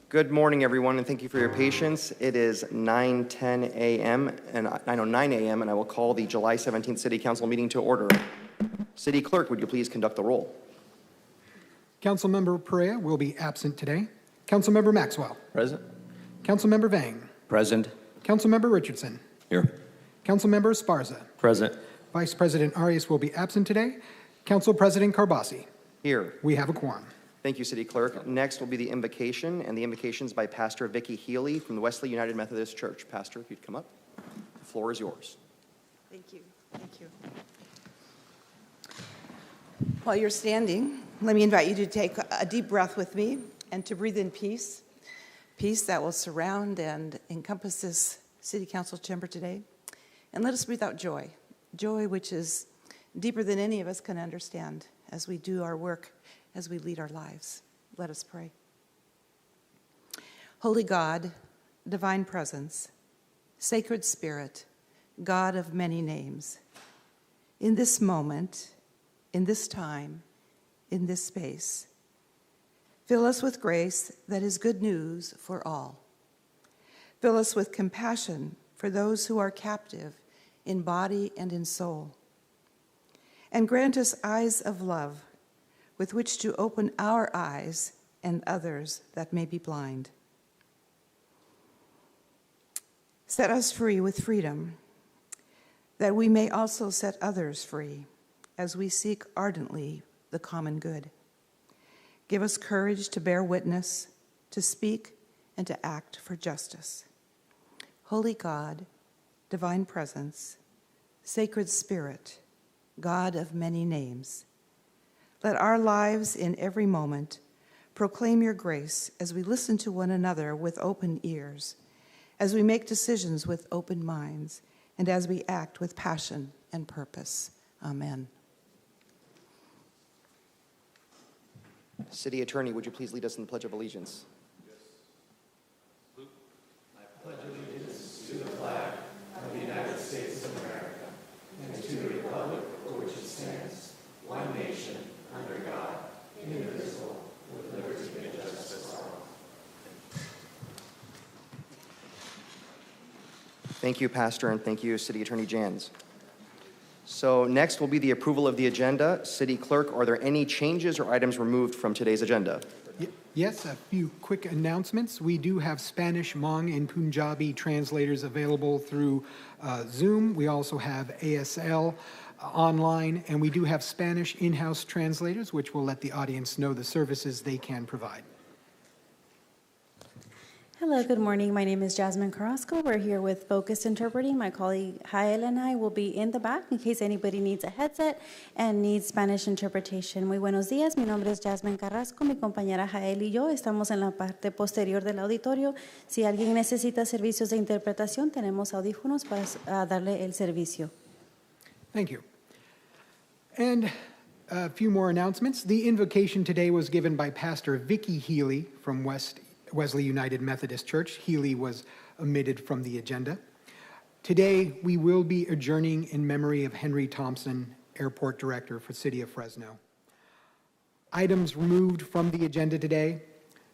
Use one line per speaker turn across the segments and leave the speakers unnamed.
Good morning, everyone, and thank you for your patience. It is 9:10 a.m. and 9:09 a.m., and I will call the July 17th City Council meeting to order. City Clerk, would you please conduct the roll?
Councilmember Perea will be absent today. Councilmember Maxwell.
Present.
Councilmember Vang.
Present.
Councilmember Richardson.
Here.
Councilmember Esparza.
Present.
Vice President Arias will be absent today. Council President Carbasi.
Here.
We have a quorum.
Thank you, City Clerk. Next will be the invocation, and the invocation is by Pastor Vicki Healy from the Wesley United Methodist Church. Pastor, if you'd come up, the floor is yours.
Thank you. Thank you. While you're standing, let me invite you to take a deep breath with me and to breathe in peace, peace that will surround and encompass this City Council chamber today. And let us breathe out joy, joy which is deeper than any of us can understand as we do our work, as we lead our lives. Let us pray. Holy God, divine presence, sacred spirit, God of many names, in this moment, in this time, in this space, fill us with grace that is good news for all. Fill us with compassion for those who are captive in body and in soul. And grant us eyes of love with which to open our eyes and others that may be blind. Set us free with freedom, that we may also set others free as we seek ardently the common good. Give us courage to bear witness, to speak, and to act for justice. Holy God, divine presence, sacred spirit, God of many names, let our lives in every moment proclaim your grace as we listen to one another with open ears, as we make decisions with open minds, and as we act with passion and purpose. Amen.
City Attorney, would you please lead us in the Pledge of Allegiance?
Yes. I pledge allegiance to the flag of the United States of America and to the republic for which it stands, one nation, under God, indivisible, with liberty and justice for all.
Thank you, Pastor, and thank you, City Attorney Jans. So next will be the approval of the agenda. City Clerk, are there any changes or items removed from today's agenda?
Yes, a few quick announcements. We do have Spanish, Hmong, and Punjabi translators available through Zoom. We also have ASL online, and we do have Spanish in-house translators, which will let the audience know the services they can provide.
Hello, good morning. My name is Jasmine Carrasco. We're here with Focused Interpreting. My colleague Jael and I will be in the back in case anybody needs a headset and needs Spanish interpretation. Muy buenos días. Mi nombre es Jasmine Carrasco. Mi compañera Jael y yo estamos en la parte posterior del auditorio. Si alguien necesita servicios de interpretación, tenemos audífonos para darle el servicio.
Thank you. And a few more announcements. The invocation today was given by Pastor Vicki Healy from Wesley United Methodist Church. Healy was omitted from the agenda. Today, we will be adjourning in memory of Henry Thompson, Airport Director for City of Fresno. Items removed from the agenda today,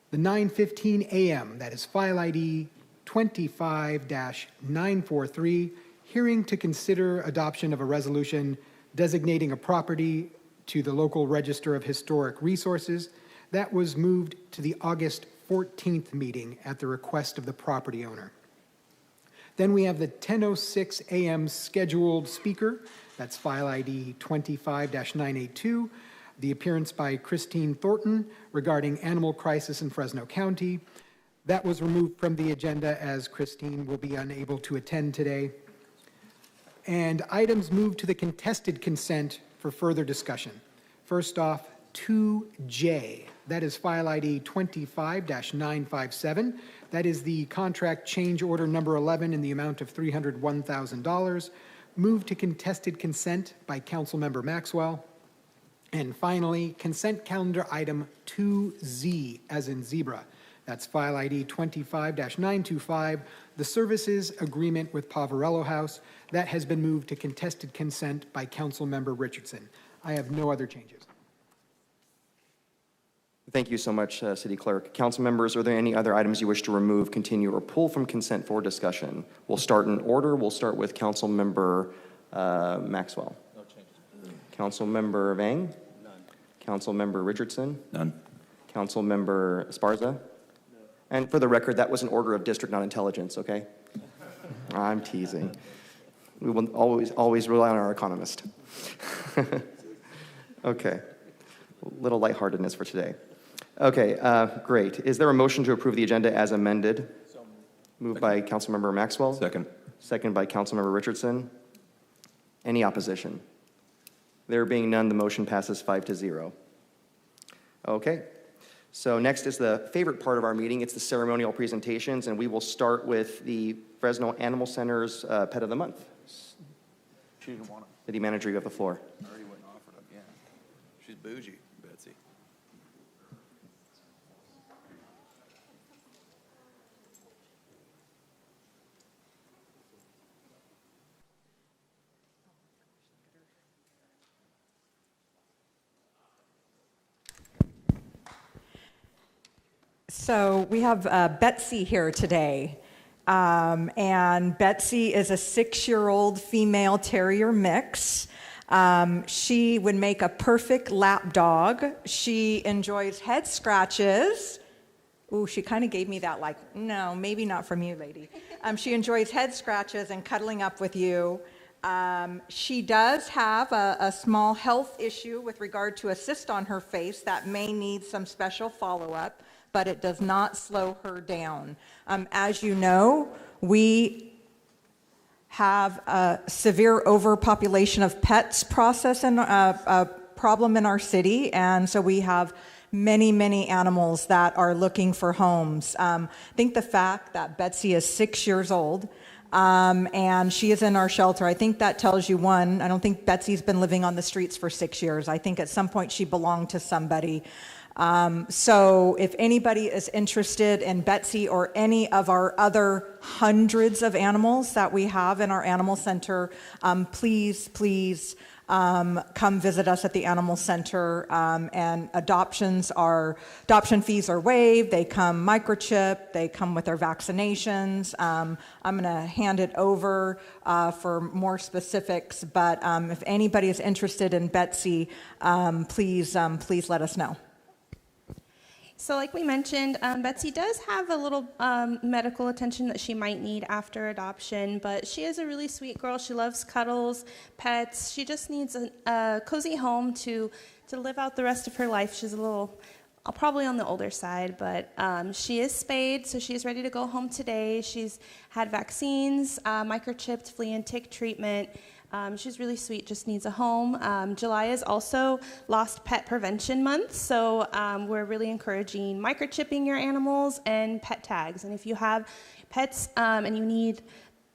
the 9:15 a.m., that is file ID 25-943, hearing to consider adoption of a resolution designating a property to the local Register of Historic Resources. That was moved to the August 14th meeting at the request of the property owner. Then we have the 10:06 a.m. scheduled speaker. That's file ID 25-982, the appearance by Christine Thornton regarding animal crisis in Fresno County. That was removed from the agenda as Christine will be unable to attend today. And items moved to the contested consent for further discussion. First off, 2J. That is file ID 25-957. That is the contract change order number 11 in the amount of $301,000. Moved to contested consent by Councilmember Maxwell. And finally, consent calendar item 2Z, as in zebra. That's file ID 25-925, the services agreement with Poverello House. That has been moved to contested consent by Councilmember Richardson. I have no other changes.
Thank you so much, City Clerk. Council members, are there any other items you wish to remove, continue, or pull from consent for discussion? We'll start in order. We'll start with Council Member Maxwell.
No changes.
Council Member Vang?
None.
Council Member Richardson?
None.
Council Member Esparza? No. And for the record, that was an order of district, not intelligence, okay? I'm teasing. We will always rely on our economist. Okay. A little lightheartedness for today. Okay, great. Is there a motion to approve the agenda as amended? Moved by Councilmember Maxwell.
Second.
Second by Councilmember Richardson. Any opposition? There being none, the motion passes 5-0. Okay. So next is the favorite part of our meeting. It's the ceremonial presentations, and we will start with the Fresno Animal Center's Pet of the Month.
She didn't want it.
City Manager, you have the floor.
I already went and offered it, yeah. She's bougie, Betsy.
So we have Betsy here today. And Betsy is a 6-year-old female terrier mix. She would make a perfect lap dog. She enjoys head scratches. Ooh, she kind of gave me that like, no, maybe not from you, lady. She enjoys head scratches and cuddling up with you. She does have a small health issue with regard to a cyst on her face that may need some special follow-up, but it does not slow her down. As you know, we have a severe overpopulation of pets problem in our city, and so we have many animals that are looking for homes. I think the fact that Betsy is 6 years old and she is in our shelter, I think that tells you, one, I don't think Betsy's been living on the streets for 6 years. I think at some point she belonged to somebody. So if anybody is interested in Betsy or any of our other hundreds of animals that we have in our animal center, please come visit us at the animal center. And adoption fees are waived. They come microchipped. They come with their vaccinations. I'm going to hand it over for more specifics. But if anybody is interested in Betsy, please let us know.
So like we mentioned, Betsy does have a little medical attention that she might need after adoption, but she is a really sweet girl. She loves cuddles, pets. She just needs a cozy home to live out the rest of her life. She's a little, probably on the older side, but she is spayed, so she's ready to go home today. She's had vaccines, microchipped, flea and tick treatment. She's really sweet, just needs a home. July is also Lost Pet Prevention Month, so we're really encouraging microchipping your animals and pet tags. And if you have pets and you need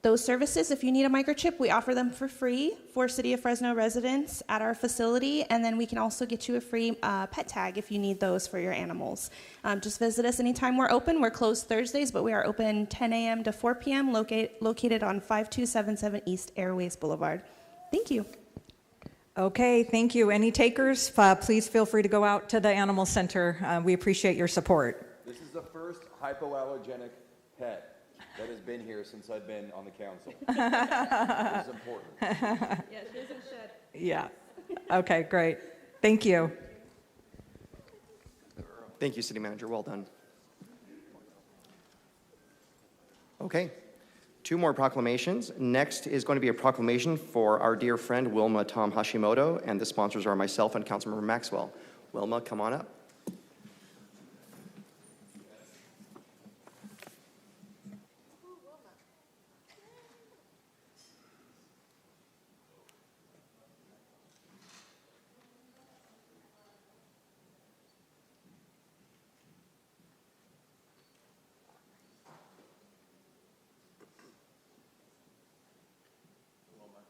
those services, if you need a microchip, we offer them for free for City of Fresno residents at our facility, and then we can also get you a free pet tag if you need those for your animals. Just visit us anytime we're open. We're closed Thursdays, but we are open 10 a.m. to 4 p.m. located on 5277 East Airways Boulevard. Thank you.
Okay, thank you. Any takers? Please feel free to go out to the animal center. We appreciate your support.
This is the first hypoallergenic pet that has been here since I've been on the council. This is important.
Yeah, she doesn't shed.
Yeah. Okay, great. Thank you.
Thank you, City Manager. Well done. Okay. 2 more proclamations. Next is going to be a proclamation for our dear friend Wilma Tom Hashimoto, and the sponsors are myself and Councilmember Maxwell. Wilma, come on up.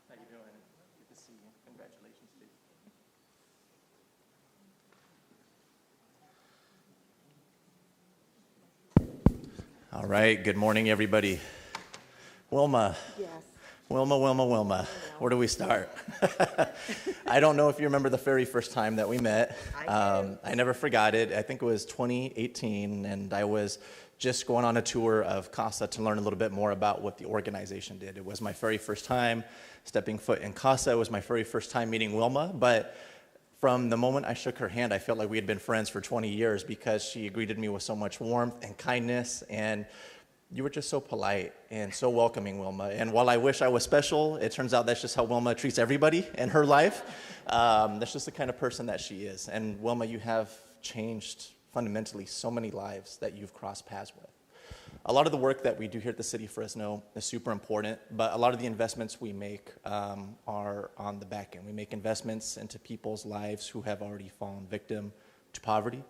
How you doing? Good to see you. Congratulations, too. All right. Good morning, everybody. Wilma.
Yes.
Wilma, Wilma, Wilma. Where do we start? I don't know if you remember the very first time that we met. I never forgot it. I think it was 2018, and I was just going on a tour of CASA to learn a little bit more about what the organization did. It was my very first time stepping foot in CASA. It was my very first time meeting Wilma, but from the moment I shook her hand, I felt like we had been friends for 20 years because she greeted me with so much warmth and kindness, and you were just so polite and so welcoming, Wilma. And while I wish I was special, it turns out that's just how Wilma treats everybody in her life. That's just the kind of person that she is. And Wilma, you have changed fundamentally so many lives that you've crossed paths with. A lot of the work that we do here at the City of Fresno is super important, but a lot of the investments we make are on the back end. We make investments into people's lives who have already fallen victim to poverty,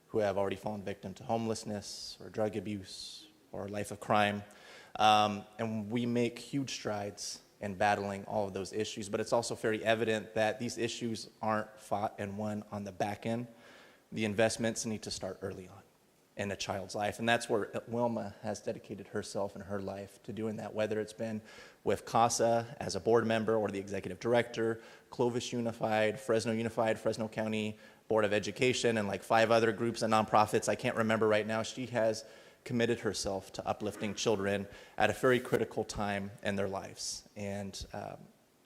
who have already fallen victim to homelessness or drug abuse or a life of crime. And we make huge strides in battling all of those issues, but it's also very evident that these issues aren't fought and won on the back end. The investments need to start early on in a child's life, and that's where Wilma has dedicated herself and her life to doing that, whether it's been with CASA as a board member or the executive director, Clovis Unified, Fresno County Board of Education, and like 5 other groups and nonprofits I can't remember right now. She has committed herself to uplifting children at a very critical time in their lives. And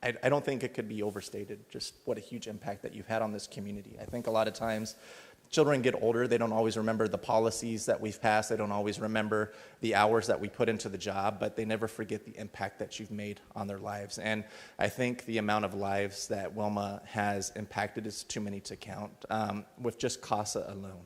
I don't think it could be overstated just what a huge impact that you've had on this community. I think a lot of times children get older, they don't always remember the policies that we've passed, they don't always remember the hours that we put into the job, but they never forget the impact that you've made on their lives. And I think the amount of lives that Wilma has impacted is too many to count with just CASA alone.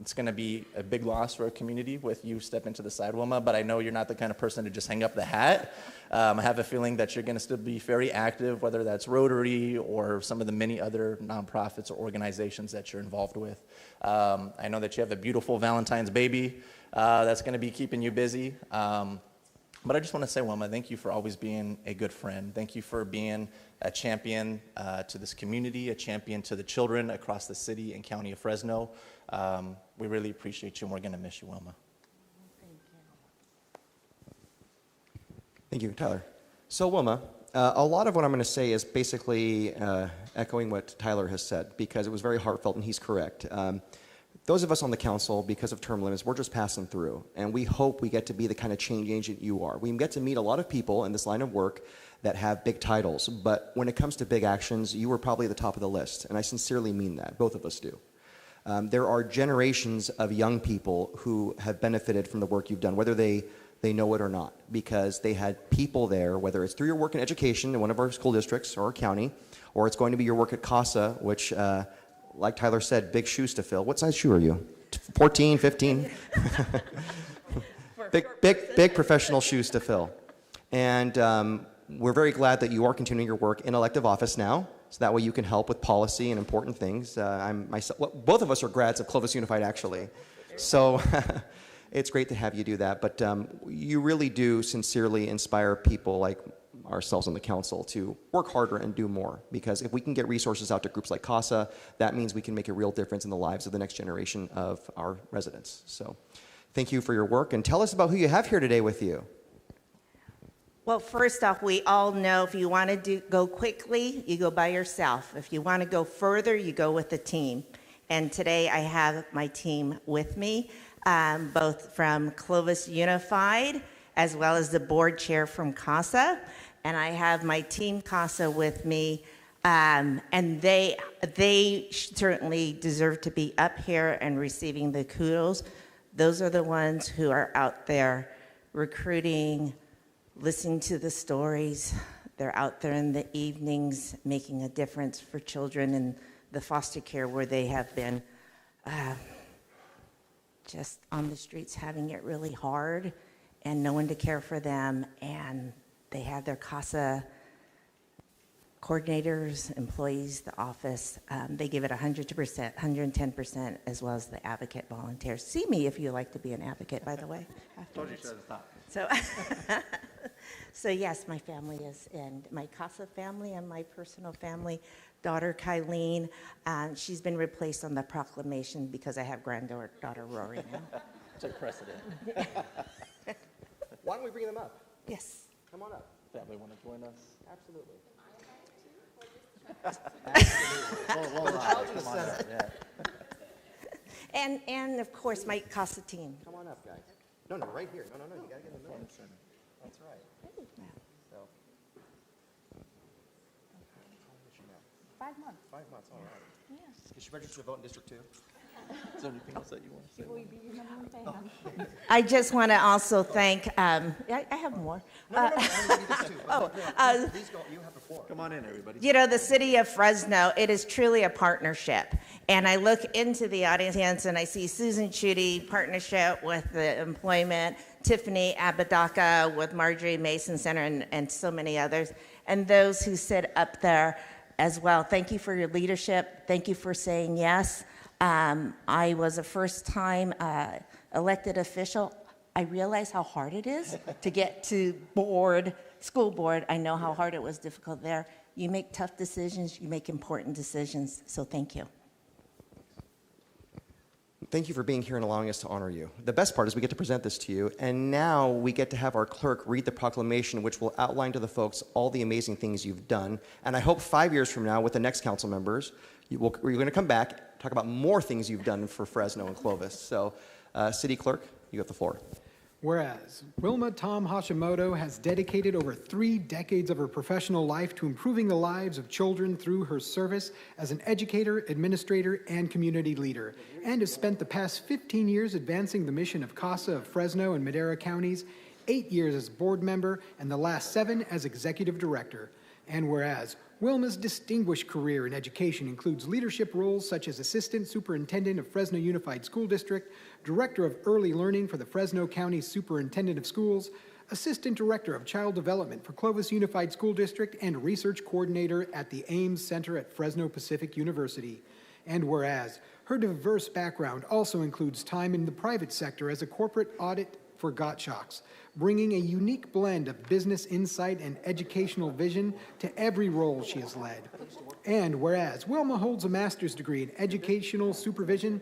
It's going to be a big loss for our community with you stepping to the side, Wilma, but I know you're not the kind of person to just hang up the hat. I have a feeling that you're going to still be very active, whether that's Rotary or some of the many other nonprofits or organizations that you're involved with. I know that you have a beautiful Valentine's baby that's going to be keeping you busy. But I just want to say, Wilma, thank you for always being a good friend. Thank you for being a champion to this community, a champion to the children across the city and county of Fresno. We really appreciate you, and we're going to miss you, Wilma.
Thank you, Tyler. So, Wilma, a lot of what I'm going to say is basically echoing what Tyler has said, because it was very heartfelt, and he's correct. Those of us on the council, because of term limits, we're just passing through, and we hope we get to be the kind of change agent you are. We get to meet a lot of people in this line of work that have big titles, but when it comes to big actions, you were probably the top of the list, and I sincerely mean that. Both of us do. There are generations of young people who have benefited from the work you've done, whether they know it or not, because they had people there, whether it's through your work in education in one of our school districts or our county, or it's going to be your work at CASA, which, like Tyler said, big shoes to fill. What size shoe are you? 14, 15? big professional shoes to fill. And we're very glad that you are continuing your work in elective office now, so that way you can help with policy and important things. Both of us are grads of Clovis Unified, actually. So it's great to have you do that. But you really do sincerely inspire people like ourselves on the council to work harder and do more, because if we can get resources out to groups like CASA, that means we can make a real difference in the lives of the next generation of our residents. So thank you for your work, and tell us about who you have here today with you.
Well, first off, we all know if you want to go quickly, you go by yourself. If you want to go further, you go with the team. And today I have my team with me, both from Clovis Unified as well as the board chair from CASA. And I have my team CASA with me, and they certainly deserve to be up here and receiving the kudos. Those are the ones who are out there recruiting, listening to the stories. They're out there in the evenings making a difference for children in the foster care where they have been just on the streets having it really hard and no one to care for them. And they have their CASA coordinators, employees, the office. They give it 100%, 110%, as well as the advocate volunteers. See me if you like to be an advocate, by the way.
Told you to stop.
So yes, my family is, and my CASA family and my personal family, daughter Kylene, she's been replaced on the Proclamation because I have granddaughter Rory now.
Took precedent.
Why don't we bring them up?
Yes.
Come on up.
family want to join us?
Absolutely.
Come on up, yeah.
And of course, Mike Cassatin.
Come on up, guys. No, right here. No, you gotta get in the middle. That's right. So.
5 months.
5 months, all right. Yeah. Is she registered to vote in District 2?
Is there anything else that you want to say?
I just want to also thank, I have more.
No, Please go, you have the floor.
Come on in, everybody.
You know, the city of Fresno, it is truly a partnership. And I look into the audience and I see Susan Chudy, partnership with the employment, Tiffany Apodaca with Marjorie Mason Center and so many others, and those who sit up there as well. Thank you for your leadership. Thank you for saying yes. I was a first-time elected official. I realize how hard it is to get to school board. I know how hard it was difficult there. You make tough decisions. You make important decisions. So thank you.
Thank you for being here and allowing us to honor you. The best part is we get to present this to you, and now we get to have our clerk read the proclamation, which will outline to the folks all the amazing things you've done. And I hope 5 years from now, with the next council members, you're going to come back, talk about more things you've done for Fresno and Clovis. So, City Clerk, you have the floor.
Whereas Wilma Tom Hashimoto has dedicated over 3 decades of her professional life to improving the lives of children through her service as an educator, administrator, and community leader, and has spent the past 15 years advancing the mission of CASA of Fresno and Madera counties, 8 years as board member, and the last 7 as executive director. And whereas Wilma's distinguished career in education includes leadership roles such as Assistant Superintendent of Fresno Unified School District, Director of Early Learning for the Fresno County Superintendent of Schools, Assistant Director of Child Development for Clovis Unified School District, and Research Coordinator at the Ames Center at Fresno Pacific University. And whereas her diverse background also includes time in the private sector as a corporate audit for Gottschalks, bringing a unique blend of business insight and educational vision to every role she has led. And whereas Wilma holds a master's degree in educational supervision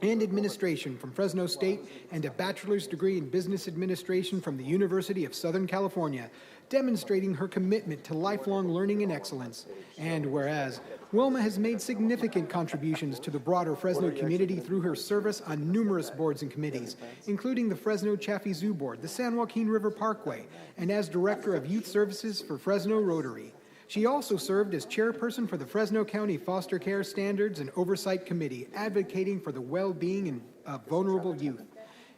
and administration from Fresno State and a bachelor's degree in business administration from the University of Southern California, demonstrating her commitment to lifelong learning and excellence. And whereas Wilma has made significant contributions to the broader Fresno community through her service on numerous boards and committees, including the Fresno Chaffee Zoo Board, the San Joaquin River Parkway, and as Director of Youth Services for Fresno Rotary. She also served as chairperson for the Fresno County Foster Care Standards and Oversight Committee, advocating for the well-being of vulnerable youth.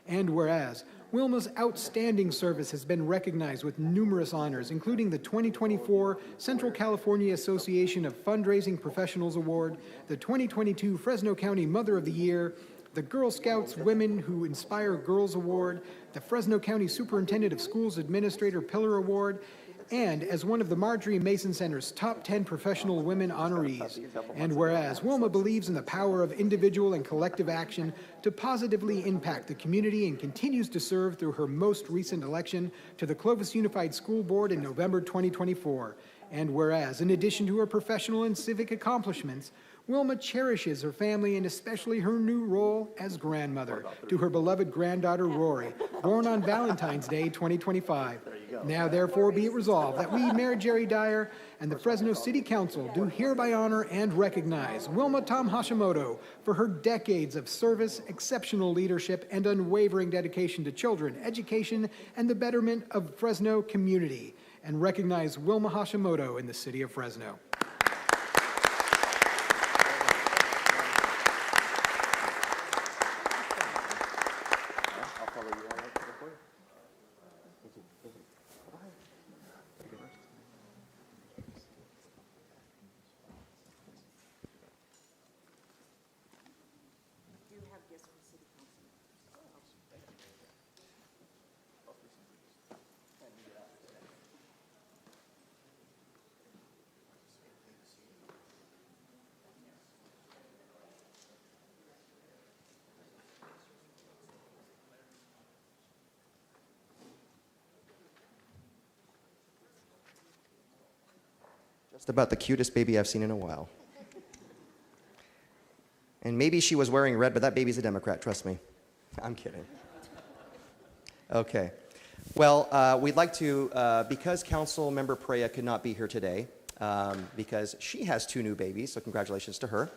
And whereas Wilma's outstanding service has been recognized with numerous honors, including the 2024 Central California Association of Fundraising Professionals Award, the 2022 Fresno County Mother of the Year, the Girl Scouts Women Who Inspire Girls Award, the Fresno County Superintendent of Schools Administrator Pillar Award, and as one of the Marjorie Mason Center's top 10 professional women honorees. And whereas Wilma believes in the power of individual and collective action to positively impact the community and continues to serve through her most recent election to the Clovis Unified School Board in November 2024. And whereas, in addition to her professional and civic accomplishments, Wilma cherishes her family and especially her new role as grandmother to her beloved granddaughter Rory, born on Valentine's Day 2025. Now therefore be it resolved that we, Mayor Jerry Dyer, and the Fresno City Council do hereby honor and recognize Wilma Tom Hashimoto for her decades of service, exceptional leadership, and unwavering dedication to children, education, and the betterment of Fresno community, and recognize Wilma Hashimoto in the city of Fresno.
Just about the cutest baby I've seen in a while. And maybe she was wearing red, but that baby's a Democrat, trust me. I'm kidding. Okay. Well, we'd like to, because Councilmember Perea could not be here today, because she has 2 new babies, so congratulations to her.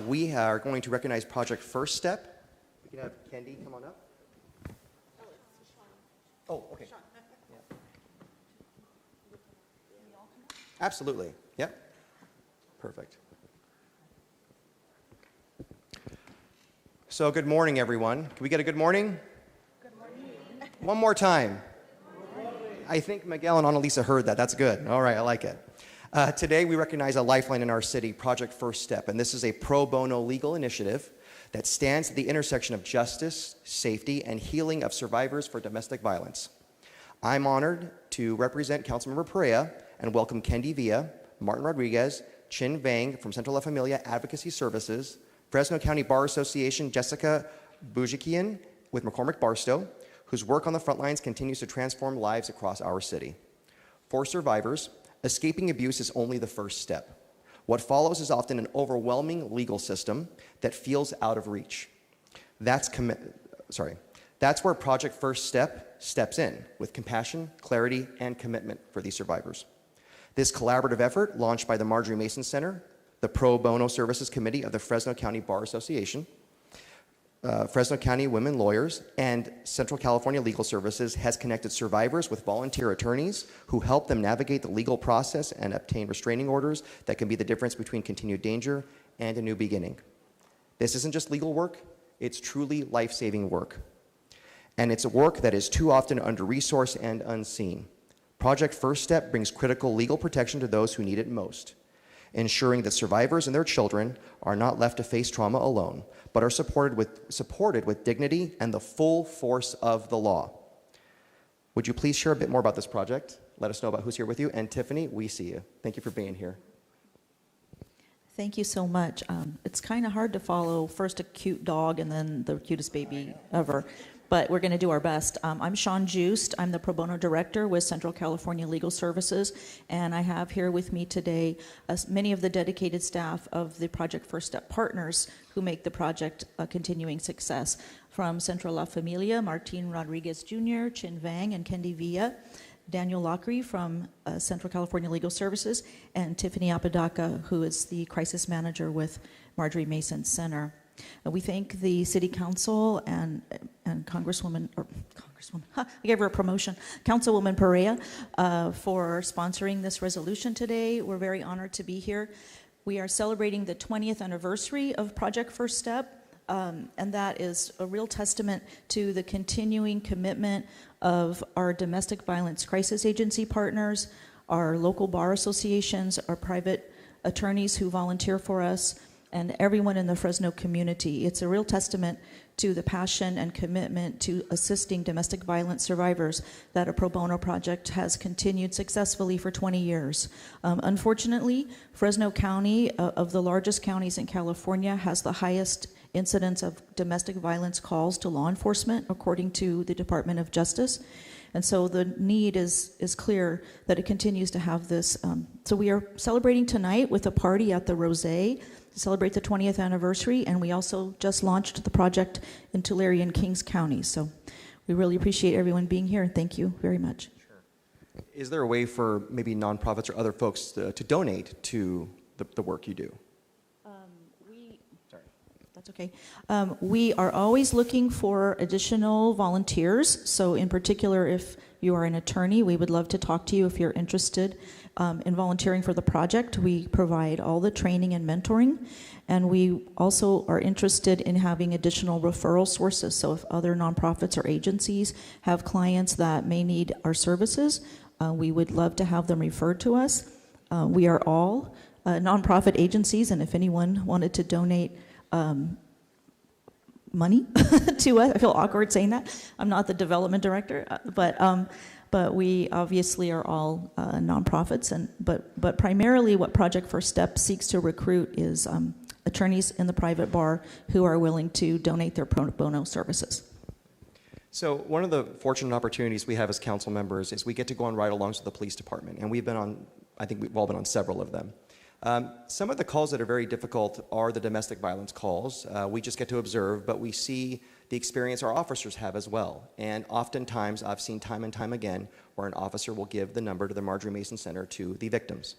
We are going to recognize Project First Step. We can have Kendi come on up. Oh, okay. Yeah. Absolutely. Yep. Perfect. So good morning, everyone. Can we get a good morning? Good morning. One more time. I think Miguel and Annalisa heard that. That's good. All right, I like it. Today, we recognize a lifeline in our city, Project First Step, and this is a pro bono legal initiative that stands at the intersection of justice, safety, and healing of survivors for domestic violence. I'm honored to represent Councilmember Perea and welcome Kendi Villa, Martin Rodriguez, Chin Vang from Central La Familia Advocacy Services, Fresno County Bar Association, Jessica Bujikian with McCormick Barstow, whose work on the front lines continues to transform lives across our city. For survivors, escaping abuse is only the first step. What follows is often an overwhelming legal system that feels out of reach. That's where Project First Step steps in with compassion, clarity, and commitment for these survivors. This collaborative effort, launched by the Marjorie Mason Center, the Pro Bono Services Committee of the Fresno County Bar Association, Fresno County Women Lawyers, and Central California Legal Services, has connected survivors with volunteer attorneys who help them navigate the legal process and obtain restraining orders that can be the difference between continued danger and a new beginning. This isn't just legal work, it's truly life-saving work. And it's a work that is too often under-resourced and unseen. Project First Step brings critical legal protection to those who need it most, ensuring that survivors and their children are not left to face trauma alone, but are supported with dignity and the full force of the law. Would you please share a bit more about this project? Let us know about who's here with you. And Tiffany, we see you. Thank you for being here.
Thank you so much. It's kind of hard to follow first a cute dog and then the cutest baby ever, but we're going to do our best. I'm Sean Joost. I'm the Pro Bono Director with Central California Legal Services, and I have here with me today many of the dedicated staff of the Project First Step partners who make the project a continuing success. From Central La Familia, Martin Rodriguez Jr., Chin Vang, and Kendi Villa, Daniel Lockery from Central California Legal Services, and Tiffany Apodaca, who is the crisis manager with Marjorie Mason Center. We thank the City Council and Congresswoman, I gave her a promotion, Councilwoman Perea, for sponsoring this resolution today. We're very honored to be here. We are celebrating the 20th anniversary of Project First Step, and that is a real testament to the continuing commitment of our domestic violence crisis agency partners, our local bar associations, our private attorneys who volunteer for us, and everyone in the Fresno community. It's a real testament to the passion and commitment to assisting domestic violence survivors that a pro bono project has continued successfully for 20 years. Unfortunately, Fresno County, of the largest counties in California, has the highest incidence of domestic violence calls to law enforcement, according to the Department of Justice. And so the need is clear that it continues to have this. So we are celebrating tonight with a party at the Rosé to celebrate the 20th anniversary, and we also just launched the project in Tulare and Kings County. So we really appreciate everyone being here, and thank you very much.
Sure. Is there a way for maybe nonprofits or other folks to donate to the work you do?
That's okay. We are always looking for additional volunteers. So in particular, if you are an attorney, we would love to talk to you if you're interested in volunteering for the project. We provide all the training and mentoring, and we also are interested in having additional referral sources. So if other nonprofits or agencies have clients that may need our services, we would love to have them referred to us. We are all nonprofit agencies, and if anyone wanted to donate money to us. I feel awkward saying that. I'm not the development director, but we obviously are all nonprofits. But primarily, what Project First Step seeks to recruit is attorneys in the private bar who are willing to donate their pro bono services.
So one of the fortunate opportunities we have as council members is we get to go on ride-alongs with the police department, and we've been on, I think we've all been on several of them. Some of the calls that are very difficult are the domestic violence calls. We just get to observe, but we see the experience our officers have as well. And oftentimes, I've seen time and time again where an officer will give the number to the Marjorie Mason Center to the victims.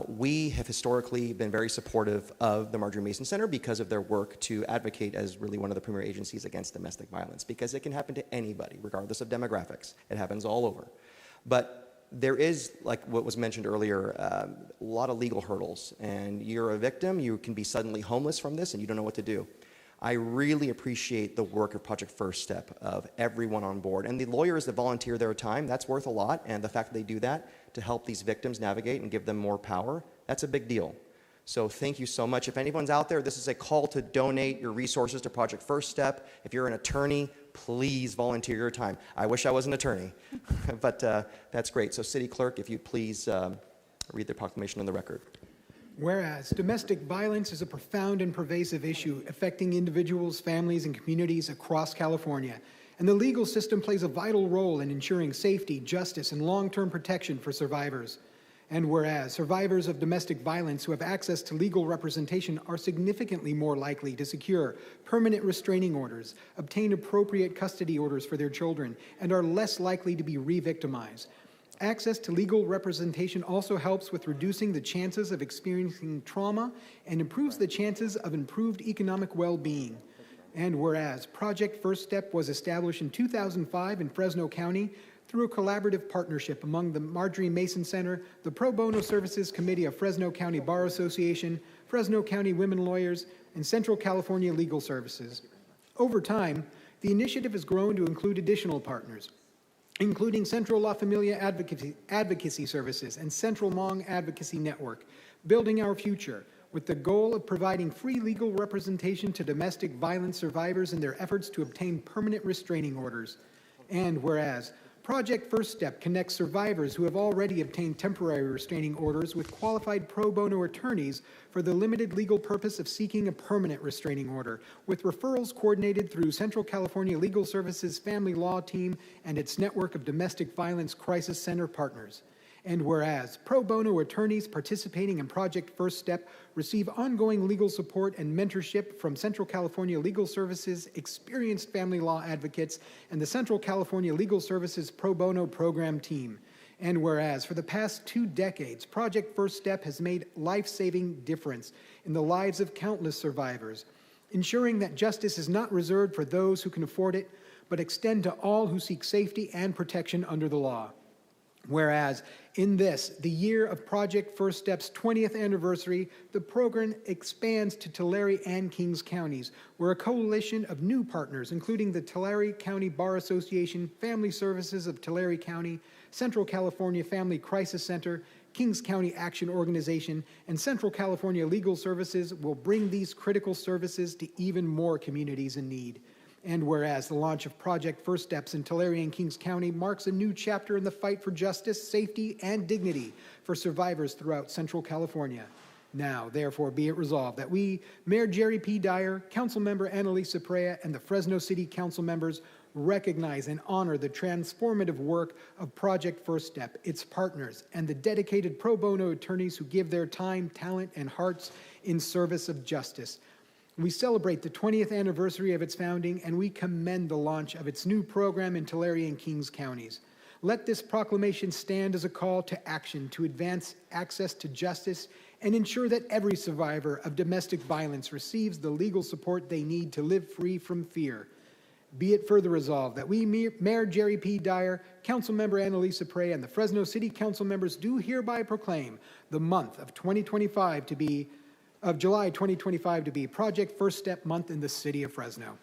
We have historically been very supportive of the Marjorie Mason Center because of their work to advocate as really one of the premier agencies against domestic violence, because it can happen to anybody, regardless of demographics. It happens all over. But there is, like what was mentioned earlier, a lot of legal hurdles. And you're a victim, you can be suddenly homeless from this, and you don't know what to do. I really appreciate the work of Project First Step, of everyone on board. And the lawyers that volunteer their time, that's worth a lot. And the fact that they do that to help these victims navigate and give them more power, that's a big deal. So thank you so much. If anyone's out there, this is a call to donate your resources to Project First Step. If you're an attorney, please volunteer your time. I wish I was an attorney, but that's great. So City Clerk, if you'd please read the proclamation on the record.
Whereas domestic violence is a profound and pervasive issue affecting individuals, families, and communities across California, and the legal system plays a vital role in ensuring safety, justice, and long-term protection for survivors. And whereas survivors of domestic violence who have access to legal representation are significantly more likely to secure permanent restraining orders, obtain appropriate custody orders for their children, and are less likely to be re-victimized. Access to legal representation also helps with reducing the chances of experiencing trauma and improves the chances of improved economic well-being. And whereas Project First Step was established in 2005 in Fresno County through a collaborative partnership among the Marjorie Mason Center, the Pro Bono Services Committee of Fresno County Bar Association, Fresno County Women Lawyers, and Central California Legal Services. Over time, the initiative has grown to include additional partners, including Central La Familia Advocacy Services and Central Hmong Advocacy Network, building our future with the goal of providing free legal representation to domestic violence survivors in their efforts to obtain permanent restraining orders. And whereas Project First Step connects survivors who have already obtained temporary restraining orders with qualified pro bono attorneys for the limited legal purpose of seeking a permanent restraining order, with referrals coordinated through Central California Legal Services Family Law Team and its network of domestic violence crisis center partners. And whereas pro bono attorneys participating in Project First Step receive ongoing legal support and mentorship from Central California Legal Services experienced family law advocates and the Central California Legal Services pro bono program team. And whereas for the past 2 decades, Project First Step has made life-saving difference in the lives of countless survivors, ensuring that justice is not reserved for those who can afford it, but extend to all who seek safety and protection under the law. Whereas in this, the year of Project First Step's 20th anniversary, the program expands to Tulare and Kings counties, where a coalition of new partners, including the Tulare County Bar Association, Family Services of Tulare County, Central California Family Crisis Center, Kings County Action Organization, and Central California Legal Services will bring these critical services to even more communities in need. And whereas the launch of Project First Steps in Tulare and Kings County marks a new chapter in the fight for justice, safety, and dignity for survivors throughout Central California. Now, therefore, be it resolved that we, Mayor Jerry P. Dyer, Councilmember Annalisa Perea, and the Fresno City Council members recognize and honor the transformative work of Project First Step, its partners, and the dedicated pro bono attorneys who give their time, talent, and hearts in service of justice. We celebrate the 20th anniversary of its founding, and we commend the launch of its new program in Tulare and Kings counties. Let this proclamation stand as a call to action to advance access to justice and ensure that every survivor of domestic violence receives the legal support they need to live free from fear. Be it further resolved that we, Mayor Jerry P. Dyer, Councilmember Annalisa Perea, and the Fresno City Council members do hereby proclaim the month of July 2025 to be Project First Step Month in the city of Fresno.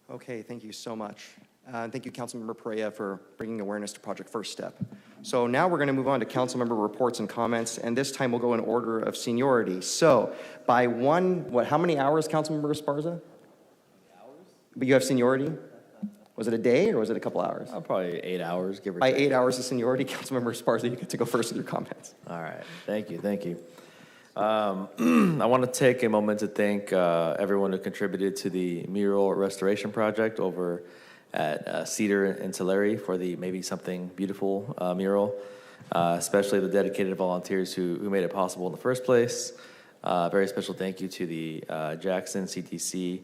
Okay, thank you so much. Thank you, Councilmember Perea, for bringing awareness to Project First Step. So now we're going to move on to Councilmember reports and comments, and this time we'll go in order of seniority. So by how many hours, Councilmember Esparza? Hours? But you have seniority? Was it a day or was it a couple hours?
Probably 8 hours, give or
By
take.
8 hours of seniority, Councilmember Esparza, you get to go first with your comments.
All right, thank you, thank you. I want to take a moment to thank everyone who contributed to the mural restoration project over at Cedar and Tulare for the Maybe Something Beautiful mural, especially the dedicated volunteers who made it possible in the first place. Very special thank you to the Jackson CTC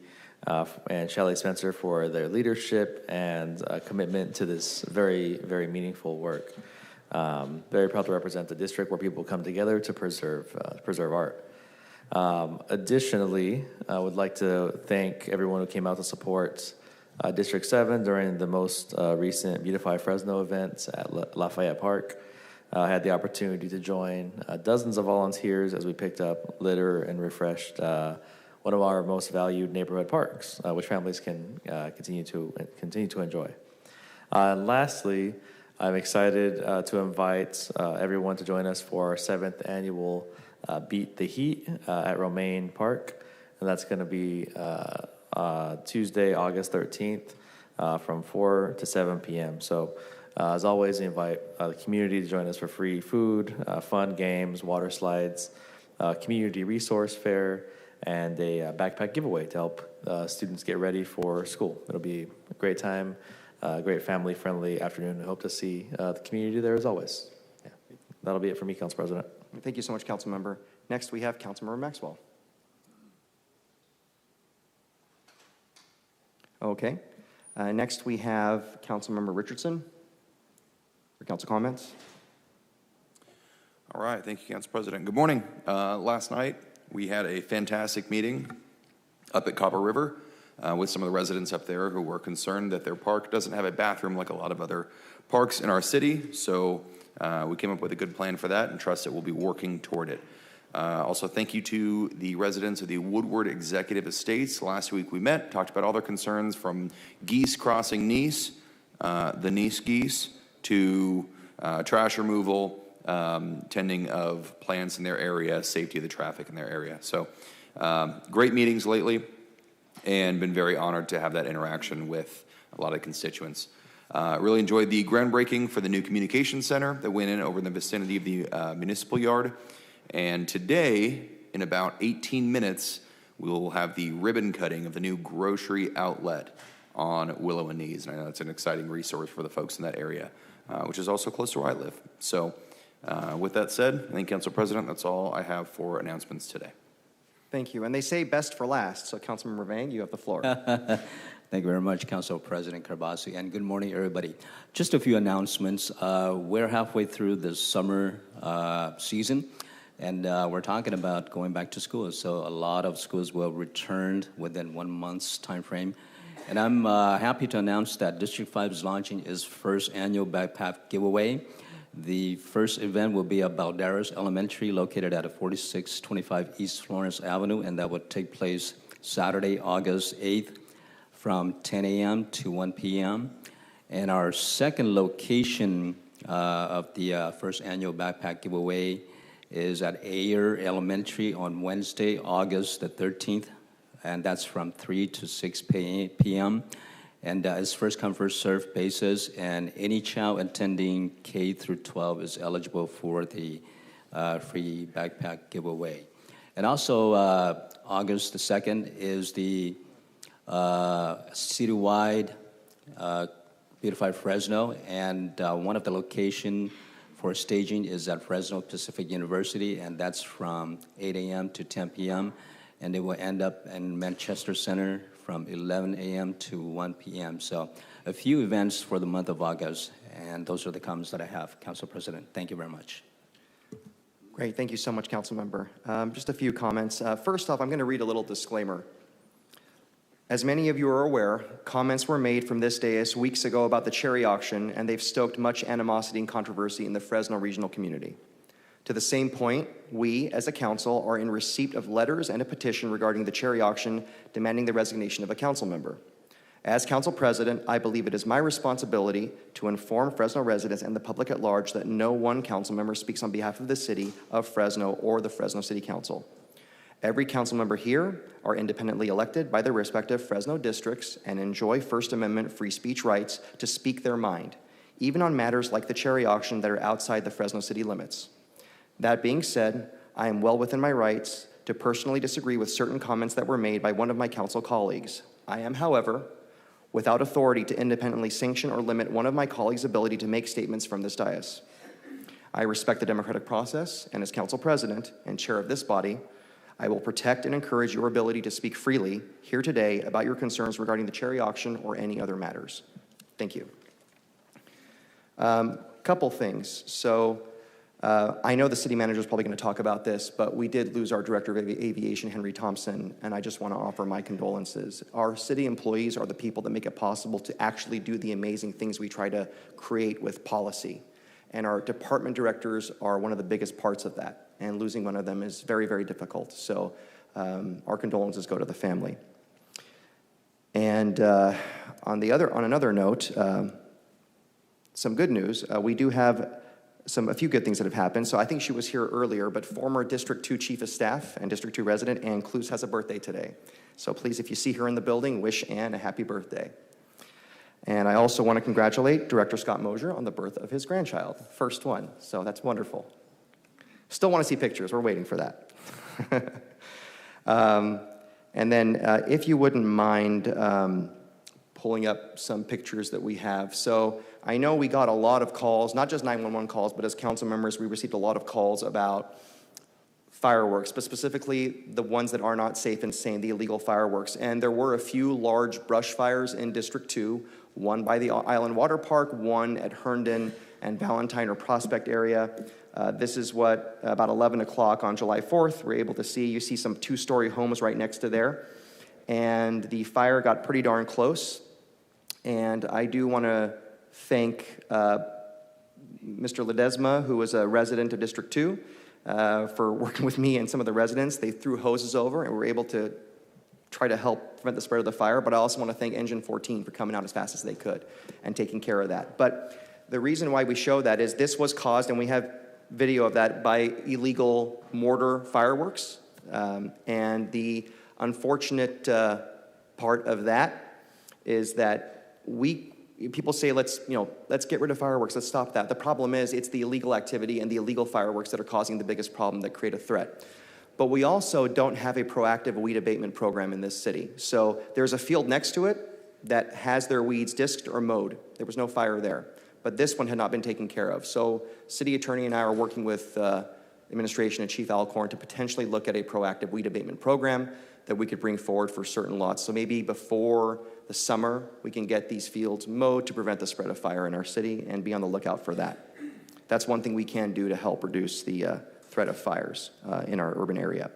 and Shelley Spencer for their leadership and commitment to this very, very meaningful work. Very proud to represent the district where people come together to preserve art. Additionally, I would like to thank everyone who came out to support District 7 during the most recent Beautify Fresno event at Lafayette Park. I had the opportunity to join dozens of volunteers as we picked up litter and refreshed one of our most valued neighborhood parks, which families can continue to enjoy. Lastly, I'm excited to invite everyone to join us for our 7th annual Beat the Heat at Romaine Park, and that's going to be Tuesday, August 13th, from 4 to 7 p.m. So, as always, we invite the community to join us for free food, fun games, water slides, community resource fair, and a backpack giveaway to help students get ready for school. It'll be a great time, great family-friendly afternoon. I hope to see the community there as always. Yeah. That'll be it for me, Council President.
Thank you so much, Councilmember. Next, we have Councilmember Maxwell. Okay. Next, we have Councilmember Richardson for council comments.
All right, thank you, Council President. Good morning. Last night, we had a fantastic meeting up at Copper River with some of the residents up there who were concerned that their park doesn't have a bathroom like a lot of other parks in our city. So we came up with a good plan for that and trust that we'll be working toward it. Also, thank you to the residents of the Woodward Executive Estates. Last week we met, talked about all their concerns from geese crossing Nice, the Nice geese, to trash removal, tending of plants in their area, safety of the traffic in their area. So great meetings lately, and been very honored to have that interaction with a lot of constituents. Really enjoyed the groundbreaking for the new communication center that went in over in the vicinity of the municipal yard. And today, in about 18 minutes, we will have the ribbon cutting of the new grocery outlet on Willow and Nees. And I know it's an exciting resource for the folks in that area, which is also close to where I live. So with that said, I think, Council President, that's all I have for announcements today.
Thank you. And they say best for last. So, Councilmember Vang, you have the floor.
Thank you very much, Council President Carbasi, and good morning, everybody. Just a few announcements. We're halfway through the summer season, and we're talking about going back to school. So a lot of schools will return within 1 month's time frame. And I'm happy to announce that District 5 is launching its first annual backpack giveaway. The first event will be at Balderas Elementary, located at 4625 East Florence Avenue, and that will take place Saturday, August 8th from 10 a.m. to 1 p.m. And our second location of the first annual backpack giveaway is at Ayer Elementary on Wednesday, August the 13th, and that's from 3 to 6 p.m. And it's first come, first served basis, and any child attending K through 12 is eligible for the free backpack giveaway. And also, August the 2nd is the citywide Beautify Fresno, and one of the location for staging is at Fresno Pacific University, and that's from 8 a.m. to 10 p.m., and it will end up in Manchester Center from 11 a.m. to 1 p.m. So a few events for the month of August, and those are the comments that I have. Council President, thank you very much.
Great. Thank you so much, Councilmember. Just a few comments. First off, I'm going to read a little disclaimer. As many of you are aware, comments were made from this dais weeks ago about the cherry auction, and they've stoked much animosity and controversy in the Fresno regional community. To the same point, we, as a council, are in receipt of letters and a petition regarding the cherry auction demanding the resignation of a council member. As council president, I believe it is my responsibility to inform Fresno residents and the public at large that no one council member speaks on behalf of the city of Fresno or the Fresno City Council. Every council member here are independently elected by their respective Fresno districts and enjoy First Amendment free speech rights to speak their mind, even on matters like the cherry auction that are outside the Fresno city limits. That being said, I am well within my rights to personally disagree with certain comments that were made by one of my council colleagues. I am, however, without authority to independently sanction or limit one of my colleagues' ability to make statements from this dais. I respect the democratic process, and as council president and chair of this body, I will protect and encourage your ability to speak freely here today about your concerns regarding the cherry auction or any other matters. Thank you. Couple things. So I know the city manager is probably going to talk about this, but we did lose our director of aviation, Henry Thompson, and I just want to offer my condolences. Our city employees are the people that make it possible to actually do the amazing things we try to create with policy. And our department directors are one of the biggest parts of that. And losing one of them is very, very difficult. So our condolences go to the family. And on another note, some good news. We do have a few good things that have happened. So I think she was here earlier, but former District 2 Chief of Staff and District 2 resident Ann Cluse has a birthday today. So please, if you see her in the building, wish Ann a happy birthday. And I also want to congratulate Director Scott Mosier on the birth of his grandchild, first one. So that's wonderful. Still want to see pictures. We're waiting for that. And then if you wouldn't mind pulling up some pictures that we have. So I know we got a lot of calls, not just 911 calls, but as council members, we received a lot of calls about fireworks, but specifically the ones that are not safe and sane, the illegal fireworks. And there were a few large brush fires in District 2, one by the Island Water Park, one at Herndon and Valentine or Prospect area. This is what, about 11 o'clock on July 4th, we're able to see. You see some two-story homes right next to there. And the fire got pretty darn close. And I do want to thank Mr. Ledesma, who was a resident of District 2, for working with me and some of the residents. They threw hoses over and were able to try to help prevent the spread of the fire. But I also want to thank Engine 14 for coming out as fast as they could and taking care of that. But the reason why we show that is this was caused, and we have video of that, by illegal mortar fireworks. And the unfortunate part of that is that people say, let's get rid of fireworks, let's stop that. The problem is it's the illegal activity and the illegal fireworks that are causing the biggest problem, that create a threat. But we also don't have a proactive weed abatement program in this city. So there's a field next to it that has their weeds disked or mowed. There was no fire there. But this one had not been taken care of. So city attorney and I are working with administration and Chief Alcorn to potentially look at a proactive weed abatement program that we could bring forward for certain lots. So maybe before the summer, we can get these fields mowed to prevent the spread of fire in our city and be on the lookout for that. That's one thing we can do to help reduce the threat of fires in our urban area.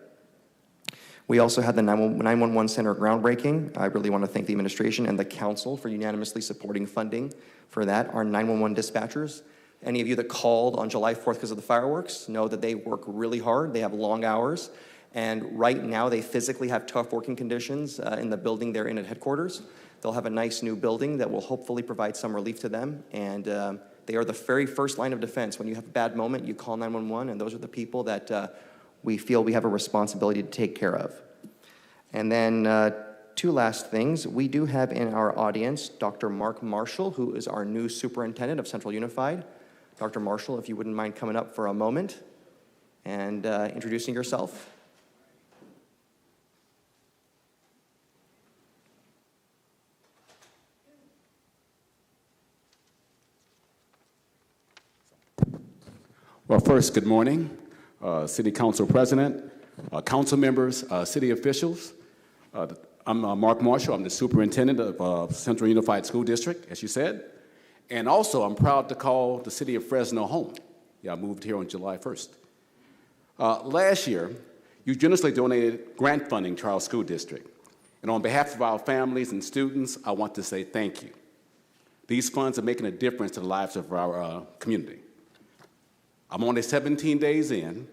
We also had the 911 center groundbreaking. I really want to thank the administration and the council for unanimously supporting funding for that. Our 911 dispatchers, any of you that called on July 4th because of the fireworks, know that they work really hard. They have long hours. And right now, they physically have tough working conditions in the building they're in at headquarters. They'll have a nice new building that will hopefully provide some relief to them. And they are the very first line of defense. When you have a bad moment, you call 911, and those are the people that we feel we have a responsibility to take care of. And then two last things. We do have in our audience Dr. Mark Marshall, who is our new superintendent of Central Unified. Dr. Marshall, if you wouldn't mind coming up for a moment and introducing yourself.
Well, first, good morning, City Council President, council members, city officials. I'm Mark Marshall. I'm the superintendent of Central Unified School District, as you said. And also, I'm proud to call the city of Fresno home. Yeah, I moved here on July 1st. Last year, you generously donated grant funding to our school district. And on behalf of our families and students, I want to say thank you. These funds are making a difference to the lives of our community. I'm only 17 days in,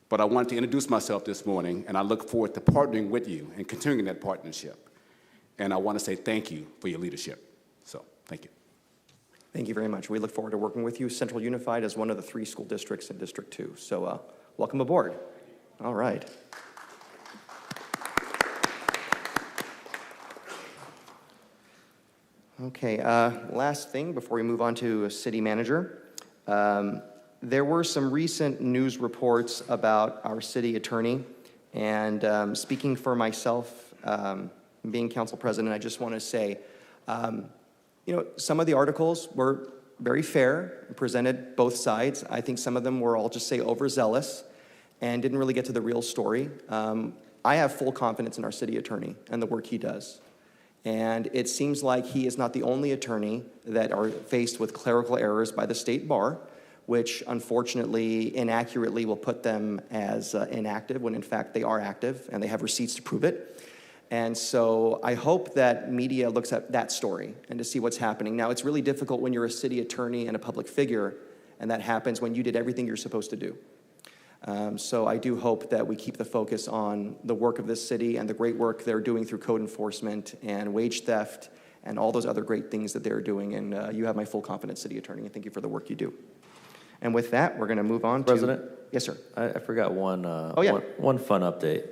but I wanted to introduce myself this morning, and I look forward to partnering with you and continuing that partnership. And I want to say thank you for your leadership. So, thank you.
Thank you very much. We look forward to working with you. Central Unified is one of the 3 school districts in District 2. So, welcome aboard. All right. Okay, last thing before we move on to a city manager. There were some recent news reports about our city attorney, and speaking for myself, being council president, I just want to say, some of the articles were very fair, presented both sides. I think some of them were, I'll just say, overzealous and didn't really get to the real story. I have full confidence in our city attorney and the work he does. And it seems like he is not the only attorney that are faced with clerical errors by the state bar, which unfortunately inaccurately will put them as inactive when in fact they are active and they have receipts to prove it. And so I hope that media looks at that story and to see what's happening. Now, it's really difficult when you're a city attorney and a public figure, and that happens when you did everything you're supposed to do. So I do hope that we keep the focus on the work of this city and the great work they're doing through code enforcement and wage theft and all those other great things that they're doing. And you have my full confidence, city attorney, and thank you for the work you do. And with that, we're going to move on
President?
to... Yes, sir.
I forgot one, one fun update.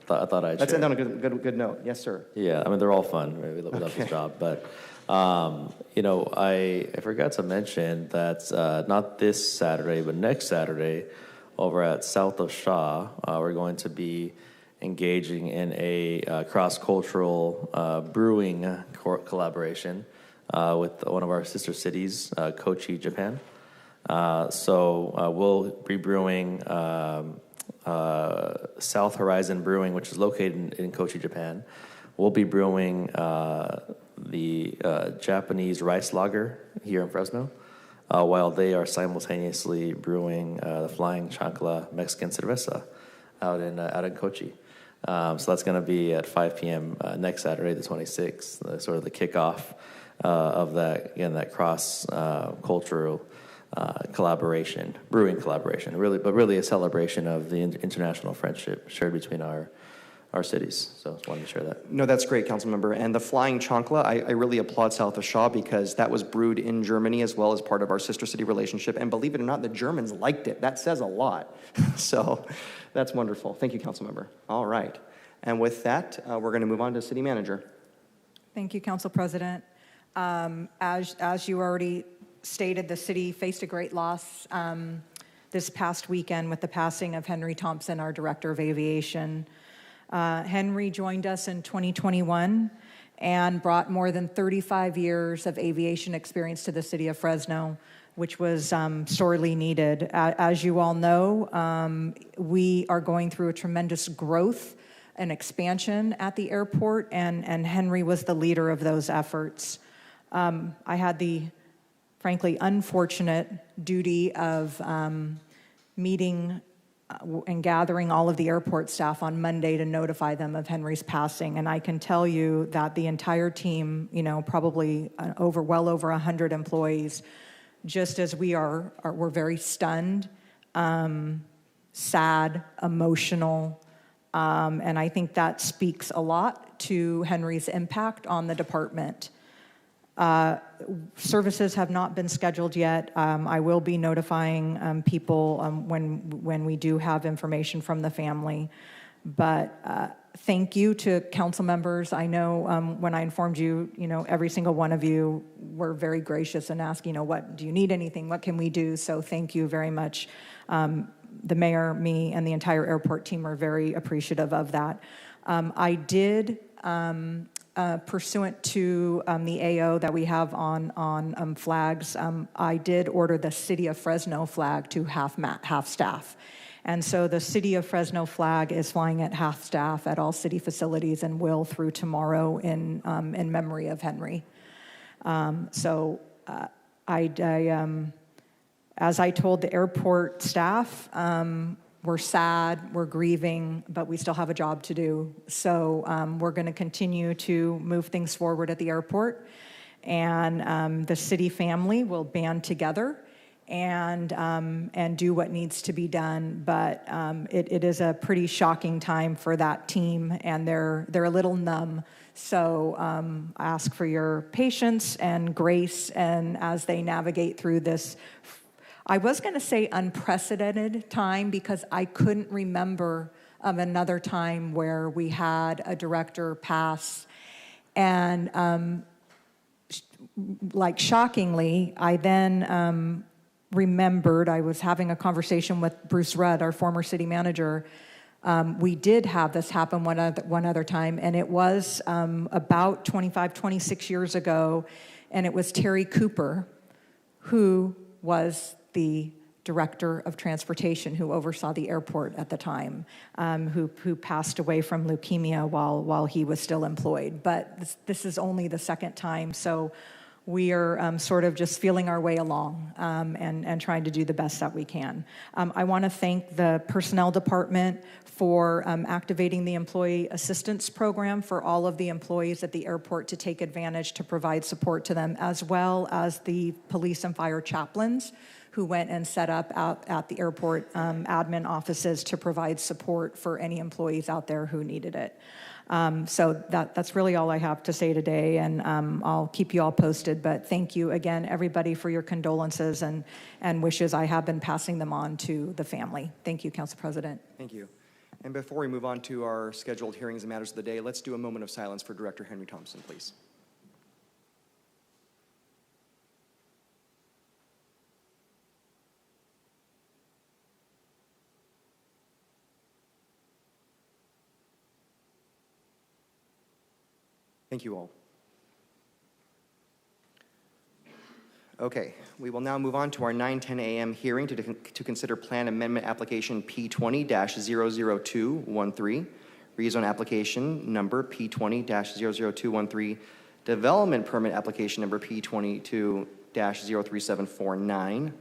I thought I'd
Let's
share.
end on a good note. Yes, sir.
Yeah, I mean, they're all fun. Right? We love this job. But, I forgot to mention that not this Saturday, but next Saturday, over at South of Shaw, we're going to be engaging in a cross-cultural brewing collaboration with one of our sister cities, Kochi, Japan. So we'll be brewing South Horizon Brewing, which is located in Kochi, Japan. We'll be brewing the Japanese rice lager here in Fresno, while they are simultaneously brewing the Flying Chancla Mexican Cerveza out in Kochi. So that's going to be at 5 p.m. Next Saturday, the 26th, sort of the kickoff of that, again, that cross-cultural collaboration, brewing collaboration, really a celebration of the international friendship shared between our cities. So I just wanted to share that.
No, that's great, council member. And the Flying Chancla, I really applaud South of Shaw because that was brewed in Germany as well as part of our sister city relationship. And believe it or not, the Germans liked it. That says a lot. So that's wonderful. Thank you, council member. All right. And with that, we're going to move on to city manager.
Thank you, Council President. As you already stated, the city faced a great loss this past weekend with the passing of Henry Thompson, our Director of Aviation. Henry joined us in 2021 and brought more than 35 years of aviation experience to the city of Fresno, which was sorely needed. As you all know, we are going through a tremendous growth and expansion at the airport, and Henry was the leader of those efforts. I had the, frankly, unfortunate duty of meeting and gathering all of the airport staff on Monday to notify them of Henry's passing. And I can tell you that the entire team, probably well over 100 employees, just as we're very stunned, sad, emotional, and I think that speaks a lot to Henry's impact on the department. Services have not been scheduled yet. I will be notifying people when we do have information from the family. But thank you to council members. I know when I informed you, every single one of you were very gracious and asked, what do you need anything? What can we do? So thank you very much. The mayor, me, and the entire airport team are very appreciative of that. I did. Pursuant to the AO that we have on flags, I did order the City of Fresno flag to half staff. And so the City of Fresno flag is flying at half staff at all city facilities and will through tomorrow in memory of Henry. As I told the airport staff, we're sad, we're grieving, but we still have a job to do. So we're going to continue to move things forward at the airport. And the city family will band together and do what needs to be done. But it is a pretty shocking time for that team, and they're a little numb. So I ask for your patience and grace and as they navigate through this, I was going to say unprecedented time because I couldn't remember of another time where we had a director pass. And like shockingly, I then remembered I was having a conversation with Bruce Rudd, our former city manager. We did have this happen one other time, and it was about 25, 26 years ago, and it was Terry Cooper, who was the director of transportation who oversaw the airport at the time, who passed away from leukemia while he was still employed. But this is only the second time, so we are sort of just feeling our way along and trying to do the best that we can. I want to thank the personnel department for activating the employee assistance program for all of the employees at the airport to take advantage to provide support to them, as well as the police and fire chaplains who went and set up out at the airport admin offices to provide support for any employees out there who needed it. So that's really all I have to say today, and I'll keep you all posted. But thank you again, everybody, for your condolences and wishes. I have been passing them on to the family. Thank you, Council President.
Thank you. And before we move on to our scheduled hearings and matters of the day, let's do a moment of silence for Director Henry Thompson, please. Thank you all. Okay, we will now move on to our 9:10 a.m. hearing to consider Plan Amendment Application P20-00213, rezone application number P20-00213, development permit application number P22-03749,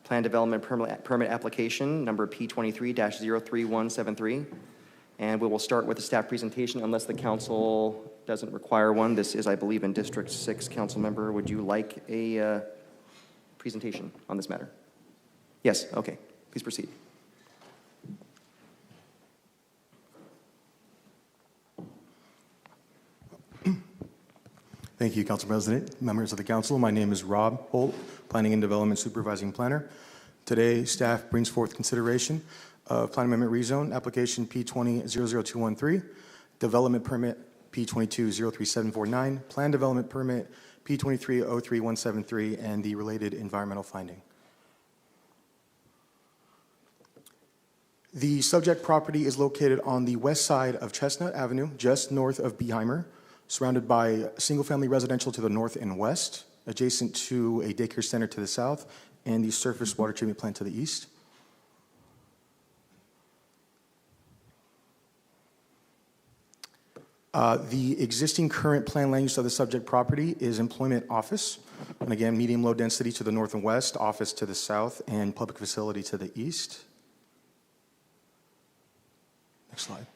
plan development permit application number P23-03173, and we will start with the staff presentation unless the council doesn't require one. This is, I believe, in District 6. Council member, would you like a presentation on this matter? Yes, okay, please proceed.
Thank you, Council President, members of the council. My name is Rob Holt, Planning and Development Supervising Planner. Today, staff brings forth consideration of Plan Amendment Rezone Application P20-00213, Development Permit P22-03749, Plan Development Permit P23-03173, and the related environmental finding. The subject property is located on the west side of Chestnut Avenue, just north of Beheimer, surrounded by single-family residential to the north and west, adjacent to a daycare center to the south, and the surface water treatment plant to the east. The existing current plan land use of the subject property is employment office, and again, medium low density to the north and west, office to the south, and public facility to the east. Next slide.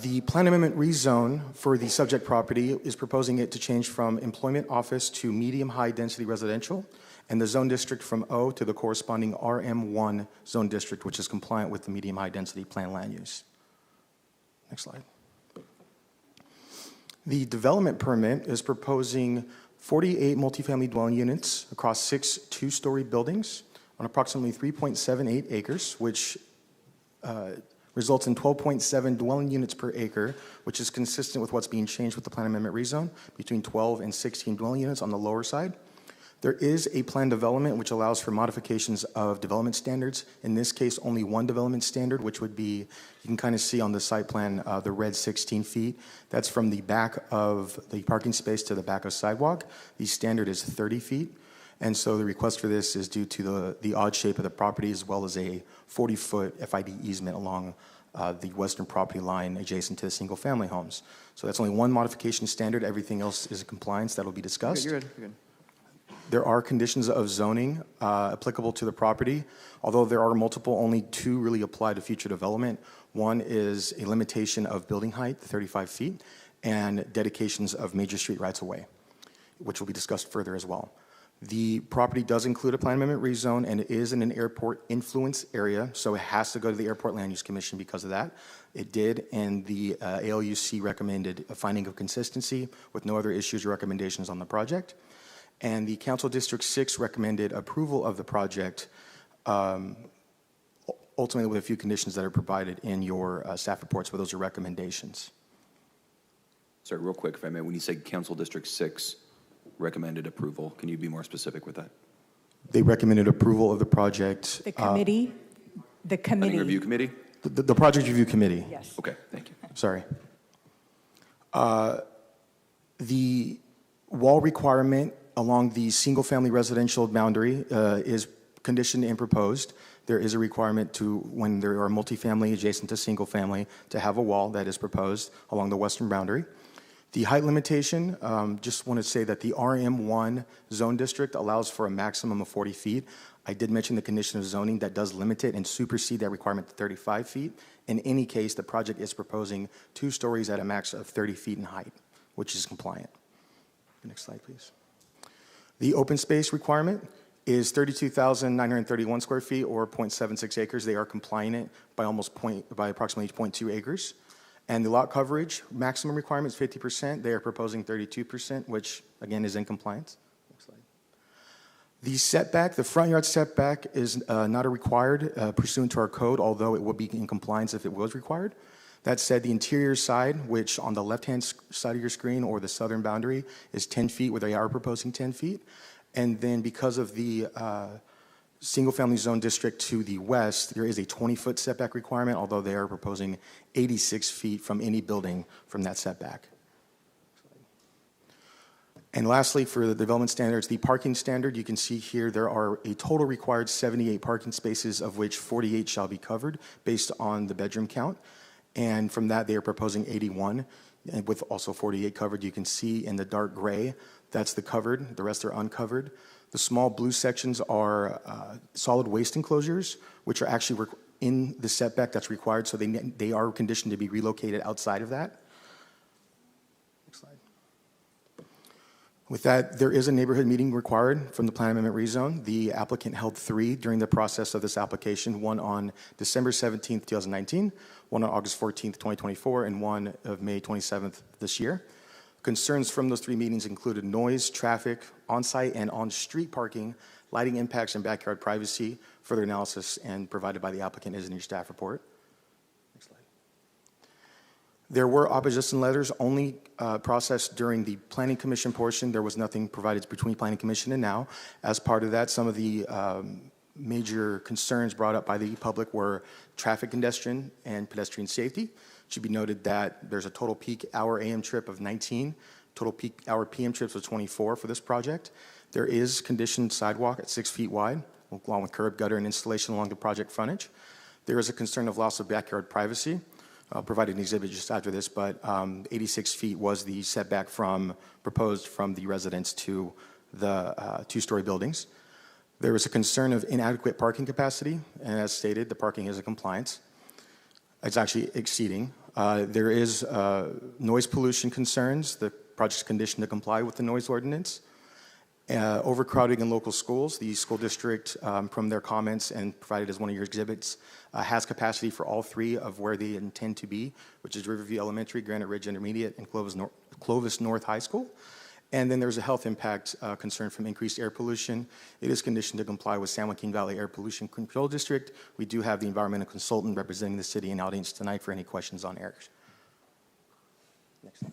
The plan amendment rezone for the subject property is proposing it to change from employment office to medium high density residential, and the zone district from O to the corresponding RM1 zone district, which is compliant with the medium high density plan land use. Next slide. The development permit is proposing 48 multifamily dwelling units across 6 two-story buildings on approximately 3.78 acres, which results in 12.7 dwelling units per acre, which is consistent with what's being changed with the plan amendment rezone, between 12 and 16 dwelling units on the lower side. There is a plan development which allows for modifications of development standards. In this case, only one development standard, which would be, you can kind of see on the site plan, the red 16 feet. That's from the back of the parking space to the back of sidewalk. The standard is 30 feet. And so the request for this is due to the odd shape of the property, as well as a 40-foot FID easement along the western property line adjacent to the single-family homes. So that's only one modification standard. Everything else is in compliance. That'll be discussed.
You're good. You're good.
There are conditions of zoning applicable to the property. Although there are multiple, only 2 really apply to future development. One is a limitation of building height, 35 feet, and dedications of major street rights-of-way, which will be discussed further as well. The property does include a plan amendment rezone, and it is in an airport influence area, so it has to go to the Airport Land Use Commission because of that. It did, and the ALUC recommended a finding of consistency with no other issues or recommendations on the project. And the Council District 6 recommended approval of the project, ultimately with a few conditions that are provided in your staff reports, but those are recommendations.
Sorry, real quick, if I may, when you say Council District 6 recommended approval, can you be more specific with that?
They recommended approval of the project.
The committee, the committee.
Planning Review Committee?
The Project Review Committee.
Yes.
Okay, thank you.
Sorry. The wall requirement along the single-family residential boundary is conditioned and proposed. There is a requirement to, when there are multifamily adjacent to single-family, to have a wall that is proposed along the western boundary. The height limitation, just want to say that the RM1 zone district allows for a maximum of 40 feet. I did mention the condition of zoning that does limit it and supersede that requirement to 35 feet. In any case, the project is proposing 2 stories at a max of 30 feet in height, which is compliant. Next slide, please. The open space requirement is 32,931 square feet or 0.76 acres. They are compliant by approximately 0.2 acres. And the lot coverage maximum requirement is 50%. They are proposing 32%, which again is in compliance. Next slide. The setback, the front yard setback is not a required pursuant to our code, although it would be in compliance if it was required. That said, the interior side, which on the left-hand side of your screen or the southern boundary is 10 feet, where they are proposing 10 feet. And then because of the single-family zone district to the west, there is a 20-foot setback requirement, although they are proposing 86 feet from any building from that setback. And lastly, for the development standards, the parking standard, you can see here there are a total required 78 parking spaces, of which 48 shall be covered based on the bedroom count. And from that, they are proposing 81, and with also 48 covered. You can see in the dark gray, that's the covered. The rest are uncovered. The small blue sections are solid waste enclosures, which are actually in the setback that's required, so they are conditioned to be relocated outside of that. Next slide. With that, there is a neighborhood meeting required from the plan amendment rezone. The applicant held 3 during the process of this application, one on December 17th, 2019, one on August 14th, 2024, and one of May 27th this year. Concerns from those 3 meetings included noise, traffic, on-site and on-street parking, lighting impacts, and backyard privacy. Further analysis and provided by the applicant is in your staff report. Next slide. There were opposition letters only processed during the Planning Commission portion. There was nothing provided between Planning Commission and now. As part of that, some of the major concerns brought up by the public were traffic congestion and pedestrian safety. It should be noted that there's a total peak hour AM trip of 19, total peak hour PM trips of 24 for this project. There is conditioned sidewalk at 6 feet wide, along with curb, gutter, and installation along the project frontage. There is a concern of loss of backyard privacy. I'll provide an exhibit just after this, but 86 feet was the setback proposed from the residence to the 2-story buildings. There was a concern of inadequate parking capacity, and as stated, the parking is in compliance. It's actually exceeding. There is noise pollution concerns. The project's conditioned to comply with the noise ordinance. Overcrowding in local schools. The school district, from their comments and provided as one of your exhibits, has capacity for all 3 of where they intend to be, which is Riverview Elementary, Granite Ridge Intermediate, and Clovis North High School. And then there's a health impact concern from increased air pollution. It is conditioned to comply with San Joaquin Valley Air Pollution Control District. We do have the environmental consultant representing the city in audience tonight for any questions on air. Next slide.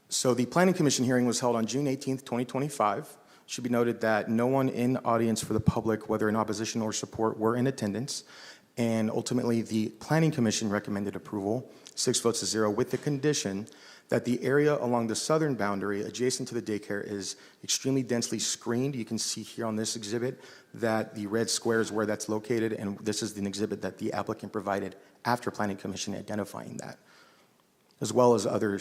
So the Planning Commission hearing was held on June 18th, 2025. It should be noted that no one in audience for the public, whether in opposition or support, were in attendance. And ultimately, the Planning Commission recommended approval, 6 votes to 0, with the condition that the area along the southern boundary adjacent to the daycare is extremely densely screened. You can see here on this exhibit that the red square is where that's located, and this is an exhibit that the applicant provided after Planning Commission identifying that, as well as other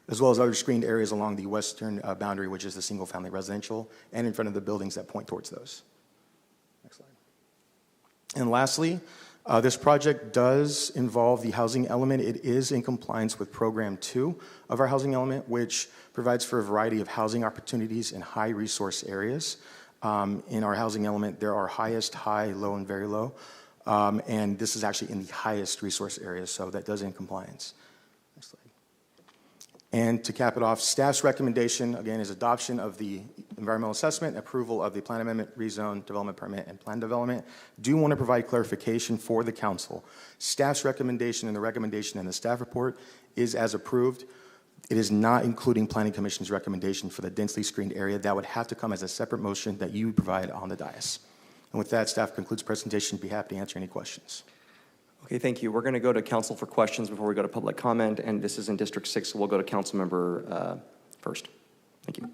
as well as other screened areas along the western boundary, which is the single-family residential, and in front of the buildings that point towards those. Next slide. And lastly, this project does involve the housing element. It is in compliance with Program 2 of our housing element, which provides for a variety of housing opportunities in high-resource areas. In our housing element, there are highest, high, low, and very low. And this is actually in the highest resource areas, so that does in compliance. Next slide. And to cap it off, staff's recommendation, again, is adoption of the environmental assessment, approval of the plan amendment, rezone, development permit, and plan development. Do want to provide clarification for the council. Staff's recommendation and the recommendation in the staff report is as approved. It is not including Planning Commission's recommendation for the densely screened area. That would have to come as a separate motion that you would provide on the dais. And with that, staff concludes presentation. Be happy to answer any questions.
Okay, thank you. We're going to go to council for questions before we go to public comment, and this is in District 6, so we'll go to council member first. Thank you.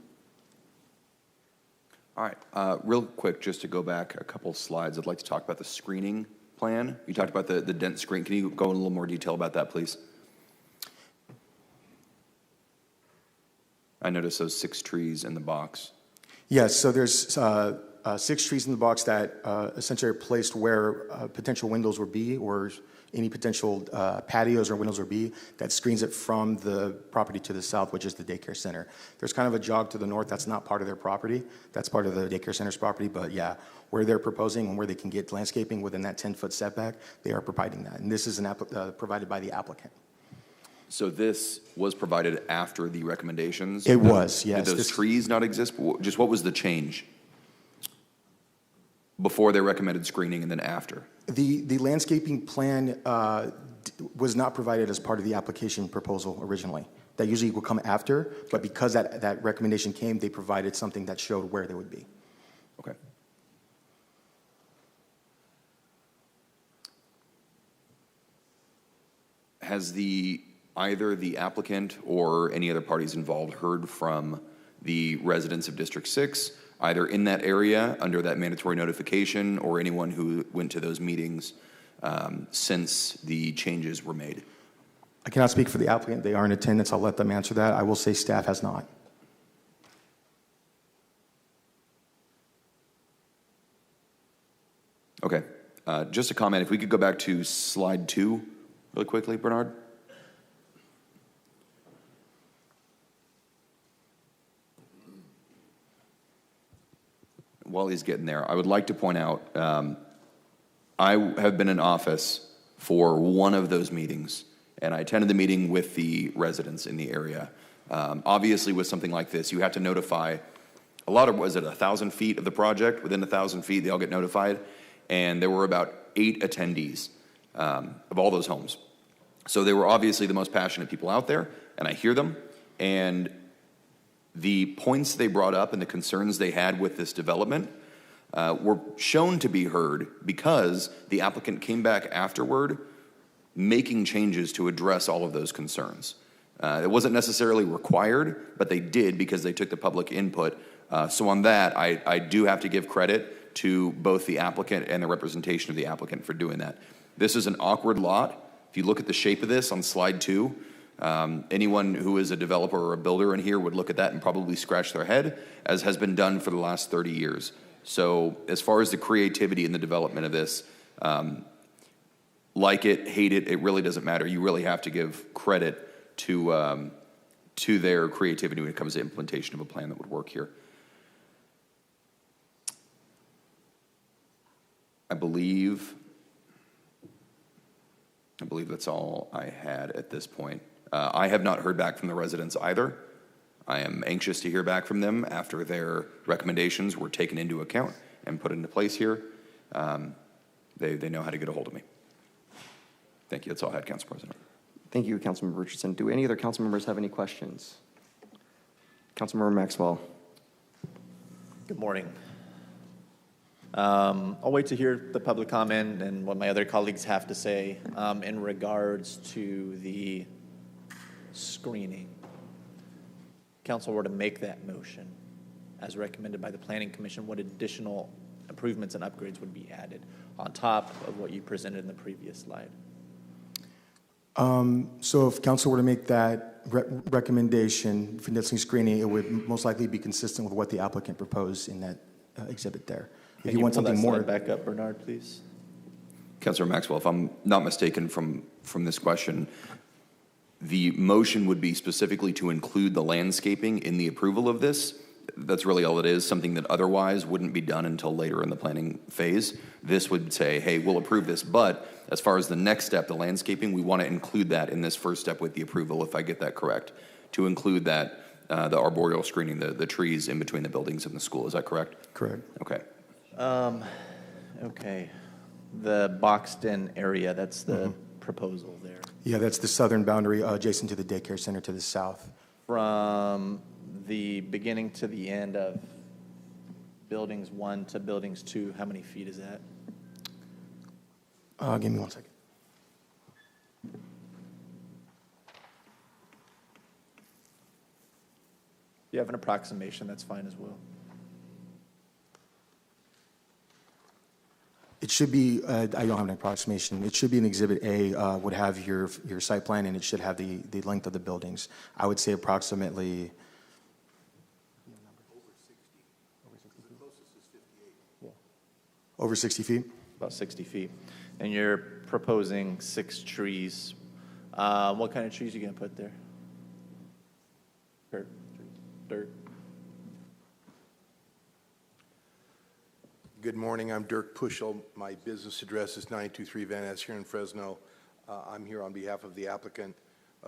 All right, real quick, just to go back a couple slides, I'd like to talk about the screening plan. You talked about the dense screen. Can you go in a little more detail about that, please? I noticed those 6 trees in the box.
Yes, so there's 6 trees in the box that essentially are placed where potential windows would be, or any potential patios or windows would be, that screens it from the property to the south, which is the daycare center. There's kind of a jog to the north that's not part of their property. That's part of the daycare center's property, but yeah, where they're proposing and where they can get landscaping within that 10-foot setback, they are providing that. And this is provided by the applicant.
So this was provided after the recommendations?
It was, yes.
Did those trees not exist? Just what was the change? Before they recommended screening and then after?
The landscaping plan was not provided as part of the application proposal originally. That usually will come after, but because that recommendation came, they provided something that showed where they would be.
Okay. Has either the applicant or any other parties involved heard from the residents of District 6, either in that area under that mandatory notification or anyone who went to those meetings since the changes were made?
I cannot speak for the applicant. They are in attendance. I'll let them answer that. I will say staff has not.
Okay. Just a comment. If we could go back to slide 2 really quickly, Bernard. While he's getting there, I would like to point out, I have been in office for one of those meetings, and I attended the meeting with the residents in the area. Obviously, with something like this, you have to notify a lot of, was it 1,000 feet of the project? Within 1,000 feet, they all get notified, and there were about 8 attendees of all those homes. So they were obviously the most passionate people out there, and I hear them, and the points they brought up and the concerns they had with this development were shown to be heard because the applicant came back afterward making changes to address all of those concerns. It wasn't necessarily required, but they did because they took the public input. So on that, I do have to give credit to both the applicant and the representation of the applicant for doing that. This is an awkward lot. If you look at the shape of this on slide 2, anyone who is a developer or a builder in here would look at that and probably scratch their head, as has been done for the last 30 years. So as far as the creativity in the development of this, like it, hate it, it really doesn't matter. You really have to give credit to their creativity when it comes to implementation of a plan that would work here. I believe that's all I had at this point. I have not heard back from the residents either. I am anxious to hear back from them after their recommendations were taken into account and put into place here. They know how to get a hold of me. Thank you. That's all I had, Council President.
Thank you, Councilmember Richardson. Do any other council members have any questions? Councilmember Maxwell.
Good morning. I'll wait to hear the public comment and what my other colleagues have to say in regards to the screening. Council were to make that motion as recommended by the Planning Commission, what additional improvements and upgrades would be added on top of what you presented in the previous slide?
So if council were to make that recommendation for density screening, it would most likely be consistent with what the applicant proposed in that exhibit there. If you want something more,
back up, Bernard, please.
Councilor Maxwell, if I'm not mistaken from this question, the motion would be specifically to include the landscaping in the approval of this. That's really all it is, something that otherwise wouldn't be done until later in the planning phase. This would say, hey, we'll approve this, but as far as the next step, the landscaping, we want to include that in this first step with the approval, if I get that correct. to include that, the arboreal screening, the trees in between the buildings and the school. Is that correct?
Correct.
Okay.
Okay. The boxed-in area, that's the proposal there.
Yeah, that's the southern boundary adjacent to the daycare center to the south.
From the beginning to the end of buildings 1 to buildings 2, how many feet is that?
Give me 1 second.
If you have an approximation, that's fine as well.
It should be, I don't have an approximation. It should be in Exhibit A, would have your site plan, and it should have the length of the buildings. I would say approximately. Over 60 feet?
About 60 feet. And you're proposing 6 trees. What kind of trees are you going to put there? Dirt.
Good morning. I'm Dirk Puschel. My business address is 923 Van Ness here in Fresno. I'm here on behalf of the applicant.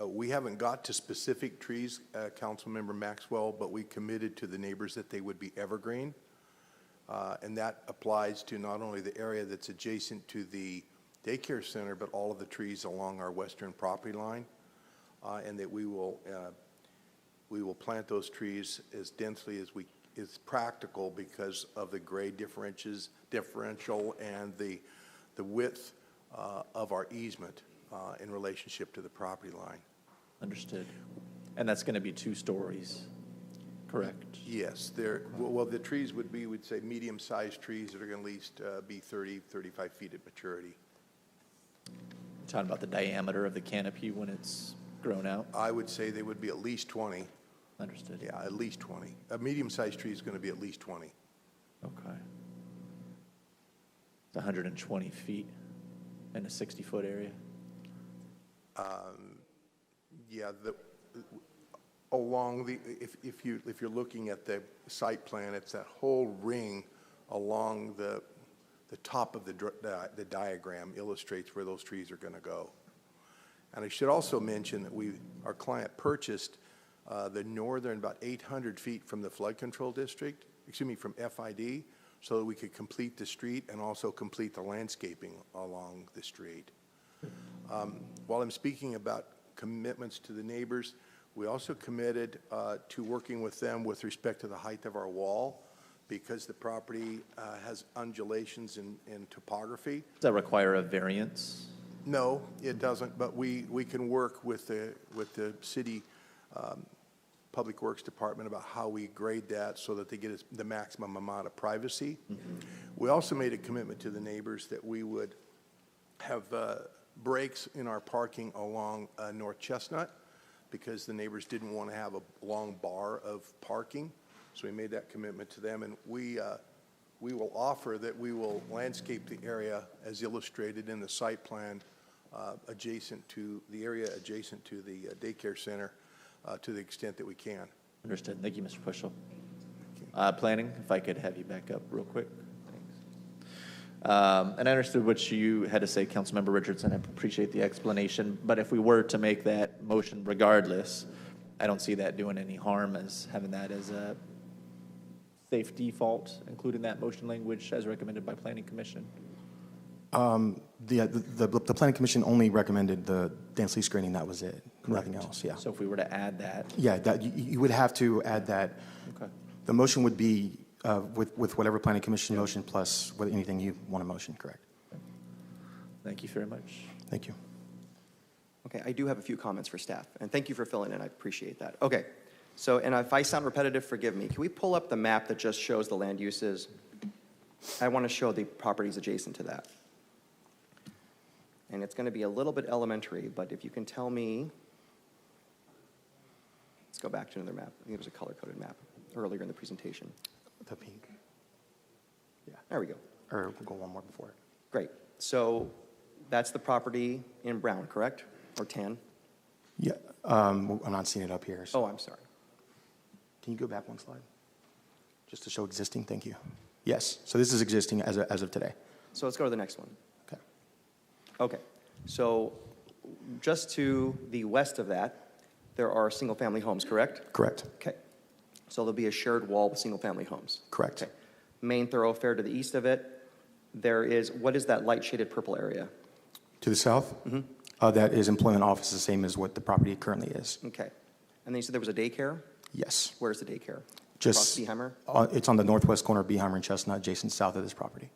We haven't got to specific trees, Councilmember Maxwell, but we committed to the neighbors that they would be evergreen. And that applies to not only the area that's adjacent to the daycare center, but all of the trees along our western property line. And that we will plant those trees as densely as is practical because of the grade differential and the width of our easement in relationship to the property line.
Understood. And that's going to be 2 stories, correct?
Yes. Well, the trees would be, we'd say, medium-sized trees that are going to at least be 30, 35 feet at maturity.
Talking about the diameter of the canopy when it's grown out?
I would say they would be at least 20.
Understood.
Yeah, at least 20. A medium-sized tree is going to be at least 20.
Okay. It's 120 feet in a 60-foot area?
Yeah, along the, if you're looking at the site plan, it's that whole ring along the top of the diagram illustrates where those trees are going to go. And I should also mention that our client purchased the northern, about 800 feet from the flood control district, from FID, so that we could complete the street and also complete the landscaping along the street. While I'm speaking about commitments to the neighbors, we also committed to working with them with respect to the height of our wall, because the property has undulations in topography.
Does that require a variance?
No, it doesn't, but we can work with the city Public Works Department about how we grade that so that they get the maximum amount of privacy. Mm-hmm. We also made a commitment to the neighbors that we would have breaks in our parking along North Chestnut, because the neighbors didn't want to have a long bar of parking. So we made that commitment to them, and we will offer that we will landscape the area as illustrated in the site plan adjacent to the daycare center to the extent that we can.
Understood. Thank you, Mr. Puschel. Planning, if I could have you back up real quick. Thanks. And I understood what you had to say, Councilmember Richardson. I appreciate the explanation. But if we were to make that motion regardless, I don't see that doing any harm as having that as a safe default, including that motion language as recommended by Planning Commission.
The Planning Commission only recommended the densely screening. That was it. Correct. Nothing else. Yeah.
So if we were to add that.
Yeah, you would have to add that.
Okay.
The motion would be with whatever Planning Commission motion plus anything you want to motion. Correct.
Thank you very much.
Thank you.
Okay, I do have a few comments for staff, and thank you for filling in. I appreciate that. Okay, so, and if I sound repetitive, forgive me. Can we pull up the map that just shows the land uses? I want to show the properties adjacent to that. And it's going to be a little bit elementary, but if you can tell me, let's go back to another map. I think it was a color-coded map earlier in the presentation.
The pink.
Yeah, there we go.
Or we'll go one more before it.
Great. So that's the property in brown, correct? Or tan?
Yeah, I'm not seeing it up here. So.
Oh, I'm sorry.
Can you go back one slide? Just to show existing, thank you. Yes, so this is existing as of today.
So let's go to the next one. Okay, so just to the west of that, there are single-family homes, correct?
Correct.
Okay. So there'll be a shared wall with single-family homes.
Correct.
Okay. Main thoroughfare to the east of it, there is, what is that light shaded purple area?
To the south, that is employment office, the same as what the property currently is.
Okay. And then you said there was a daycare?
Yes.
Where's the daycare?
Just
Across Beeheimer?
It's on the northwest corner of Beeheimer and Chestnut, adjacent south of this property.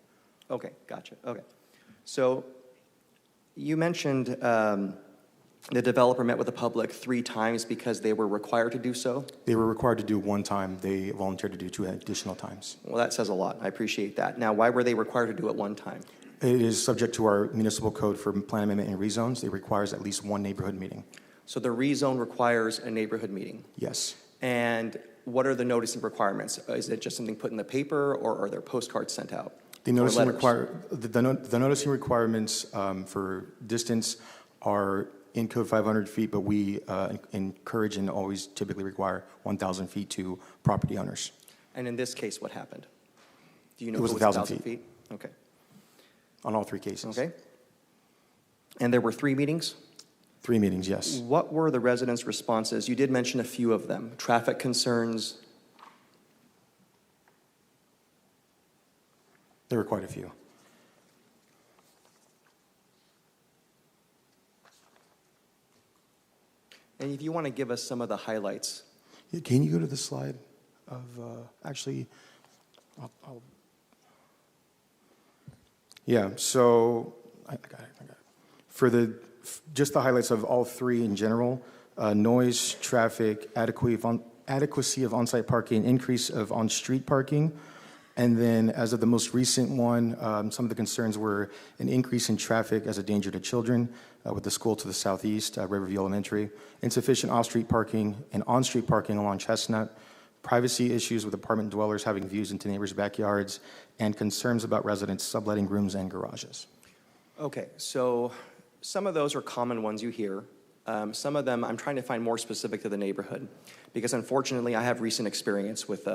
Okay, gotcha. Okay. So you mentioned the developer met with the public 3 times because they were required to do so?
They were required to do one time. They volunteered to do 2 additional times.
Well, that says a lot. I appreciate that. Now, why were they required to do it one time?
It is subject to our municipal code for plan amendment and rezones. It requires at least 1 neighborhood meeting.
So the rezone requires a neighborhood meeting?
Yes.
And what are the noticing requirements? Is it just something put in the paper, or are there postcards sent out?
The noticing, the noticing requirements for distance are in code 500 feet, but we encourage and always typically require 1,000 feet to property owners.
And in this case, what happened? Do you know
It was
if
1,000 feet.
Okay.
On all 3 cases.
Okay. And there were 3 meetings?
3 meetings, yes.
What were the residents' responses? You did mention a few of them. Traffic concerns.
There were quite a few.
And if you want to give us some of the highlights.
Yeah, can you go to the slide of, actually, yeah, so, I got it. For just the highlights of all 3 in general, noise, traffic, adequacy of on-site parking, increase of on-street parking, and then as of the most recent one, some of the concerns were an increase in traffic as a danger to children with the school to the southeast, Riverview Elementary, insufficient off-street parking and on-street parking along Chestnut, privacy issues with apartment dwellers having views into neighbors' backyards, and concerns about residents subletting rooms and garages.
Okay, so some of those are common ones you hear. Some of them I'm trying to find more specific to the neighborhood, because unfortunately I have recent experience with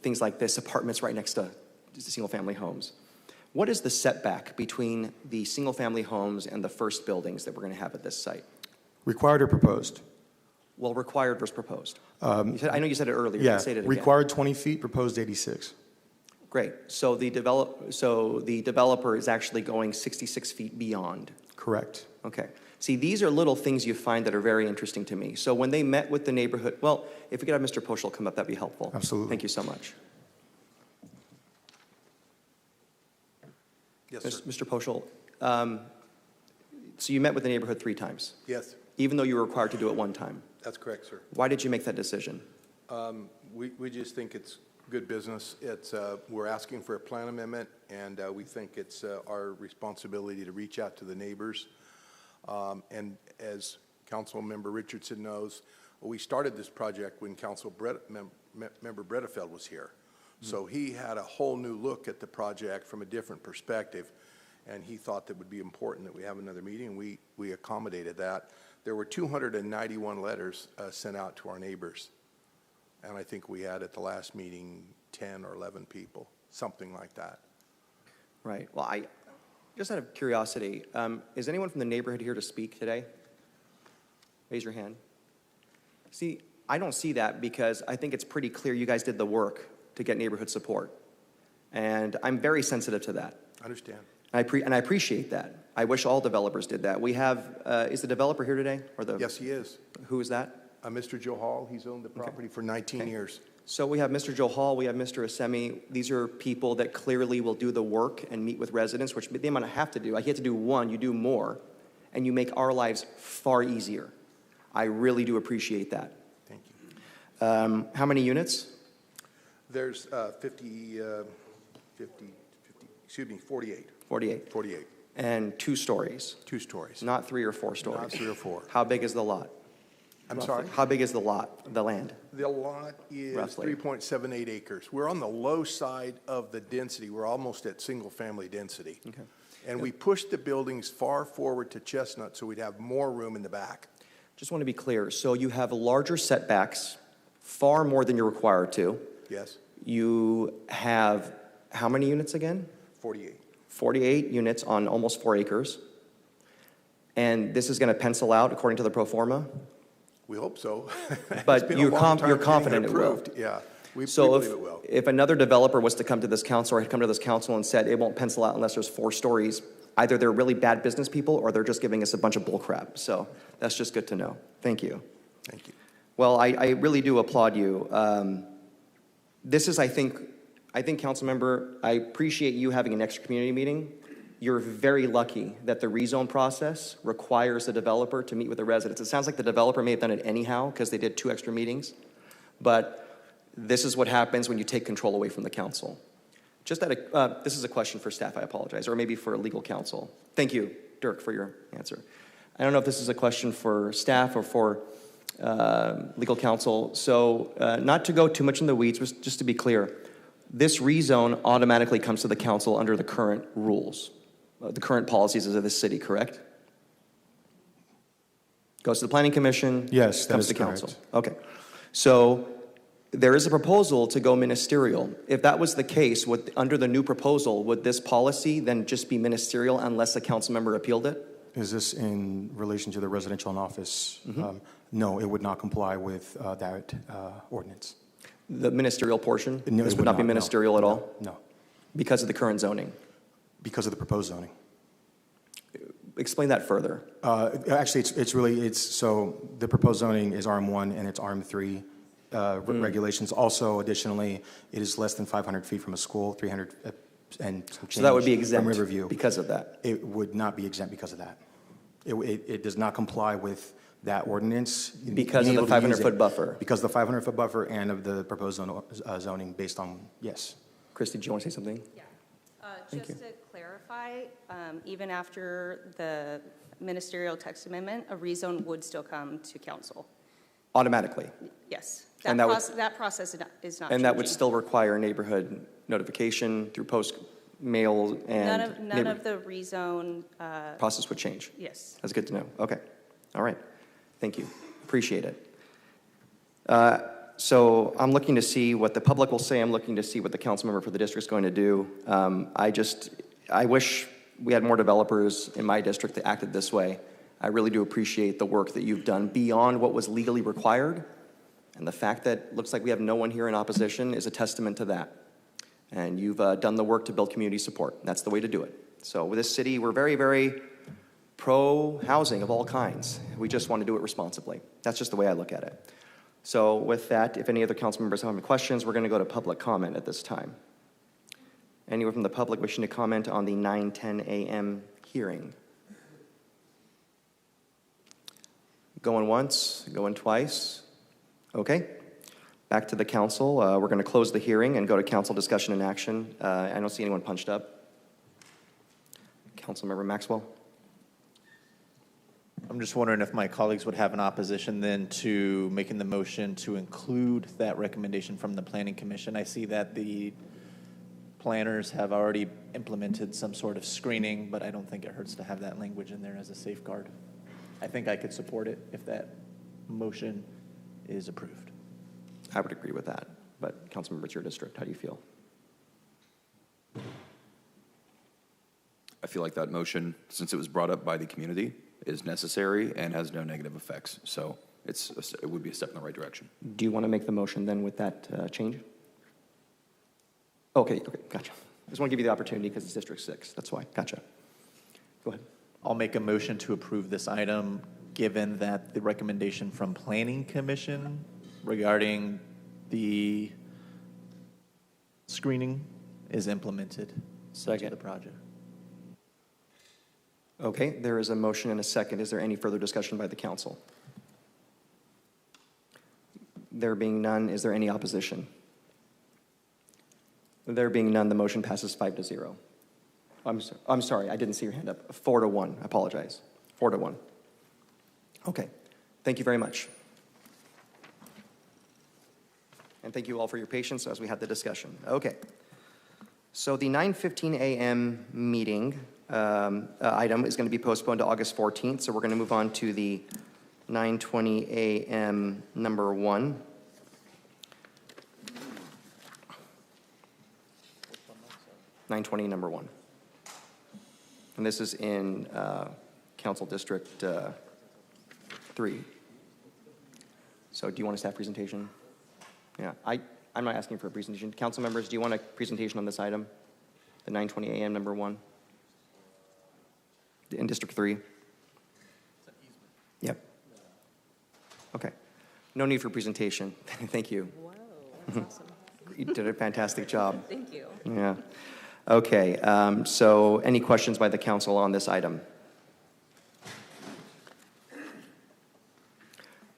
things like this, apartments right next to single-family homes. What is the setback between the single-family homes and the first buildings that we're going to have at this site?
Required or proposed?
Well, required versus proposed. I know you said it earlier.
Yeah,
Say it again.
required 20 feet, proposed 86.
Great. So the developer is actually going 66 feet beyond.
Correct.
Okay. See, these are little things you find that are very interesting to me. So when they met with the neighborhood, well, if we could have Mr. Poschel come up, that'd be helpful.
Absolutely.
Thank you so much.
Yes, sir.
Mr. Poschel, so you met with the neighborhood 3 times,
Yes,
even though you were required to do it 1 time.
that's correct, sir.
Why did you make that decision?
We just think it's good business. We're asking for a plan amendment, and we think it's our responsibility to reach out to the neighbors. And as Councilmember Richardson knows, we started this project when Member Bredefeld was here. So he had a whole new look at the project from a different perspective, and he thought that it would be important that we have another meeting, and we accommodated that. There were 291 letters sent out to our neighbors, and I think we had at the last meeting 10 or 11 people, something like that.
Right. Well, I just out of curiosity, is anyone from the neighborhood here to speak today? Raise your hand. See, I don't see that because I think it's pretty clear you guys did the work to get neighborhood support. And I'm very sensitive to that.
I understand.
And I appreciate that. I wish all developers did that. We have, is the developer here today?
Yes, he is.
Who is that?
Mr. Joe Hall. He's owned the property for 19 years.
So we have Mr. Joe Hall, we have Mr. Assemi. These are people that clearly will do the work and meet with residents, which they might not have to do. I get to do one, you do more, and you make our lives far easier. I really do appreciate that.
Thank you.
How many units?
There's 48.
48. And 2 stories?
2 stories.
Not 3 or 4 stories?
Not 3 or 4.
How big is the lot?
I'm sorry?
How big is the lot, the land?
The lot is
Roughly.
3.78 acres. We're on the low side of the density. We're almost at single-family density.
Okay.
And we pushed the buildings far forward to Chestnut so we'd have more room in the back.
Just want to be clear. So you have larger setbacks, far more than you're required to.
Yes,
You have how many units again?
48.
48 units on almost 4 acres. And this is going to pencil out according to the pro forma?
We hope so. It's
But
been a
you're
long time
you're
getting
confident it will?
approved. Yeah, we
So
believe it will.
if another developer was to come to this council or had come to this council and said it won't pencil out unless there's 4 stories, either they're really bad business people or they're just giving us a bunch of bull crap. So that's just good to know. Thank you.
Thank you.
Well, I really do applaud you. This is, I think, council member, I appreciate you having an extra community meeting. You're very lucky that the rezone process requires the developer to meet with the residents. It sounds like the developer may have done it anyhow because they did 2 extra meetings. But this is what happens when you take control away from the council. Just this is a question for staff, I apologize, or maybe for legal counsel. Thank you, Dirk, for your answer. I don't know if this is a question for staff or for legal counsel. So not to go too much in the weeds, but just to be clear, this rezone automatically comes to the council under the current rules, the current policies of the city, correct? Goes to the planning commission.
Yes, that
comes
is
to council.
correct.
Okay. So there is a proposal to go ministerial. If that was the case, under the new proposal, would this policy then just be ministerial unless a council member appealed it?
Is this in relation to the residential and office?
Mm-hmm.
No, it would not comply with that ordinance.
The ministerial portion?
No,
This
it
would not be
no.
ministerial at all?
No,
Because of the current zoning?
because of the proposed zoning.
Explain that further.
Actually, so the proposed zoning is RM1 and it's RM3 regulations. Also, additionally, it is less than 500 feet from a school, 300 and some change
So that would be
from
exempt
Riverview.
because of that?
It would not be exempt because of that. It does not comply with that ordinance.
Because
Being
of the
able to use
500-foot
it.
buffer?
Because of the 500-foot buffer and of the proposed zoning based on, yes.
Christy, do you want to say something?
Yeah.
Thank
Just
you.
to clarify, even after the ministerial text amendment, a rezone would still come to council.
Automatically?
Yes.
And
That process is not
And that would
changing.
still require neighborhood notification through post mail and
None of the rezone,
process would change?
yes.
That's good to know. Okay. All right. Thank you. Appreciate it. So I'm looking to see what the public will say. I'm looking to see what the council member for the district is going to do. I wish we had more developers in my district that acted this way. I really do appreciate the work that you've done beyond what was legally required. And the fact that it looks like we have no one here in opposition is a testament to that. And you've done the work to build community support. That's the way to do it. So with this city, we're very, very pro-housing of all kinds. We just want to do it responsibly. That's just the way I look at it. So with that, if any other council members have any questions, we're going to go to public comment at this time. Anyone from the public wishing to comment on the 9:10 a.m. hearing? Going once, going twice? Okay. Back to the council. We're going to close the hearing and go to council discussion and action. I don't see anyone punched up. Councilmember Maxwell?
I'm just wondering if my colleagues would have an opposition then to making the motion to include that recommendation from the Planning Commission. I see that the planners have already implemented some sort of screening, but I don't think it hurts to have that language in there as a safeguard. I think I could support it if that motion is approved.
I would agree with that. But Councilmember, it's your district. How do you feel?
I feel like that motion, since it was brought up by the community, is necessary and has no negative effects. So it would be a step in the right direction.
Do you want to make the motion then with that change? Okay, gotcha. I just want to give you the opportunity because it's District 6. That's why. Gotcha. Go ahead.
I'll make a motion to approve this item, given that the recommendation from Planning Commission regarding the screening is implemented into the project.
Okay, there is a motion and a second. Is there any further discussion by the council? There being none, is there any opposition? There being none, the motion passes 5-0. I'm sorry, I didn't see your hand up. 4-1, I apologize. 4-1. Okay, thank you very much. And thank you all for your patience as we had the discussion. Okay, so the 9:15 a.m. meeting item is going to be postponed to August 14th, so we're going to move on to the 9:20 a.m. number 1. Number 1. And this is in Council District 3. So do you want a staff presentation? Yeah, I'm not asking for a presentation. Council members, do you want a presentation on this item? The 9:20 a.m. number 1? In District 3? Yep. Okay. No need for presentation. Thank you.
Whoa, that's awesome.
You did a fantastic job.
Thank you.
Yeah. Okay, so any questions by the council on this item?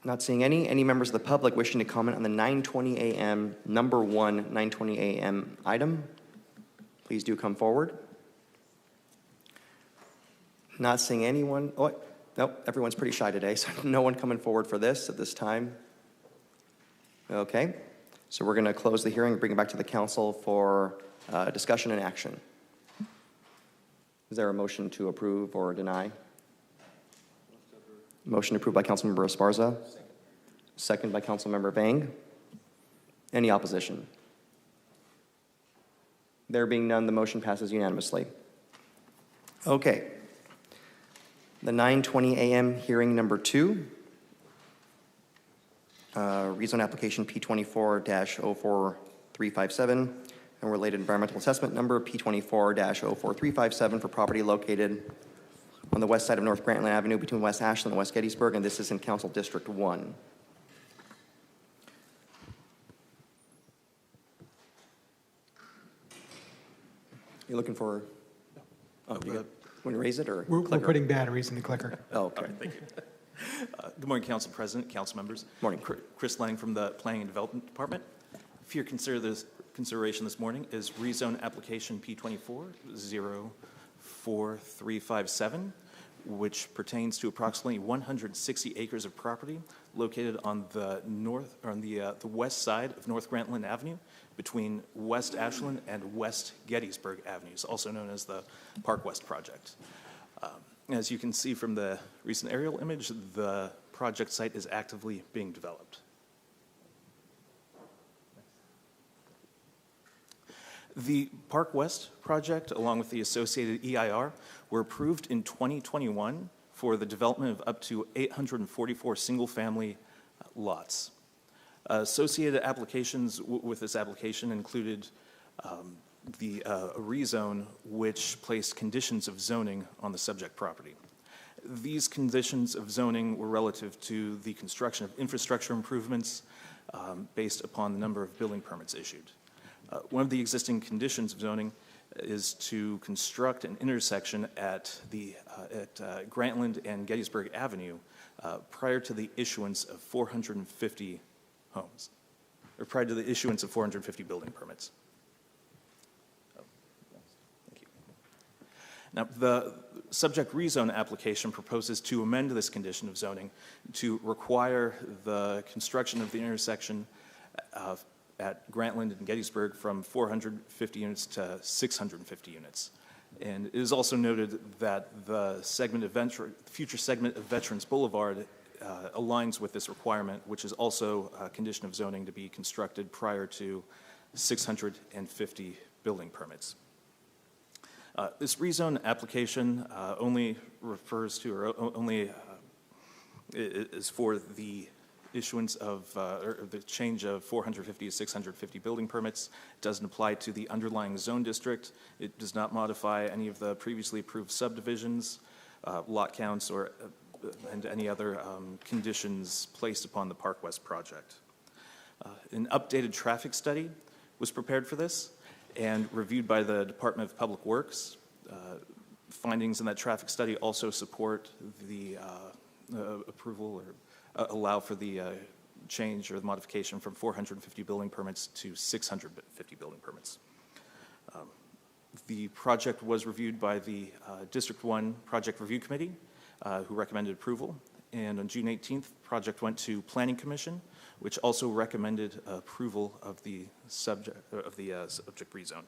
Not seeing any. Any members of the public wishing to comment on the 9:20 a.m., number 1, 9:20 a.m. item? Please do come forward. Not seeing anyone. Oh, nope, everyone's pretty shy today, so no one coming forward for this at this time. Okay, so we're going to close the hearing and bring it back to the council for discussion and action. Is there a motion to approve or deny? Motion approved by Councilmember Esparza. Second by Councilmember Bang. Any opposition? There being none, the motion passes unanimously. Okay. The 9:20 a.m. hearing number 2. Rezone application P24-04357 and related environmental assessment number P24-04357 for property located on the west side of North Grantland Avenue between West Ashland and West Gettysburg, and this is in Council District 1. You looking for? Oh, you got, want to raise it or?
We're putting batteries in the clicker.
Oh, okay.
Thank you. Good morning, Council President, Council members.
Morning.
Chris Lang from the Planning and Development Department. For your consideration this morning is rezone application P24-04357, which pertains to approximately 160 acres of property located on the the west side of North Grantland Avenue between West Ashland and West Gettysburg Avenues, also known as the Park West Project. As you can see from the recent aerial image, the project site is actively being developed. The Park West project, along with the associated EIR, were approved in 2021 for the development of up to 844 single-family lots. Associated applications with this application included the rezone, which placed conditions of zoning on the subject property. These conditions of zoning were relative to the construction of infrastructure improvements based upon the number of building permits issued. One of the existing conditions of zoning is to construct an intersection at Grantland and Gettysburg Avenue prior to the issuance of 450 homes, or prior to the issuance of 450 building permits. Thank you. Now, the subject rezone application proposes to amend this condition of zoning to require the construction of the intersection at Grantland and Gettysburg from 450 units to 650 units. And it is also noted that the future segment of Veterans Boulevard aligns with this requirement, which is also a condition of zoning to be constructed prior to 650 building permits. This rezone application only refers to, or only is for the issuance of, or the change of 450 to 650 building permits. It doesn't apply to the underlying zone district. It does not modify any of the previously approved subdivisions, lot counts, and any other conditions placed upon the Park West project. An updated traffic study was prepared for this and reviewed by the Department of Public Works. Findings in that traffic study also support the approval or allow for the change or the modification from 450 building permits to 650 building permits. The project was reviewed by the District 1 Project Review Committee, who recommended approval. And on June 18th, the project went to Planning Commission, which also recommended approval of the subject rezone.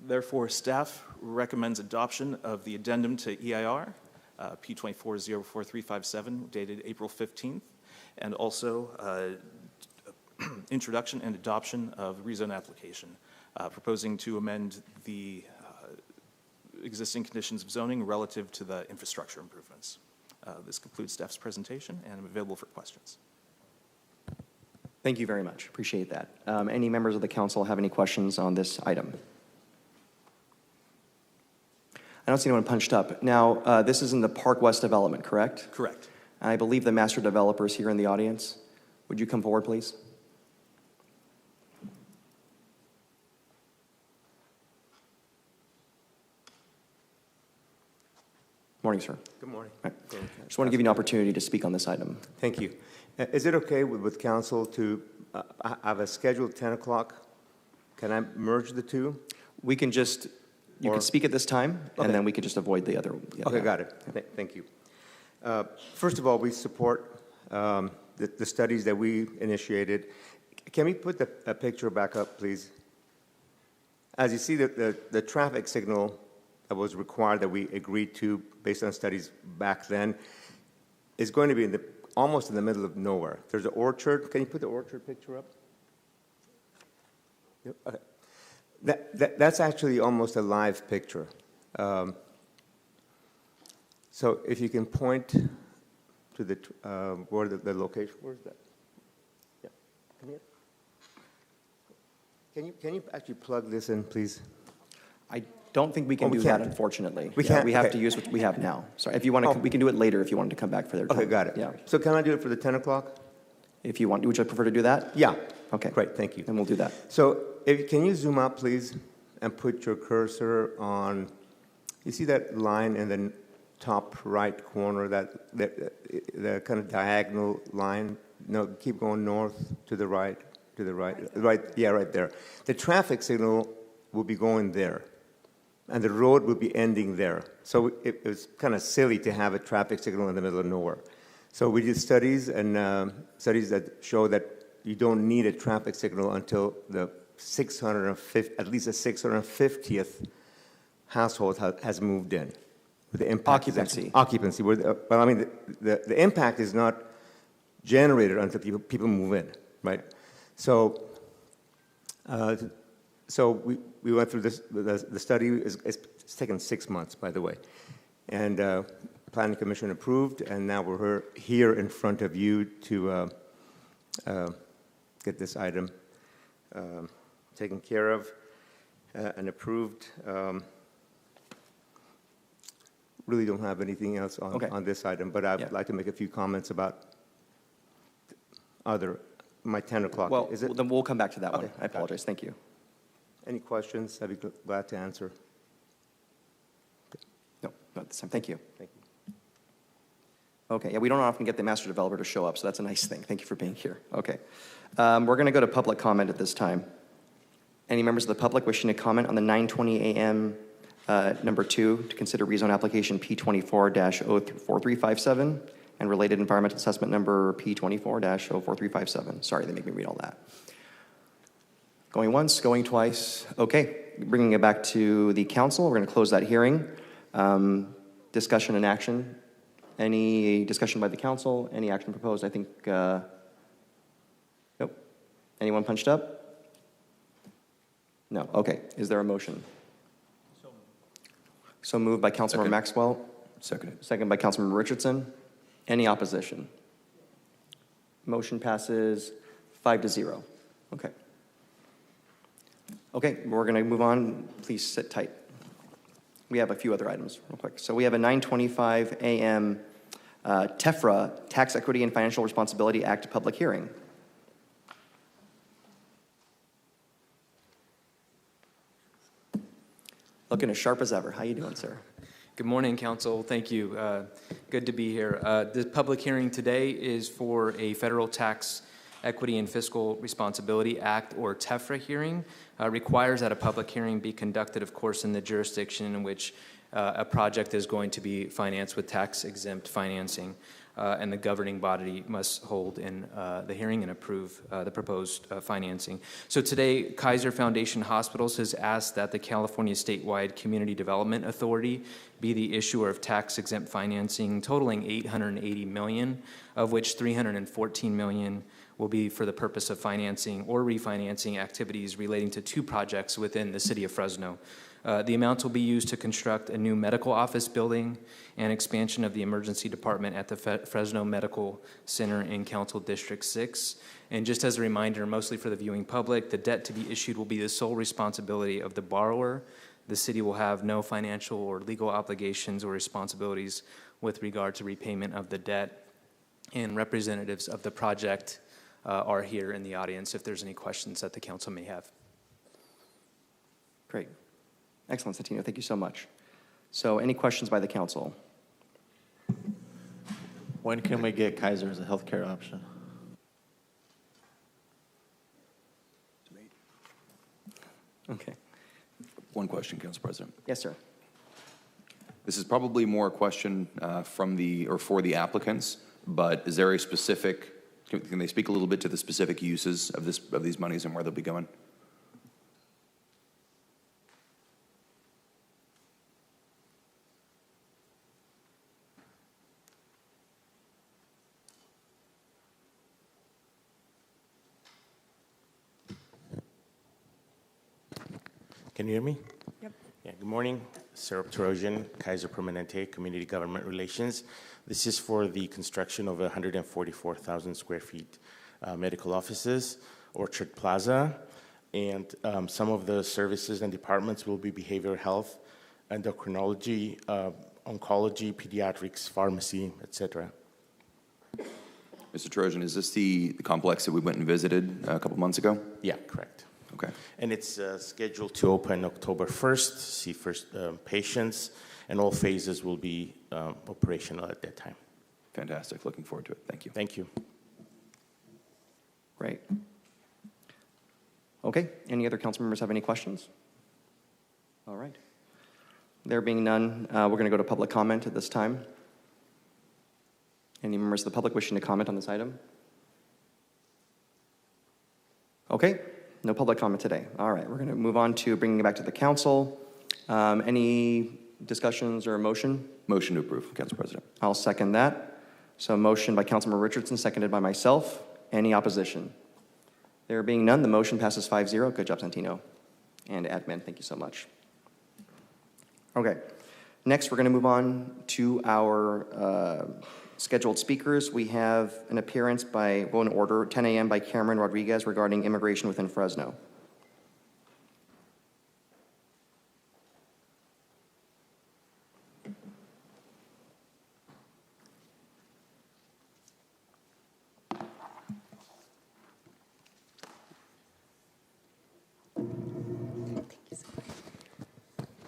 Therefore, staff recommends adoption of the addendum to EIR, P24-04357, dated April 15th, and also introduction and adoption of the rezone application, proposing to amend the existing conditions of zoning relative to the infrastructure improvements. This concludes staff's presentation, and I'm available for questions.
Thank you very much. Appreciate that. Any members of the council have any questions on this item? I don't see anyone punched up. Now, this is in the Park West development, correct?
Correct.
I believe the master developer is here in the audience. Would you come forward, please? Morning, sir.
Good morning.
Right. Just want to give you an opportunity to speak on this item.
Thank you. Is it okay with council to have a scheduled 10 o'clock? Can I merge the two?
We can just, you can speak at this time,
Okay.
and then we can just avoid the other.
Okay, got it. Thank you. First of all, we support the studies that we initiated. Can we put a picture back up, please? As you see, the traffic signal that was required that we agreed to based on studies back then is going to be almost in the middle of nowhere. There's an orchard. Can you put the orchard picture up? Yep. Okay. That's actually almost a live picture. So if you can point to the where the location, where's that? Yeah. Can you actually plug this in, please?
I don't think we can do that, unfortunately.
We can't.
We have
Okay.
to use what we have now. Sorry, if you want to, we can do it later if you wanted to come back for their time.
Okay, got it.
Yeah.
So can I do it for the 10 o'clock?
If you want, would you prefer to do that?
Yeah.
Okay.
Great, thank you.
Then we'll do that.
So can you zoom out, please, and put your cursor on, you see that line in the top right corner, the kind of diagonal line? No, keep going north to the right, yeah, right there. The traffic signal will be going there, and the road will be ending there. So it was kind of silly to have a traffic signal in the middle of nowhere. So we did studies, and studies that show that you don't need a traffic signal until the 650, at least the 650th household has moved in. The impact occupancy. Well, I mean, the impact is not generated until people move in, right? So, we went through this. The study it's taken 6 months, by the way, and Planning Commission approved, and now we're here in front of you to get this item taken care of and approved. Really don't have anything else on this item, but I'd like to make a few comments about my 10 o'clock.
Well, then we'll come back to that one. I apologize. Thank you.
Any questions? I'd be glad to answer.
No, not this time. Thank you.
Thank you.
Okay, yeah, we don't often get the master developer to show up, so that's a nice thing. Thank you for being here. Okay. We're going to go to public comment at this time. Any members of the public wishing to comment on the 9:20 a.m. Number 2 to consider rezone application P24-04357 and related environmental assessment number P24-04357. Sorry, they make me read all that. Going once, going twice. Okay, bringing it back to the council. We're going to close that hearing. Discussion and action. Any discussion by the council? Any action proposed? I think, nope. Anyone punched up? No. Okay. Is there a motion? So moved by Councilmember Maxwell. Second by Councilmember Richardson. Any opposition? Motion passes 5-0. Okay. Okay, we're going to move on. Please sit tight. We have a few other items real quick. So we have a 9:25 a.m. TEFRA, Tax Equity and Financial Responsibility Act public hearing. Looking as sharp as ever. How you doing, sir?
Good morning, Council. Thank you. Good to be here. The public hearing today is for a federal Tax Equity and Fiscal Responsibility Act, or TEFRA hearing. Requires that a public hearing be conducted, of course, in the jurisdiction in which a project is going to be financed with tax-exempt financing, and the governing body must hold in the hearing and approve the proposed financing. So today, Kaiser Foundation Hospitals has asked that the California Statewide Community Development Authority be the issuer of tax-exempt financing totaling $880 million, of which $314 million will be for the purpose of financing or refinancing activities relating to 2 projects within the city of Fresno. The amounts will be used to construct a new medical office building and expansion of the emergency department at the Fresno Medical Center in Council District 6. And just as a reminder, mostly for the viewing public, the debt to be issued will be the sole responsibility of the borrower. The city will have no financial or legal obligations or responsibilities with regard to repayment of the debt. And representatives of the project are here in the audience if there's any questions that the council may have.
Great. Excellent, Santino. Thank you so much. So any questions by the council?
When can we get Kaiser as a healthcare option?
Okay.
One question, Council President.
Yes, sir.
This is probably more a question from the, or for the applicants, but is there a specific, can they speak a little bit to the specific uses of these monies and where they'll be going?
Can you hear me?
Yep.
Yeah, good morning. Syrup Trojan, Kaiser Permanente, Community Government Relations. This is for the construction of 144,000 square feet medical offices, Orchard Plaza, and some of the services and departments will be behavioral health, endocrinology, oncology, pediatrics, pharmacy, etc.
Mr. Trojan, is this the complex that we went and visited a couple months ago?
Yeah, correct.
Okay.
And it's scheduled to open October 1st, see first patients, and all phases will be operational at that time.
Fantastic. Looking forward to it. Thank you.
Thank you.
Great. Okay. Any other council members have any questions? All right. There being none, we're going to go to public comment at this time. Any members of the public wishing to comment on this item? Okay. No public comment today. All right, we're going to move on to bringing it back to the council. Any discussions or motion?
Motion to approve, Council President.
I'll second that. So motion by Councilmember Richardson, seconded by myself. Any opposition? There being none, the motion passes 5-0. Good job, Santino. And admin, thank you so much. Okay, next we're going to move on to our scheduled speakers. We have an appearance by, well, in order, 10 a.m. by Cameron Rodriguez regarding immigration within Fresno.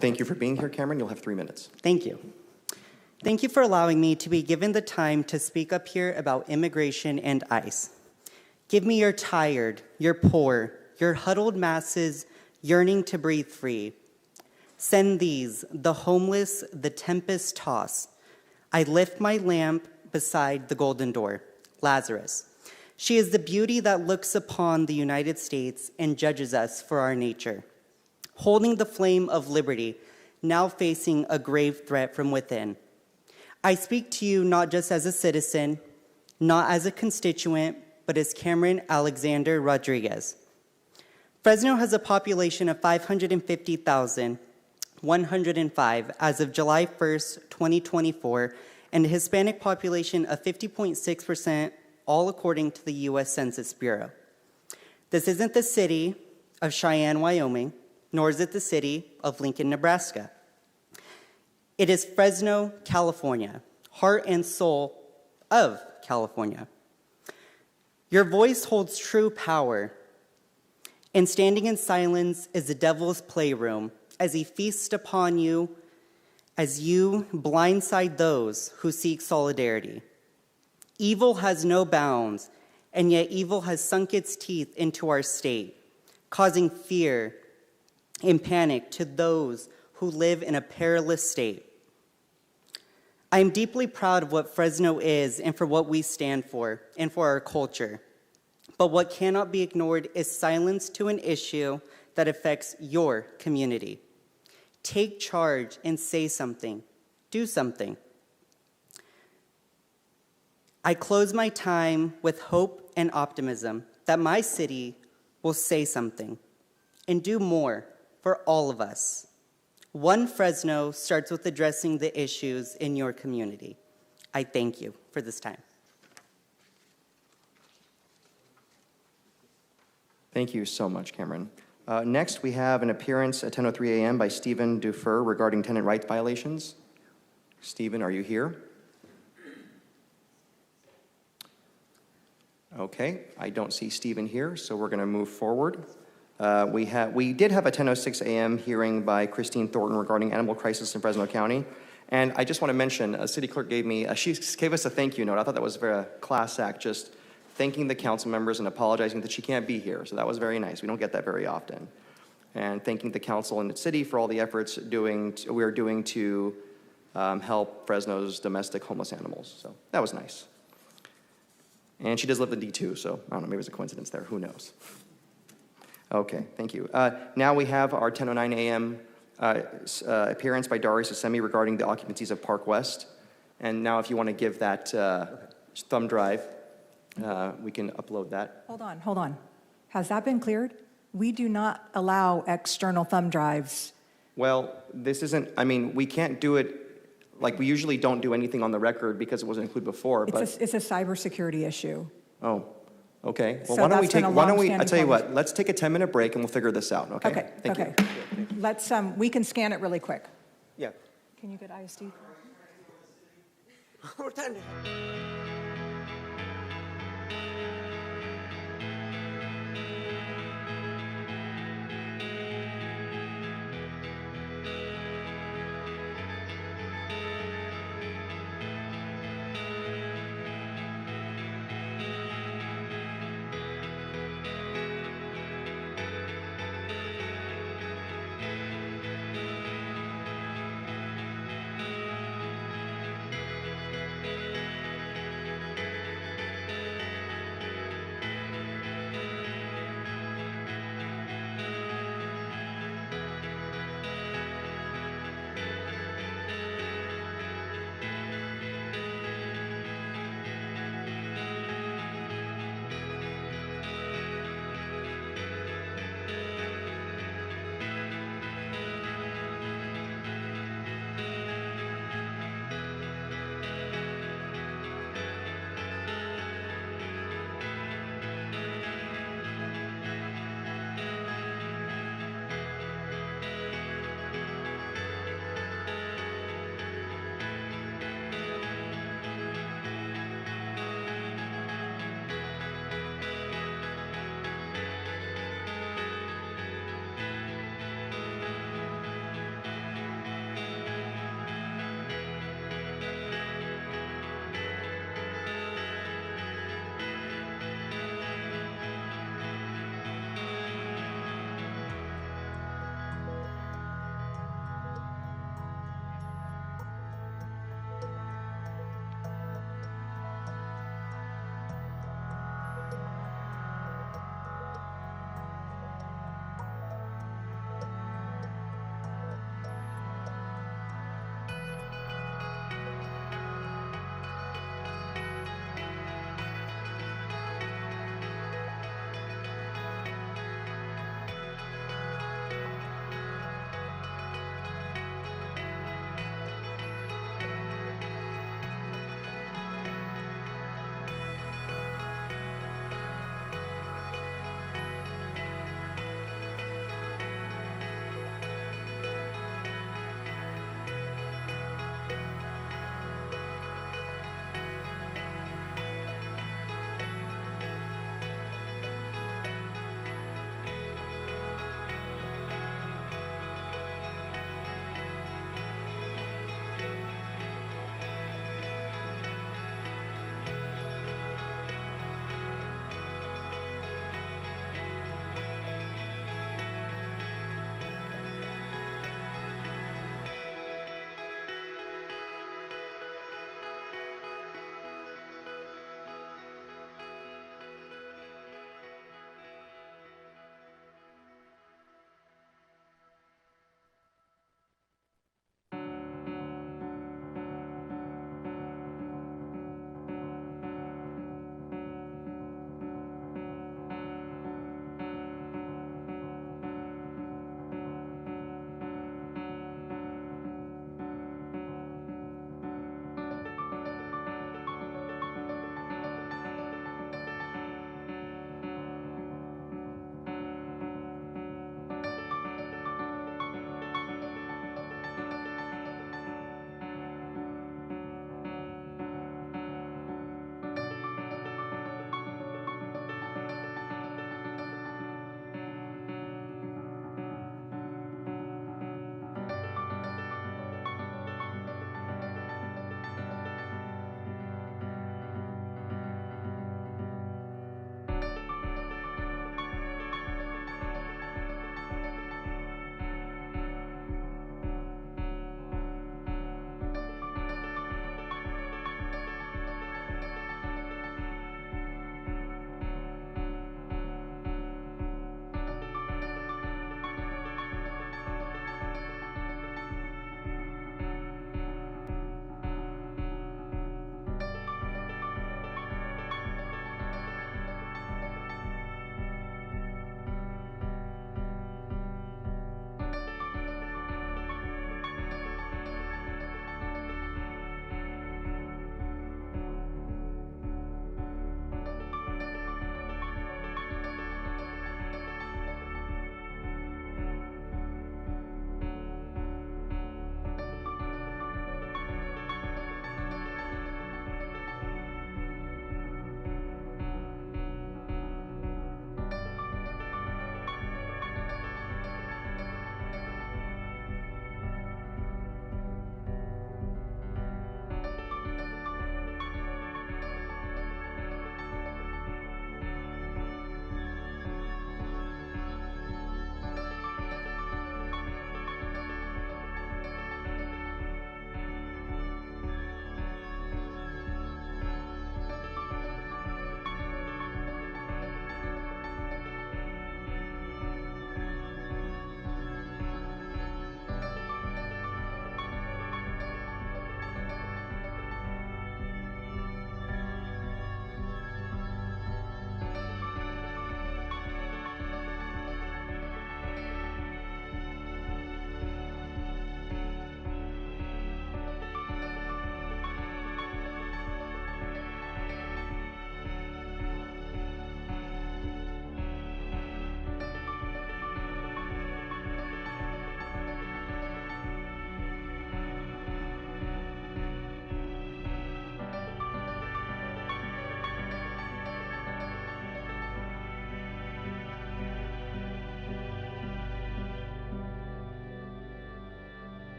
Thank you for being here, Cameron. You'll have 3 minutes.
Thank you. Thank you for allowing me to be given the time to speak up here about immigration and ICE. Give me your tired, your poor, your huddled masses yearning to breathe free. Send these, the homeless, the tempest toss. I lift my lamp beside the golden door, Lazarus. She is the beauty that looks upon the United States and judges us for our nature. Holding the flame of liberty, now facing a grave threat from within. I speak to you not just as a citizen, not as a constituent, but as Cameron Alexander Rodriguez. Fresno has a population of 550,105 as of July 1st, 2024, and a Hispanic population of 50.6%, all according to the U.S. Census Bureau. This isn't the city of Cheyenne, Wyoming, nor is it the city of Lincoln, Nebraska. It is Fresno, California, heart and soul of California. Your voice holds true power, and standing in silence is the devil's playroom as he feasts upon you as you blindside those who seek solidarity. Evil has no bounds, and yet evil has sunk its teeth into our state, causing fear and panic to those who live in a perilous state. I am deeply proud of what Fresno is and for what we stand for and for our culture. But what cannot be ignored is silence to an issue that affects your community. Take charge and say something. Do something. I close my time with hope and optimism that my city will say something and do more for all of us. One Fresno starts with addressing the issues in your community. I thank you for this time.
Thank you so much, Cameron. Next, we have an appearance at 10:03 a.m. by Stephen Dufer regarding tenant rights violations. Stephen, are you here? Okay, I don't see Stephen here, so we're going to move forward. We did have a 10:06 a.m. hearing by Christine Thornton regarding animal crisis in Fresno County. And I just want to mention, a city clerk she gave us a thank you note. I thought that was a very class act, just thanking the council members and apologizing that she can't be here. So that was very nice. We don't get that very often. And thanking the council and the city for all the efforts we are doing to help Fresno's domestic homeless animals. So that was nice. And she does live in D2, so I don't know, maybe it's a coincidence there. Who knows? Okay, thank you. Now we have our 10:09 a.m. Appearance by Darius Assemi regarding the occupancies of Park West. And now if you want to give that thumb drive, we can upload that.
Hold on. Has that been cleared? We do not allow external thumb drives.
Well, this isn't, we can't do it, like we usually don't do anything on the record because it wasn't included before, but.
It's a cybersecurity issue.
Oh, okay. Well,
So
why don't
that's
we,
been a
I tell you
longstanding
what, let's take a 10-minute break and we'll figure this out, okay?
Okay,
Thank
okay.
you.
Let's, we can scan it really quick.
Yeah.
Can you get ISD?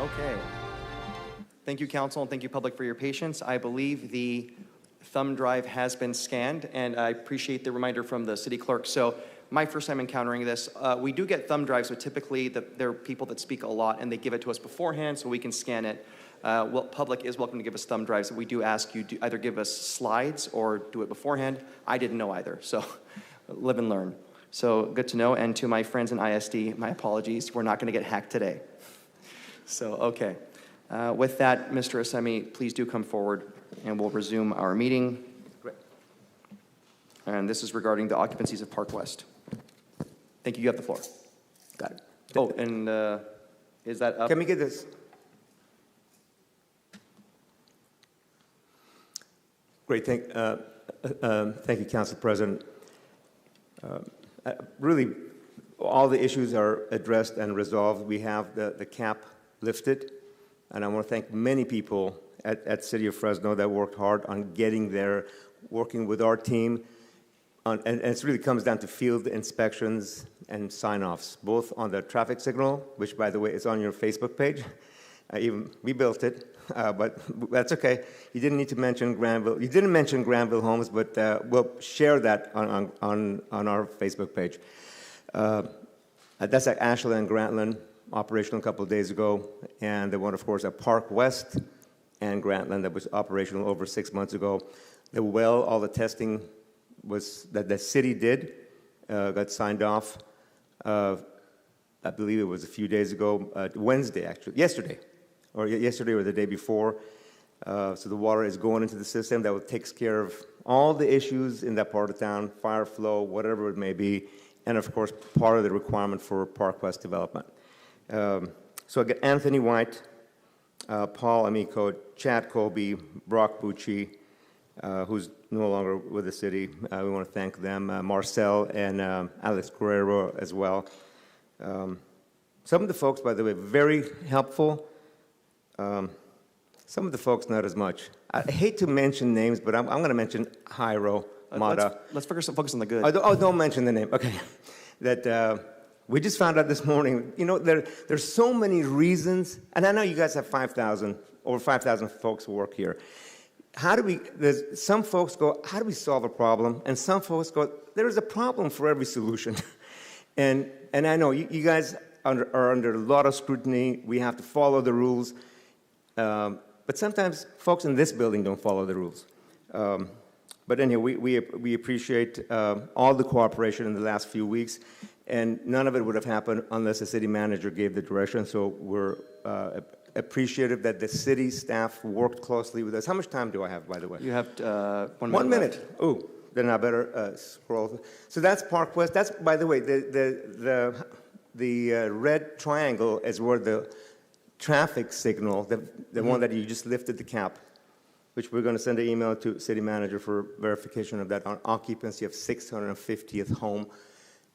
Okay. Thank you, council, and thank you, public, for your patience. I believe the thumb drive has been scanned, and I appreciate the reminder from the city clerk. So my first time encountering this, we do get thumb drives, but typically there are people that speak a lot, and they give it to us beforehand so we can scan it. Well, public is welcome to give us thumb drives. We do ask you to either give us slides or do it beforehand. I didn't know either, so live and learn. So good to know. And to my friends in ISD, my apologies. We're not going to get hacked today. So, okay. With that, Mr. Asemi, please do come forward, and we'll resume our meeting. Great. And this is regarding the occupancies of Park West. Thank you. You have the floor. Got it. Oh, and is that up?
Can we get this? Great. Thank you, Council President. Really, all the issues are addressed and resolved. We have the cap lifted, and I want to thank many people at City of Fresno that worked hard on getting there, working with our team, and it really comes down to field inspections and sign-offs, both on the traffic signal, which, by the way, is on your Facebook page. We built it, but that's okay. You didn't need to mention Granville. You didn't mention Granville Homes, but we'll share that on our Facebook page. That's at Ashland and Grantland, operational a couple of days ago, and the one, of course, at Park West and Grantland that was operational over 6 months ago. The well, all the testing that the city did got signed off. I believe it was a few days ago, Wednesday, actually, yesterday or the day before. So the water is going into the system that takes care of all the issues in that part of town, fire flow, whatever it may be, and of course, part of the requirement for Park West development. So I get Anthony White, Paul Amico, Chad Colby, Brock Bucci, who's no longer with the city. We want to thank them, Marcel and Alex Guerrero as well. Some of the folks, by the way, very helpful. Some of the folks, not as much. I hate to mention names, but I'm going to mention Jairo Mata.
Let's focus on the good.
Don't mention the name. Okay. That we just found out this morning. You know, there's so many reasons, and I know you guys have over 5,000 folks who work here. Some folks go, how do we solve a problem? And some folks go, there is a problem for every solution. and I know you guys are under a lot of scrutiny. We have to follow the rules. But sometimes folks in this building don't follow the rules. But anyway, we appreciate all the cooperation in the last few weeks, and none of it would have happened unless the city manager gave the direction. So we're appreciative that the city staff worked closely with us. How much time do I have, by the way?
You have 1 minute.
1 minute.
left.
Ooh, then I better scroll. So that's Park West. That's, by the way, the red triangle is where the traffic signal, the one that you just lifted the cap, which we're going to send an email to city manager for verification of that on occupancy of 650th home.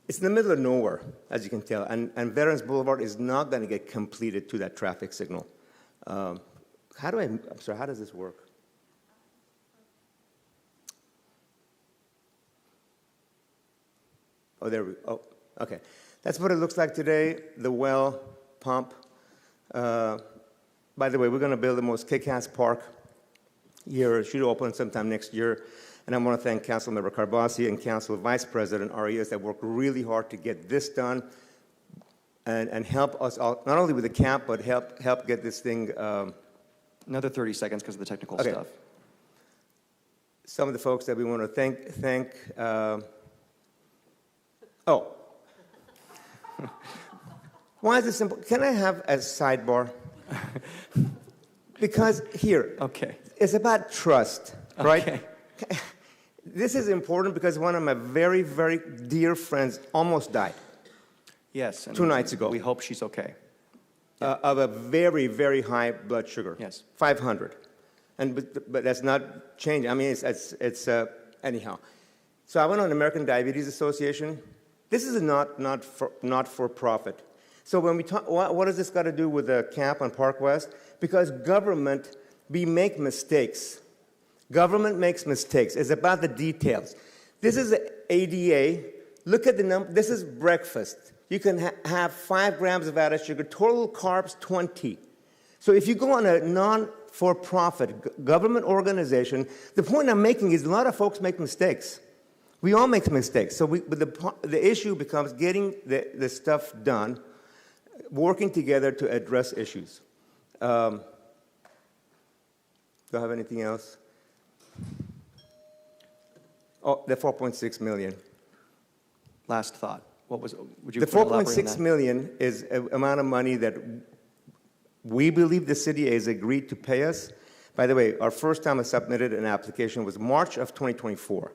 It's in the middle of nowhere, as you can tell, and Veterans Boulevard is not going to get completed to that traffic signal. I'm sorry, how does this work? Oh, there we go. Oh, okay. That's what it looks like today, the well pump. By the way, we're going to build the most kick-ass park here. It should open sometime next year. And I want to thank Councilmember Carbasi and Council Vice President Arias that worked really hard to get this done and help us all, not only with the camp, but help get this thing.
Another 30 seconds because of the technical
Okay.
stuff.
Some of the folks that we want to thank. Why is it simple? Can I have a sidebar? Because here,
okay,
it's about trust, right?
Okay.
This is important because one of my very, very dear friends almost died.
Yes. And
2 nights ago.
We hope she's okay.
Of a very, very high blood sugar.
Yes.
500. But that's not changing. I mean, it's anyhow. So I went on American Diabetes Association. This is not for profit. So when we talk, what does this got to do with the camp on Park West? Because government, we make mistakes. Government makes mistakes. It's about the details. This is ADA. Look at the number. This is breakfast. You can have 5 grams of added sugar. Total carbs, 20. So if you go on a non-for-profit government organization, the point I'm making is a lot of folks make mistakes. We all make mistakes. So but the issue becomes getting the stuff done, working together to address issues. Do I have anything else? Oh, the 4.6 million.
Last thought. What was? Would you?
The 4.6 million is an amount of money that we believe the city has agreed to pay us. By the way, our first time I submitted an application was March of 2024.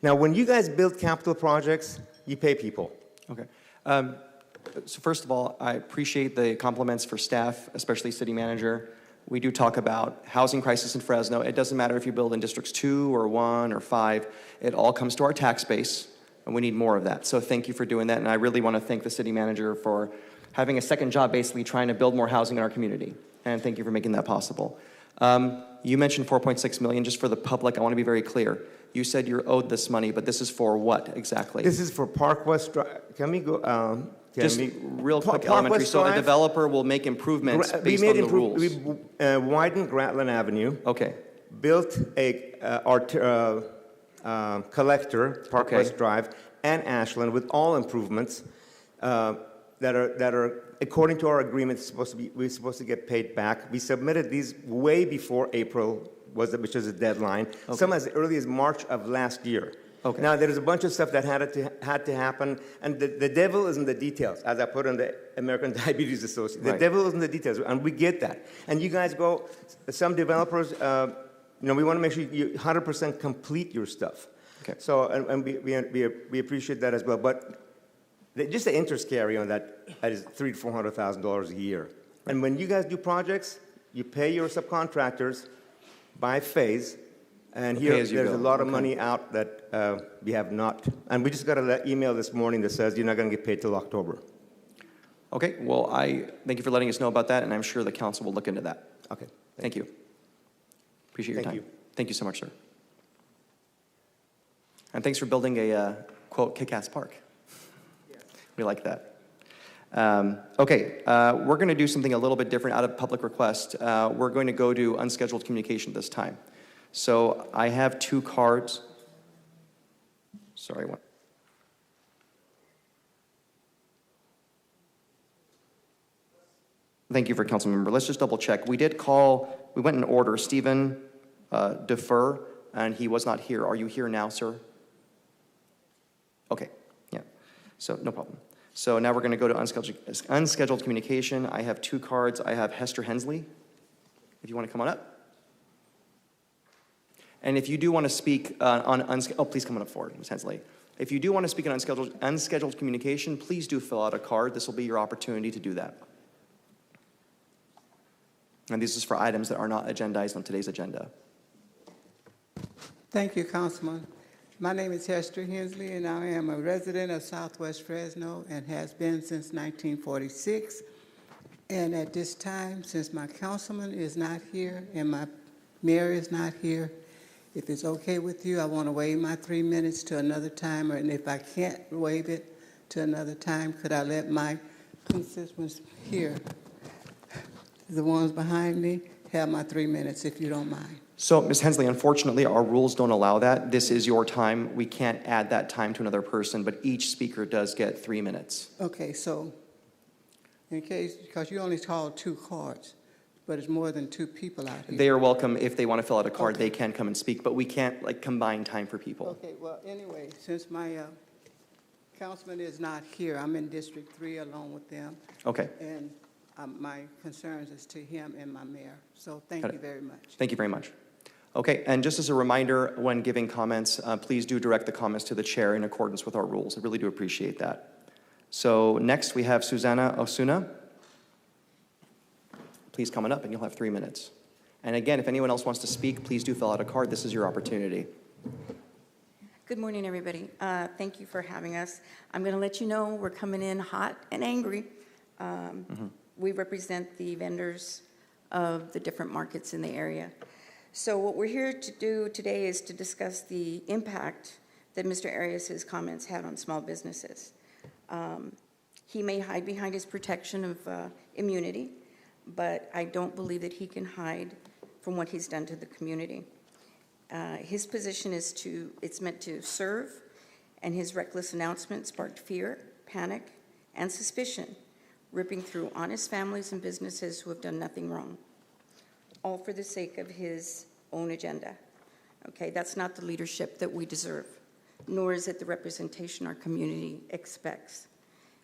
Now, when you guys build capital projects, you pay people.
Okay. So first of all, I appreciate the compliments for staff, especially city manager. We do talk about housing crisis in Fresno. It doesn't matter if you build in districts 2 or 1 or 5. It all comes to our tax base, and we need more of that. So thank you for doing that, and I really want to thank the city manager for having a second job, basically trying to build more housing in our community. And thank you for making that possible. You mentioned 4.6 million. Just for the public, I want to be very clear. You said you're owed this money, but this is for what exactly?
This is for Park West Drive. Can we go?
Just real quick, elementary. So a developer will make improvements based on the rules.
We widened Grantland Avenue.
Okay.
Built a collector, Park West Drive, and Ashland with all improvements that are according to our agreement. We're supposed to get paid back. We submitted these way before April which is a deadline. Okay. Some as early as March of last year. Okay. Now, there's a bunch of stuff that had to happen, and the devil is in the details, as I put on the American Diabetes Association. The devil is in the details, and we get that. And you guys go, some developers, we want to make sure you 100% complete your stuff. Okay. So, and we appreciate that as well. But just the interest carry on that is $300,000 to $400,000 a year. Right. And when you guys do projects, you pay your subcontractors by phase. And here, there's a lot of money out that we have not. And we just got an email this morning that says you're not going to get paid till October.
Okay, well, I thank you for letting us know about that, and I'm sure the council will look into that.
Okay.
Thank you. Appreciate your time. Thank you so much, sir. And thanks for building a, quote, kick-ass park. Yes. We like that. We're going to do something a little bit different out of public request. We're going to go to unscheduled communication this time. So I have 2 cards. Sorry, one. Thank you for council member. Let's just double check. We went in order. Stephen, defer. and he was not here. Are you here now, sir? Okay, yeah, so no problem. So now we're going to go to unscheduled communication. I have 2 cards. I have Hester Hensley, if you want to come on up. And if you do want to speak please come on up forward, Ms. Hensley. If you do want to speak on unscheduled communication, please do fill out a card. This will be your opportunity to do that. And this is for items that are not agendized on today's agenda.
Thank you, Councilman. My name is Hester Hensley, and I am a resident of Southwest Fresno and has been since 1946. And at this time, since my councilman is not here and my mayor is not here, if it's okay with you, I want to waive my 3 minutes to another time, and if I can't waive it to another time, could I let my constituents here, the ones behind me, have my 3 minutes, if you don't mind?
So, Ms. Hensley, unfortunately, our rules don't allow that. This is your time. We can't add that time to another person, but each speaker does get 3 minutes.
Okay, so in case, because you only called 2 cards, but it's more than 2 people out here.
They are welcome. If they want to fill out a card, they can come and speak, but we can't combine time for people.
Okay, well, anyway, since my councilman is not here, I'm in District 3 along with them.
Okay.
And my concerns is to him and my mayor. So thank you very much.
Thank you very much. Okay, and just as a reminder, when giving comments, please do direct the comments to the chair in accordance with our rules. I really do appreciate that. So next we have Susanna Osuna. Please come on up and you'll have 3 minutes. And again, if anyone else wants to speak, please do fill out a card. This is your opportunity.
Good morning, everybody. Thank you for having us. I'm going to let you know we're coming in hot and angry. We represent the vendors of the different markets in the area. So what we're here to do today is to discuss the impact that Mr. Arias' comments had on small businesses. He may hide behind his protection of immunity, but I don't believe that he can hide from what he's done to the community. His position is it's meant to serve, and his reckless announcement sparked fear, panic, and suspicion, ripping through honest families and businesses who have done nothing wrong, all for the sake of his own agenda. Okay, that's not the leadership that we deserve, nor is it the representation our community expects.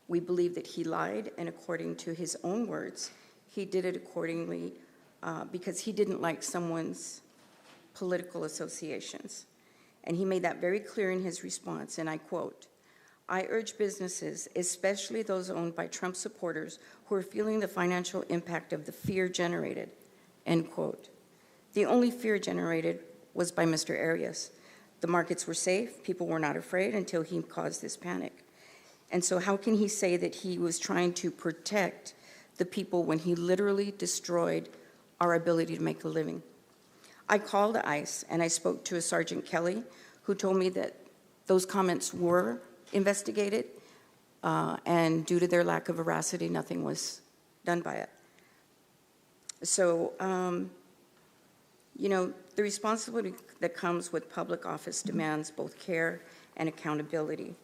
We believe that he lied, and according to his own words, he did it accordingly because he didn't like someone's political associations. And he made that very clear in his response, and I quote, "I urge businesses, especially those owned by Trump supporters, who are feeling the financial impact of the fear generated," end quote. The only fear generated was by Mr. Arias. The markets were safe, people were not afraid until he caused this panic. And so how can he say that he was trying to protect the people when he literally destroyed our ability to make a living? I called ICE and I spoke to a Sergeant Kelly who told me that those comments were investigated and due to their lack of veracity, nothing was done by it. So, you know, the responsibility that comes with public office demands both care and accountability,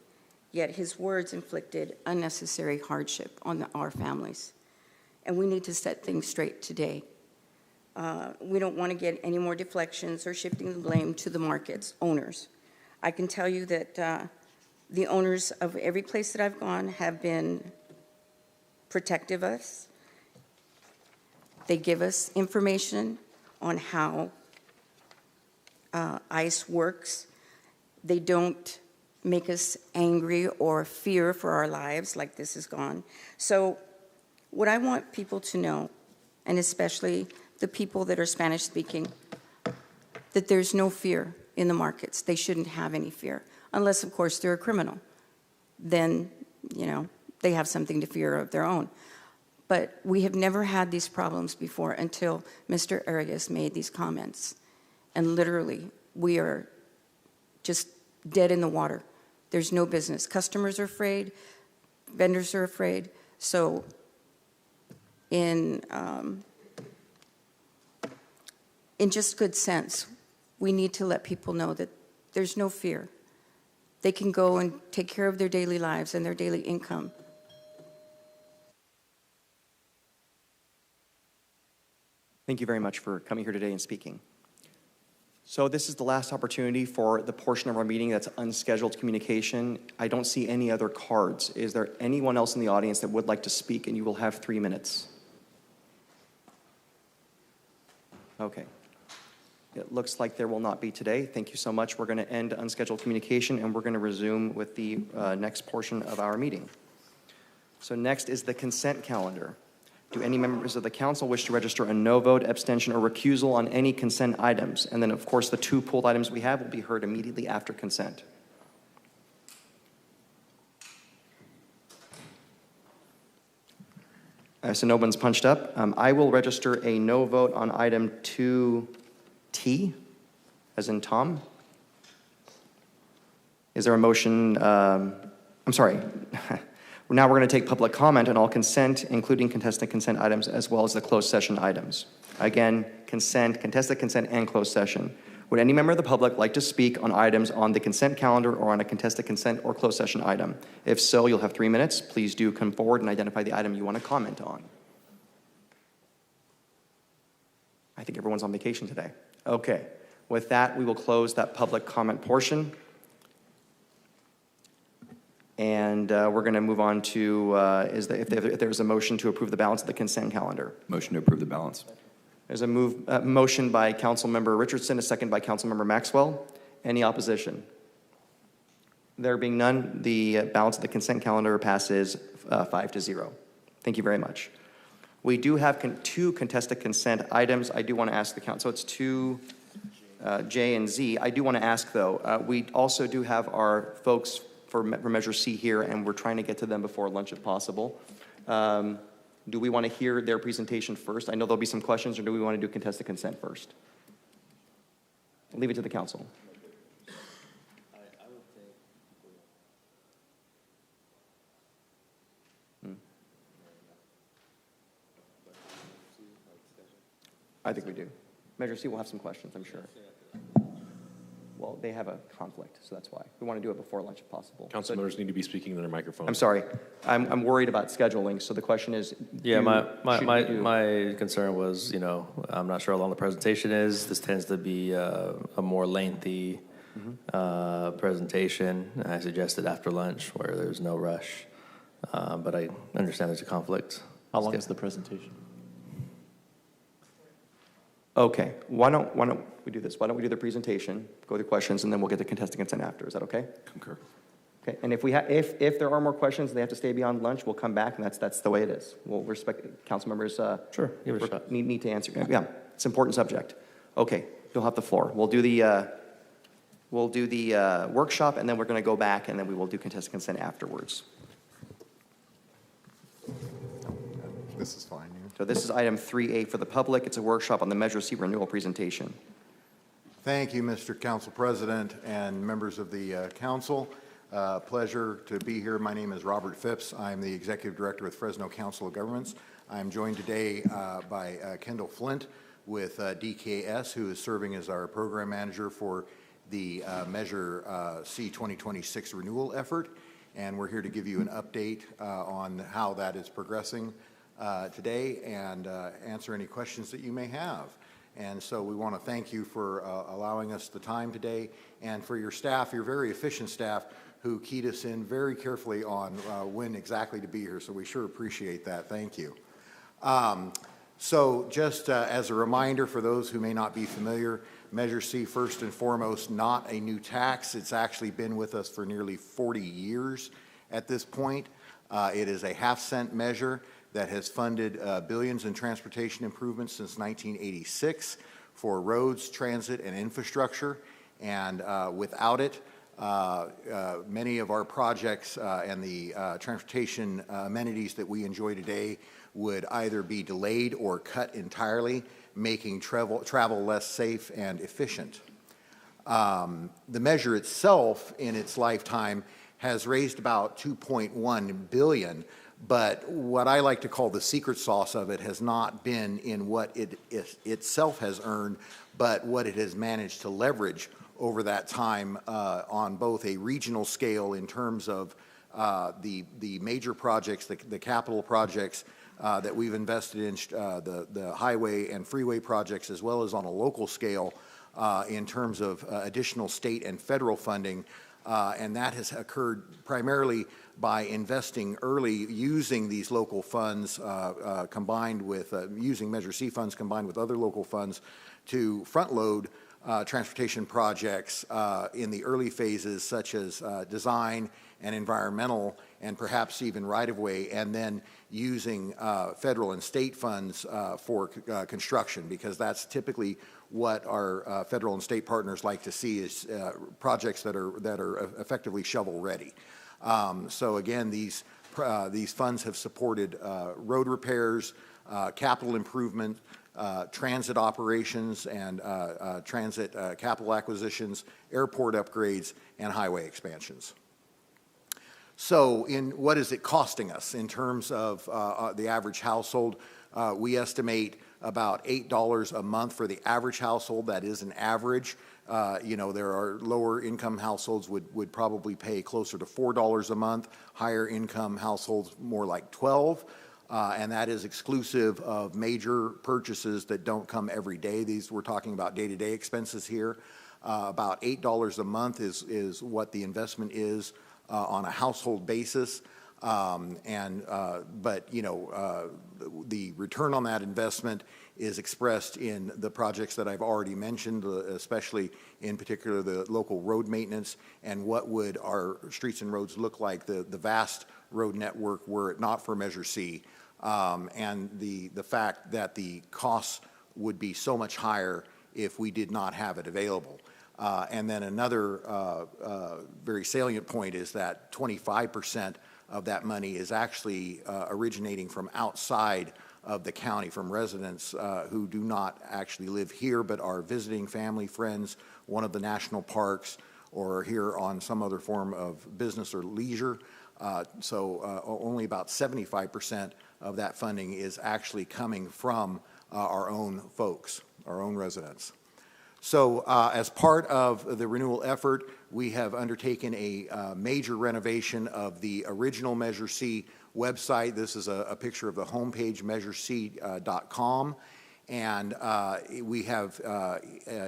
yet his words inflicted unnecessary hardship on our families. And we need to set things straight today. We don't want to get any more deflections or shifting the blame to the market's owners. I can tell you that the owners of every place that I've gone have been protective of us. They give us information on how ICE works. They don't make us angry or fear for our lives like this is gone. So what I want people to know, and especially the people that are Spanish speaking, that there's no fear in the markets. They shouldn't have any fear, unless of course they're a criminal. Then, you know, they have something to fear of their own. But we have never had these problems before until Mr. Arias made these comments. And literally, we are just dead in the water. There's no business. Customers are afraid. Vendors are afraid. So in just good sense, we need to let people know that there's no fear. They can go and take care of their daily lives and their daily income.
Thank you very much for coming here today and speaking. So this is the last opportunity for the portion of our meeting that's unscheduled communication. I don't see any other cards. Is there anyone else in the audience that would like to speak? And you will have 3 minutes. Okay. It looks like there will not be today. Thank you so much. We're going to end unscheduled communication, and we're going to resume with the next portion of our meeting. So next is the consent calendar. Do any members of the council wish to register a no vote, abstention, or recusal on any consent items? And then, of course, the 2 pulled items we have will be heard immediately after consent. So no one's punched up. I will register a no vote on item 2T, as in Tom. Is there a motion? I'm sorry. Now we're going to take public comment on all consent, including contested consent items, as well as the closed session items. Again, consent, contested consent, and closed session. Would any member of the public like to speak on items on the consent calendar or on a contested consent or closed session item? If so, you'll have 3 minutes. Please do come forward and identify the item you want to comment on. I think everyone's on vacation today. Okay. With that, we will close that public comment portion. And we're going to move on to, if there's a motion to approve the balance of the consent calendar.
Motion to approve the balance.
There's a motion by Councilmember Richardson, a second by Councilmember Maxwell. Any opposition? There being none, the balance of the consent calendar passes 5-0. Thank you very much. We do have 2 contested consent items. I do want to ask the council, so it's 2 J and Z. I do want to ask, though, we also do have our folks for Measure C here, and we're trying to get to them before lunch if possible. Do we want to hear their presentation first? I know there'll be some questions, or do we want to do contested consent first? I'll leave it to the council. I think we do. Measure C will have some questions, I'm sure. Well, they have a conflict, so that's why. We want to do it before lunch if possible.
Council members need to be speaking in their microphone.
I'm sorry. I'm worried about scheduling, so the question is...
Yeah, my concern was, I'm not sure how long the presentation is. This tends to be a more lengthy presentation. I suggested after lunch where there's no rush, but I understand there's a conflict.
How long is the presentation?
Okay, why don't we do this? Why don't we do the presentation, go through questions, and then we'll get to contested consent after. Is that okay?
Concur.
Okay, and if there are more questions and they have to stay beyond lunch, we'll come back, and that's the way it is. We'll respect council members.
Sure, give it a shot.
Need to answer. Yeah, it's an important subject. Okay, you'll have the floor. We'll do the workshop, and then we're going to go back, and then we will do contested consent afterwards.
This is fine.
So this is item 3A for the public. It's a workshop on the Measure C renewal presentation.
Thank you, Mr. Council President and members of the council. Pleasure to be here. My name is Robert Phipps. I'm the Executive Director with Fresno Council of Governments. I'm joined today by Kendall Flint with DKS, who is serving as our program manager for the Measure C 2026 renewal effort. And we're here to give you an update on how that is progressing today and answer any questions that you may have. And so we want to thank you for allowing us the time today, and for your staff, your very efficient staff, who keyed us in very carefully on when exactly to be here. So we sure appreciate that. Thank you. So just as a reminder for those who may not be familiar, Measure C, first and foremost, not a new tax. It's actually been with us for nearly 40 years at this point. It is a half-cent measure that has funded billions in transportation improvements since 1986 for roads, transit, and infrastructure. And without it, many of our projects and the transportation amenities that we enjoy today would either be delayed or cut entirely, making travel less safe and efficient. The measure itself in its lifetime has raised about $2.1 billion. But what I like to call the secret sauce of it has not been in what it itself has earned, but what it has managed to leverage over that time on both a regional scale in terms of the major projects, the capital projects that we've invested in, the highway and freeway projects, as well as on a local scale in terms of additional state and federal funding, and that has occurred primarily by investing early, using these local funds combined with, using Measure C funds combined with other local funds to front load transportation projects in the early phases, such as design and environmental and perhaps even right-of-way, and then using federal and state funds for construction, because that's typically what our federal and state partners like to see is projects that are effectively shovel-ready. So again, these funds have supported road repairs, capital improvement, transit operations and transit capital acquisitions, airport upgrades, and highway expansions. So what is it costing us in terms of the average household? We estimate about $8 a month for the average household. That is an average. You know, there are lower income households would probably pay closer to $4 a month. Higher income households more like $12. And that is exclusive of major purchases that don't come every day. We're talking about day-to-day expenses here. About $8 a month is what the investment is on a household basis. But you know, the return on that investment is expressed in the projects that I've already mentioned, especially in particular the local road maintenance and what would our streets and roads look like, the vast road network were it not for Measure C, and the fact that the costs would be so much higher if we did not have it available. And then another very salient point is that 25% of that money is actually originating from outside of the county, from residents who do not actually live here but are visiting family, friends, one of the national parks, or here on some other form of business or leisure. So only about 75% of that funding is actually coming from our own folks, our own residents. So as part of the renewal effort, we have undertaken a major renovation of the original Measure C website. This is a picture of the homepage, measurec.com. And we have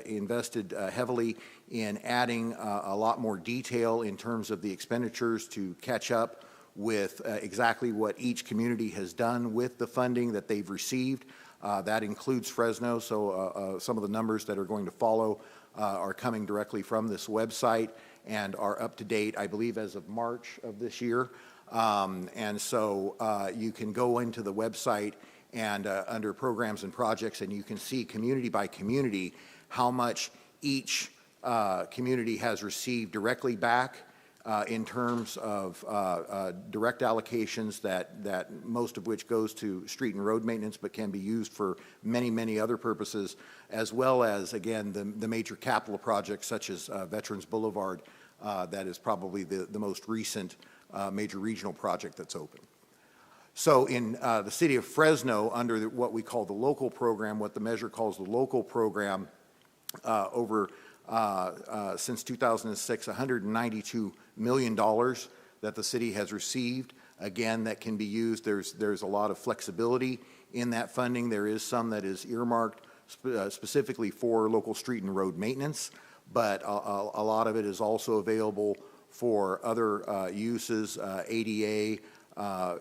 invested heavily in adding a lot more detail in terms of the expenditures to catch up with exactly what each community has done with the funding that they've received. That includes Fresno, so some of the numbers that are going to follow are coming directly from this website and are up to date, I believe, as of March of this year. And so you can go into the website and under programs and projects, and you can see community by community how much each community has received directly back in terms of direct allocations that most of which goes to street and road maintenance but can be used for many, many other purposes, as well as, again, the major capital projects such as Veterans Boulevard. That is probably the most recent major regional project that's open. So in the city of Fresno, under what we call the local program, what the measure calls the local program, since 2006, $192 million that the city has received. Again, that can be used. There's a lot of flexibility in that funding. There is some that is earmarked specifically for local street and road maintenance, but a lot of it is also available for other uses, ADA,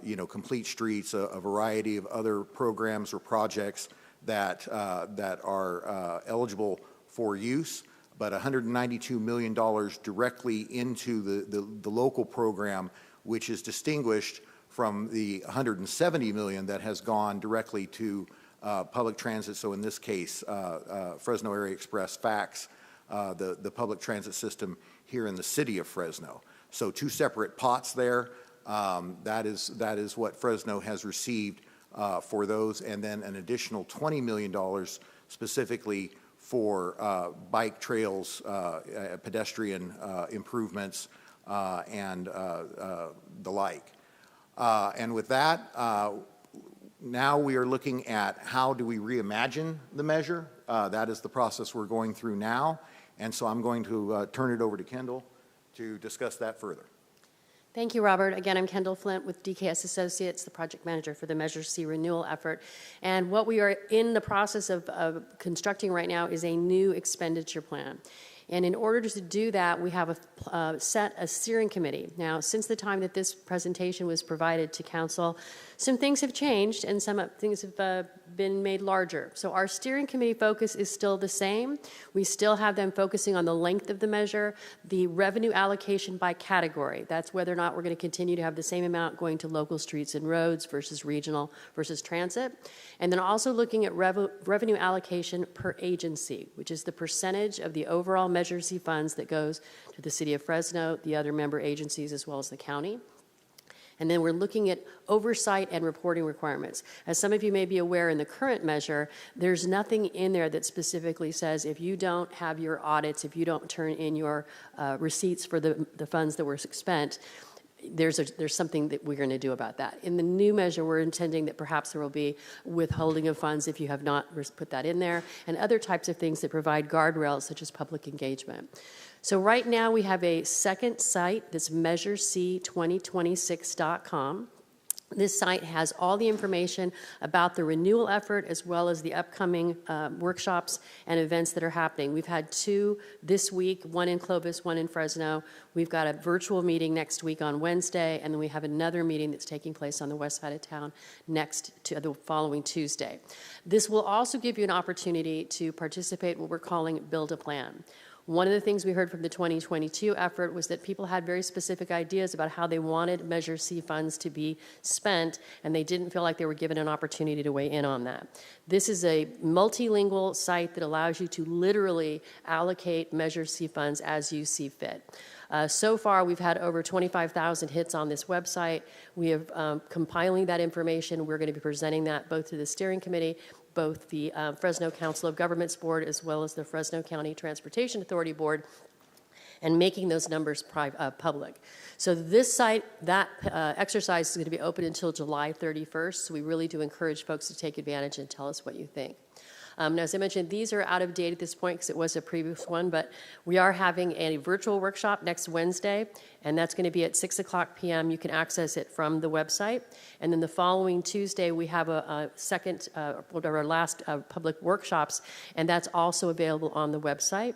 you know, complete streets, a variety of other programs or projects that are eligible for use. But $192 million directly into the local program, which is distinguished from the $170 million that has gone directly to public transit. So in this case, Fresno Area Express FACS, the public transit system here in the city of Fresno. So two separate pots there. That is what Fresno has received for those, and then an additional $20 million specifically for bike trails, pedestrian improvements, and the like. And with that, now we are looking at how do we reimagine the measure. That is the process we're going through now. And so I'm going to turn it over to Kendall to discuss that further.
Thank you, Robert. Again, I'm Kendall Flint with DKS Associates, the project manager for the Measure C renewal effort. And what we are in the process of constructing right now is a new expenditure plan. And in order to do that, we have set a steering committee. Now, since the time that this presentation was provided to council, some things have changed and some things have been made larger. So our steering committee focus is still the same. We still have them focusing on the length of the measure, the revenue allocation by category. That's whether or not we're going to continue to have the same amount going to local streets and roads versus regional versus transit. And then also looking at revenue allocation per agency, which is the percentage of the overall Measure C funds that goes to the city of Fresno, the other member agencies, as well as the county. And then we're looking at oversight and reporting requirements. As some of you may be aware, in the current measure, there's nothing in there that specifically says if you don't have your audits, if you don't turn in your receipts for the funds that were spent, there's something that we're going to do about that. In the new measure, we're intending that perhaps there will be withholding of funds if you have not put that in there, and other types of things that provide guardrails, such as public engagement. So right now we have a second site that's measurec2026.com. This site has all the information about the renewal effort as well as the upcoming workshops and events that are happening. We've had 2 this week, one in Clovis, one in Fresno. We've got a virtual meeting next week on Wednesday, and then we have another meeting that's taking place on the west side of town the following Tuesday. This will also give you an opportunity to participate in what we're calling Build a Plan. One of the things we heard from the 2022 effort was that people had very specific ideas about how they wanted Measure C funds to be spent, and they didn't feel like they were given an opportunity to weigh in on that. This is a multilingual site that allows you to literally allocate Measure C funds as you see fit. So far, we've had over 25,000 hits on this website. We have compiling that information. We're going to be presenting that both to the steering committee, both the Fresno Council of Governments Board as well as the Fresno County Transportation Authority Board, and making those numbers public. So this site, that exercise is going to be open until July 31st, so we really do encourage folks to take advantage and tell us what you think. Now, as I mentioned, these are out of date at this point because it was a previous one, but we are having a virtual workshop next Wednesday, and that's going to be at 6:00 p.m. You can access it from the website. And then the following Tuesday, we have a second, our last public workshops, and that's also available on the website.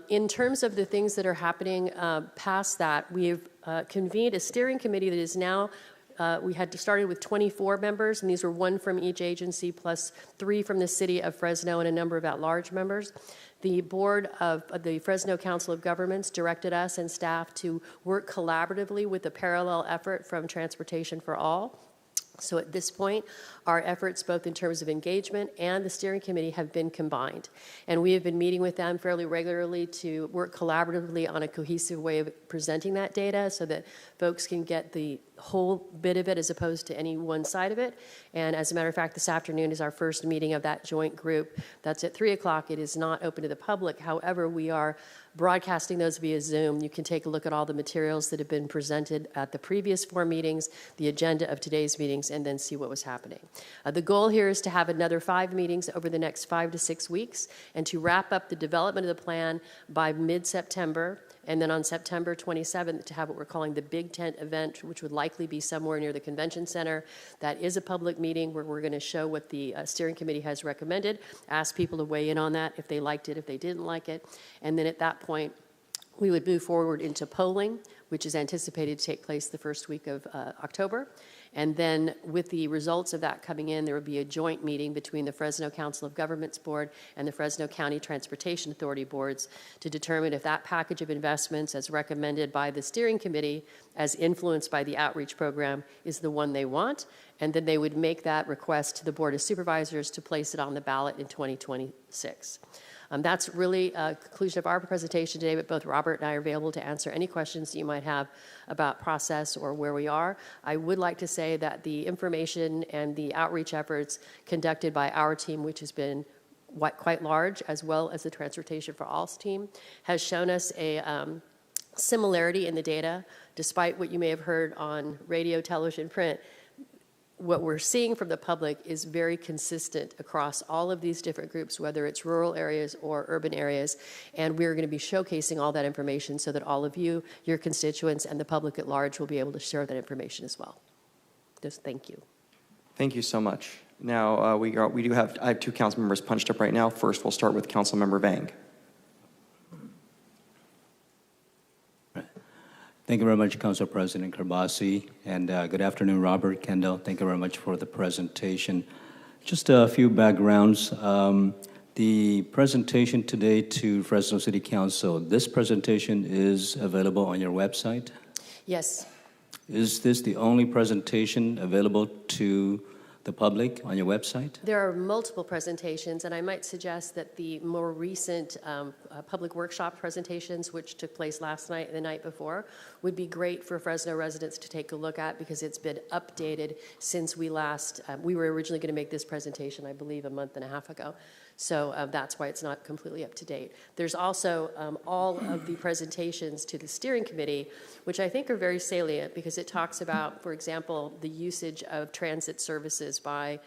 In terms of the things that are happening past that, we've convened a steering committee that is now we had started with 24 members, and these were 1 from each agency plus 3 from the city of Fresno and a number of at-large members. The board of the Fresno Council of Governments directed us and staff to work collaboratively with a parallel effort from Transportation for All. So at this point, our efforts, both in terms of engagement and the steering committee, have been combined. And we have been meeting with them fairly regularly to work collaboratively on a cohesive way of presenting that data so that folks can get the whole bit of it as opposed to any one side of it. And as a matter of fact, this afternoon is our first meeting of that joint group. That's at 3 o'clock. It is not open to the public. However, we are broadcasting those via Zoom. You can take a look at all the materials that have been presented at the previous 4 meetings, the agenda of today's meetings, and then see what was happening. The goal here is to have another 5 meetings over the next 5 to 6 weeks and to wrap up the development of the plan by mid-September, and then on September 27th to have what we're calling the Big Tent event, which would likely be somewhere near the convention center. That is a public meeting where we're going to show what the steering committee has recommended, ask people to weigh in on that if they liked it, if they didn't like it, and then at that point, we would move forward into polling, which is anticipated to take place the first week of October. And then with the results of that coming in, there would be a joint meeting between the Fresno Council of Governments Board and the Fresno County Transportation Authority Boards to determine if that package of investments as recommended by the steering committee, as influenced by the outreach program, is the one they want. And then they would make that request to the Board of Supervisors to place it on the ballot in 2026. That's really a conclusion of our presentation today, but both Robert and I are available to answer any questions that you might have about process or where we are. I would like to say that the information and the outreach efforts conducted by our team, which has been quite large, as well as the Transportation for All's team, has shown us a similarity in the data, despite what you may have heard on radio, television, print. what we're seeing from the public is very consistent across all of these different groups, whether it's rural areas or urban areas. And we're going to be showcasing all that information so that all of you, your constituents, and the public at large will be able to share that information as well. Just thank you.
Thank you so much. Now, I have two council members punched up right now. First, we'll start with Councilmember Vang.
Thank you very much, Council President Karbasi, and good afternoon, Robert, Kendall. Thank you very much for the presentation. Just a few backgrounds. The presentation today to Fresno City Council, this presentation is available on your website?
Yes.
Is this the only presentation available to the public on your website?
There are multiple presentations, and I might suggest that the more recent public workshop presentations, which took place last night and the night before, would be great for Fresno residents to take a look at because it's been updated since we last, we were originally going to make this presentation, I believe, a month and a half ago. So that's why it's not completely up to date. There's also all of the presentations to the steering committee, which I think are very salient because it talks about, for example, the usage of transit services by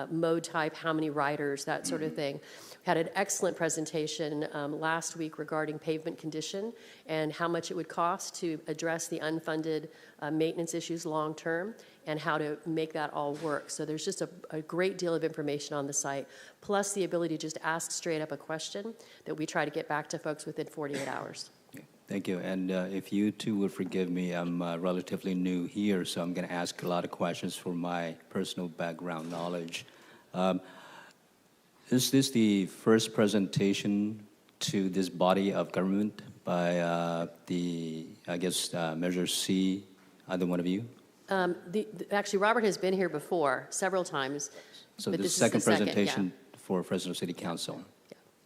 mode type, how many riders, that sort of thing. Had an excellent presentation last week regarding pavement condition and how much it would cost to address the unfunded maintenance issues long term and how to make that all work. So there's just a great deal of information on the site, plus the ability to just ask straight up a question that we try to get back to folks within 48 hours.
Thank you. And if you two would forgive me, I'm relatively new here, so I'm going to ask a lot of questions for my personal background knowledge. Is this the first presentation to this body of government by Measure C, either one of you?
Actually, Robert has been here before several times.
So
but
this
this
second
is the
presentation for Fresno City Council?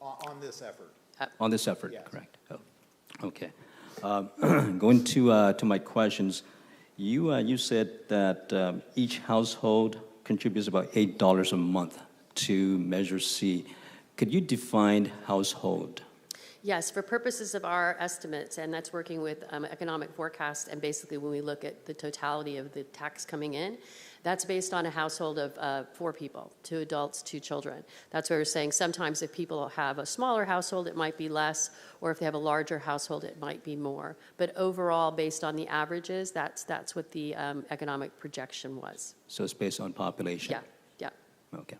On this effort.
On this effort,
Yes.
correct. Oh, okay. Going to my questions, you said that each household contributes about $8 a month to Measure C. Could you define household?
Yes, for purposes of our estimates, and that's working with economic forecast, and basically when we look at the totality of the tax coming in, that's based on a household of 4 people, 2 adults, 2 children. That's why we're saying sometimes if people have a smaller household, it might be less, or if they have a larger household, it might be more. But overall, based on the averages, that's what the economic projection was.
So it's based on population?
Yeah.
Okay.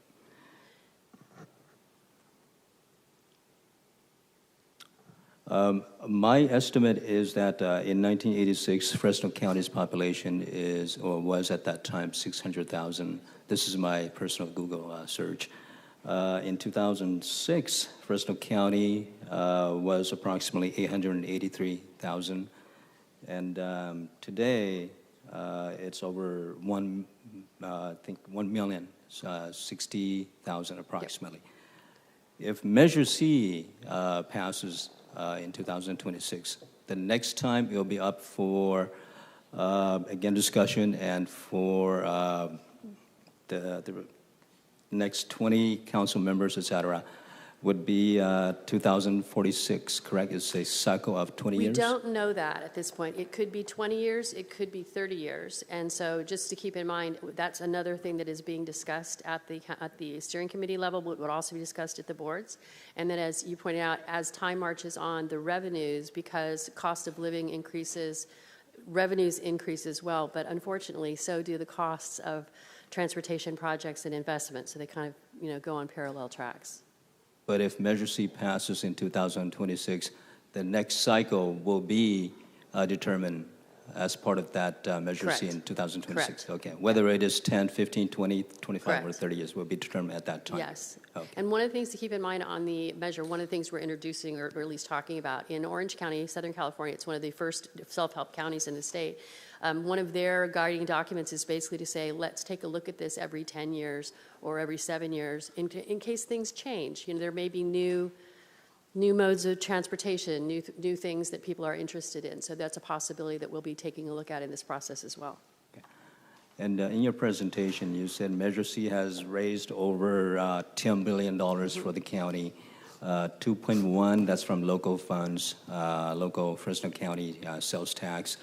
My estimate is that in 1986, Fresno County's population was at that time 600,000. This is my personal Google search. In 2006, Fresno County was approximately 883,000. And today, it's over 1,060,000 approximately. Yep. If Measure C passes in 2026. The next time it will be up for, again, discussion and for the next 20 council members, et cetera, would be 2046, correct? It's a cycle of 20 years?
We don't know that at this point. It could be 20 years, it could be 30 years. And so just to keep in mind, that's another thing that is being discussed at the steering committee level, but would also be discussed at the boards. And then as you pointed out, as time marches on, the revenues, because cost of living increases, revenues increase as well. But unfortunately, so do the costs of transportation projects and investments. So they kind of, go on parallel tracks.
But if Measure C passes in 2026, the next cycle will be determined as part of that Measure
Correct.
C in 2026.
Correct.
Okay. Whether it is 10, 15, 20, 25,
Correct.
or 30 years will be determined at that time.
Yes.
Okay.
And one of the things to keep in mind on the measure, one of the things we're introducing or at least talking about in Orange County, Southern California, it's one of the first self-help counties in the state. One of their guiding documents is basically to say, let's take a look at this every 10 years or every 7 years in case things change. There may be new modes of transportation, new things that people are interested in. So that's a possibility that we'll be taking a look at in this process as well.
Okay. And in your presentation, you said Measure C has raised over $10 billion for the county. 2.1, that's from local funds, local Fresno County sales tax.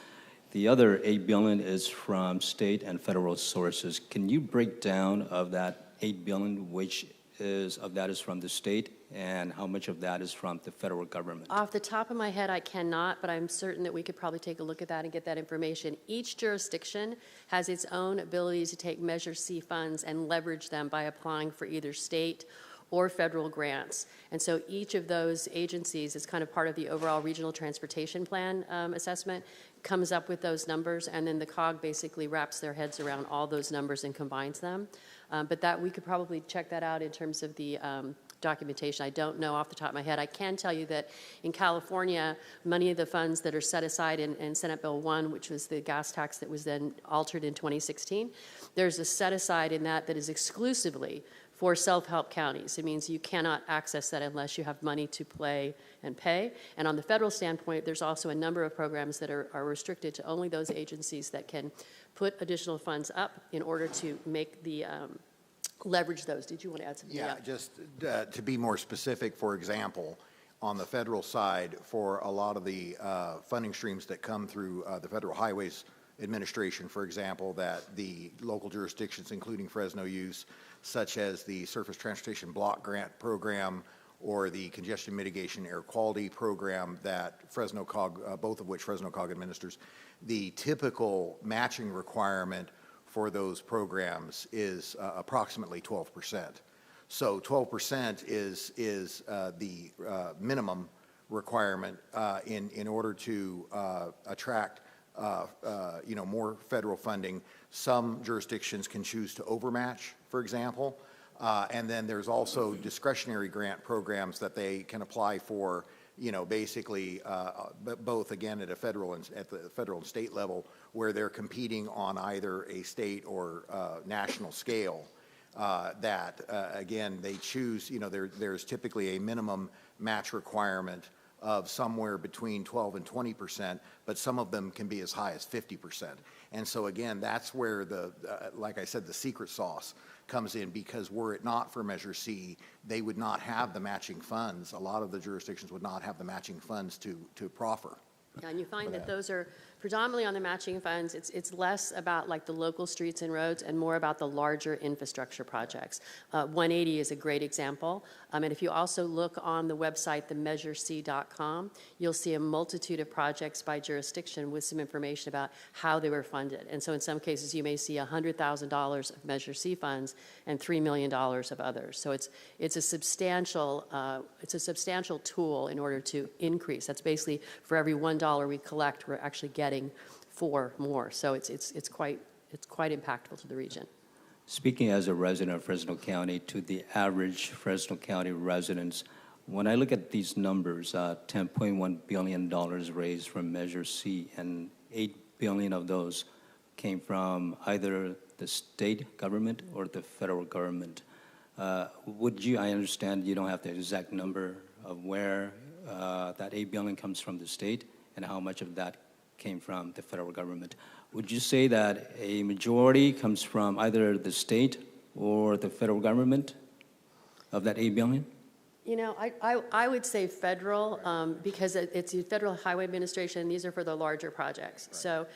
The other 8 billion is from state and federal sources. Can you break down of that 8 billion, which of that is from the state, and how much of that is from the federal government?
Off the top of my head, I cannot, but I'm certain that we could probably take a look at that and get that information. Each jurisdiction has its own ability to take Measure C funds and leverage them by applying for either state or federal grants. And so each of those agencies is kind of part of the overall regional transportation plan assessment, comes up with those numbers, and then the COG basically wraps their heads around all those numbers and combines them. But that we could probably check that out in terms of the documentation. I don't know off the top of my head. I can tell you that in California, many of the funds that are set aside in Senate Bill 1, which was the gas tax that was then altered in 2016, there's a set aside in that is exclusively for self-help counties. It means you cannot access that unless you have money to play and pay. And on the federal standpoint, there's also a number of programs that are restricted to only those agencies that can put additional funds up in order to make the leverage those. Did you want to add something?
Yeah, just to be more specific, for example, on the federal side, for a lot of the funding streams that come through the Federal Highways Administration, for example, that the local jurisdictions, including Fresno, use, such as the Surface Transportation Block Grant Program or the Congestion Mitigation Air Quality Program that Fresno COG, both of which Fresno COG administers. The typical matching requirement for those programs is approximately 12%. So 12% is the minimum requirement in order to attract more federal funding. Some jurisdictions can choose to overmatch, for example, and then there's also discretionary grant programs that they can apply for, basically both again at the federal and state level, where they're competing on either a state or national scale. Again, they choose, there's typically a minimum match requirement of somewhere between 12 and 20%, but some of them can be as high as 50%. And so again, that's where like I said, the secret sauce comes in, because were it not for Measure C, they would not have the matching funds. A lot of the jurisdictions would not have the matching funds to proffer.
Yeah, and you find that those are predominantly on the matching funds. It's less about like the local streets and roads and more about the larger infrastructure projects. 180 is a great example. And if you also look on the website, themeasurec.com, you'll see a multitude of projects by jurisdiction with some information about how they were funded. And so in some cases, you may see $100,000 of Measure C funds and $3 million of others. So it's a substantial tool in order to increase. That's basically for every $1 we collect, we're actually getting 4 more. So it's quite impactful to the region.
Speaking as a resident of Fresno County, to the average Fresno County residents, when I look at these numbers, $10.1 billion raised from Measure C, and $8 billion of those came from either the state government or the federal government. I understand you don't have the exact number of where that $8 billion comes from the state and how much of that came from the federal government. Would you say that a majority comes from either the state or the federal government of that $8 billion?
I would say federal, because it's the Federal Highway Administration. These are for the larger projects. Right. So,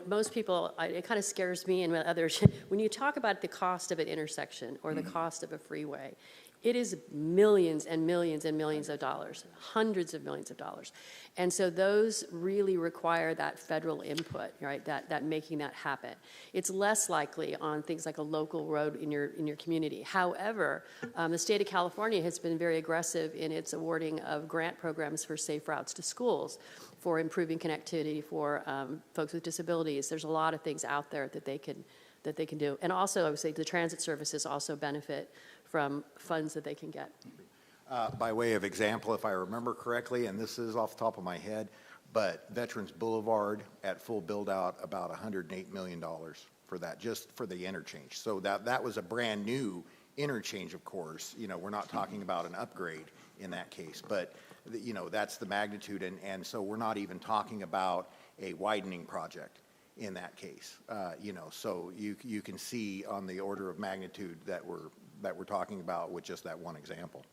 most people, it kind of scares me and others, when you talk about the cost of an intersection or the cost of a freeway, it is millions and millions and millions of dollars, hundreds of millions of dollars. And so those really require that federal input, right, that making that happen. It's less likely on things like a local road in your community. However, the state of California has been very aggressive in its awarding of grant programs for safe routes to schools, for improving connectivity for folks with disabilities. There's a lot of things out there that they can do. And also, I would say the transit services also benefit from funds that they can get.
By way of example, if I remember correctly, and this is off the top of my head, but Veterans Boulevard at full build-out, about $108 million for that, just for the interchange. So that was a brand new interchange, of course. We're not talking about an upgrade in that case, but that's the magnitude, and so we're not even talking about a widening project in that case. So you can see on the order of magnitude that we're talking about with just that one example.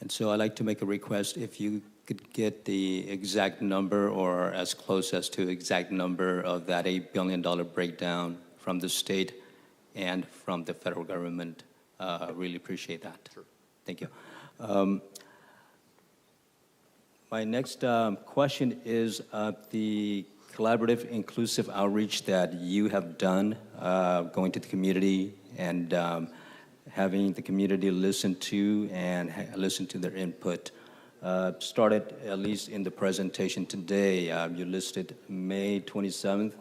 And so I'd like to make a request, if you could get the exact number or as close as to exact number of that $8 billion breakdown from the state and from the federal government. Really appreciate that. Sure. Thank you. My next question is the collaborative inclusive outreach that you have done, going to the community and having the community listen to and listen to their input. Started, at least in the presentation today, you listed May 27th,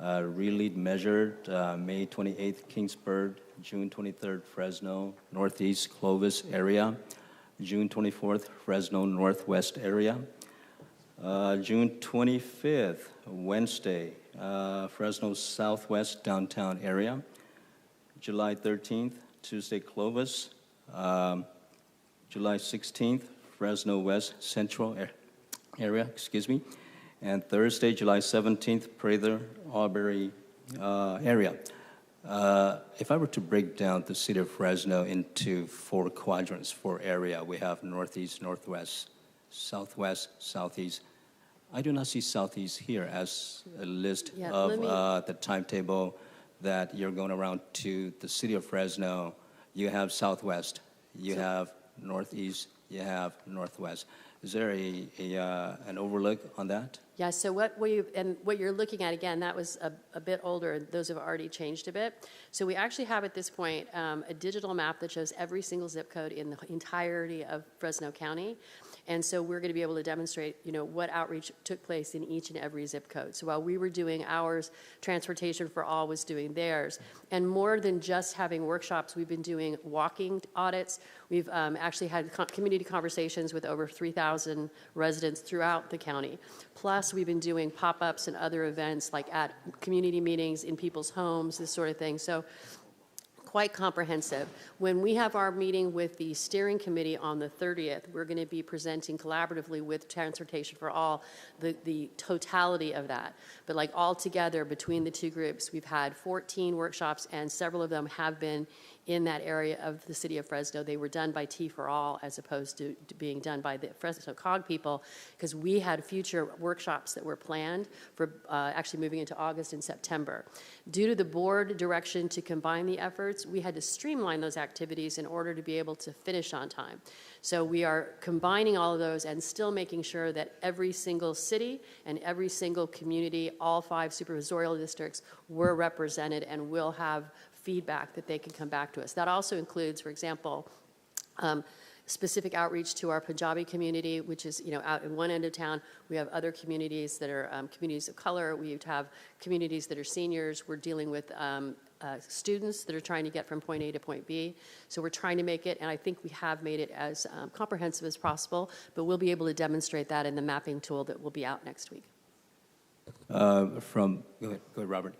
Really measured, May 28th, Kingsburg, June 23rd, Fresno, Northeast Clovis area, June 24th, Fresno Northwest area, June 25th, Wednesday, Fresno Southwest downtown area, July 13th, Tuesday, Clovis, July 16th, Fresno West Central area, and Thursday, July 17th, Prather, Aubrey area. If I were to break down the city of Fresno into 4 quadrants, 4 area, we have northeast, northwest, southwest, southeast. I do not see southeast here as a list of the timetable that you're going around to the city of Fresno. You have southwest, you have northeast, you have northwest. Is there an overlook on that?
Yeah, so what you're looking at, again, that was a bit older, and those have already changed a bit. So we actually have at this point a digital map that shows every single zip code in the entirety of Fresno County. And so we're going to be able to demonstrate, what outreach took place in each and every zip code. So while we were doing ours, Transportation for All was doing theirs. And more than just having workshops, we've been doing walking audits. We've actually had community conversations with over 3,000 residents throughout the county. Plus, we've been doing pop-ups and other events like at community meetings in people's homes, this sort of thing. So quite comprehensive. When we have our meeting with the steering committee on the 30th, we're going to be presenting collaboratively with Transportation for All the totality of that. But like all together between the 2 groups, we've had 14 workshops, and several of them have been in that area of the city of Fresno. They were done by T for All as opposed to being done by the Fresno COG people, because we had future workshops that were planned for actually moving into August and September. Due to the board direction to combine the efforts, we had to streamline those activities in order to be able to finish on time. So we are combining all of those and still making sure that every single city and every single community, all 5 supervisorial districts, were represented and will have feedback that they can come back to us. That also includes, for example, specific outreach to our Punjabi community, which is out in one end of town. We have other communities that are communities of color. We have communities that are seniors. We're dealing with students that are trying to get from point A to point B. So we're trying to make it, and I think we have made it as comprehensive as possible, but we'll be able to demonstrate that in the mapping tool that will be out next week.
Go ahead, Robert.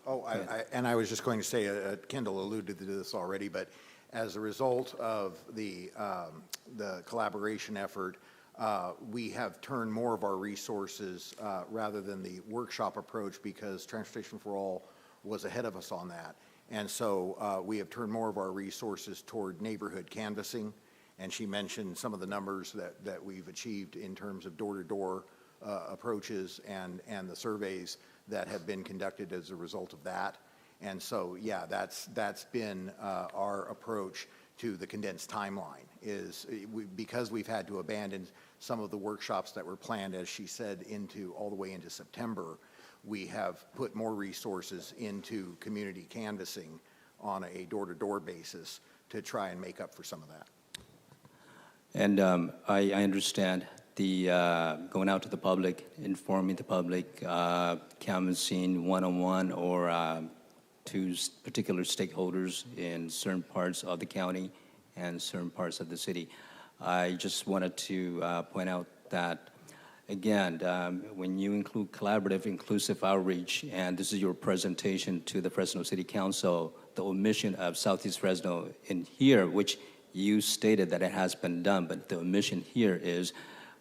Oh, I was just going to say, Kendall alluded to this already, but as a result of the collaboration effort, we have turned more of our resources rather than the workshop approach, because Transportation for All was ahead of us on that. And so we have turned more of our resources toward neighborhood canvassing, and she mentioned some of the numbers that we've achieved in terms of door-to-door approaches and the surveys that have been conducted as a result of that. And so, yeah, that's been our approach to the condensed timeline, is because we've had to abandon some of the workshops that were planned, as she said, all the way into September. We have put more resources into community canvassing on a door-to-door basis to try and make up for some of that.
And I understand the going out to the public, informing the public, canvassing one-on-one or to particular stakeholders in certain parts of the county and certain parts of the city. I just wanted to point out that, again, when you include collaborative, inclusive outreach, and this is your presentation to the Fresno City Council, the omission of Southeast Fresno in here, which you stated that it has been done, but the omission here is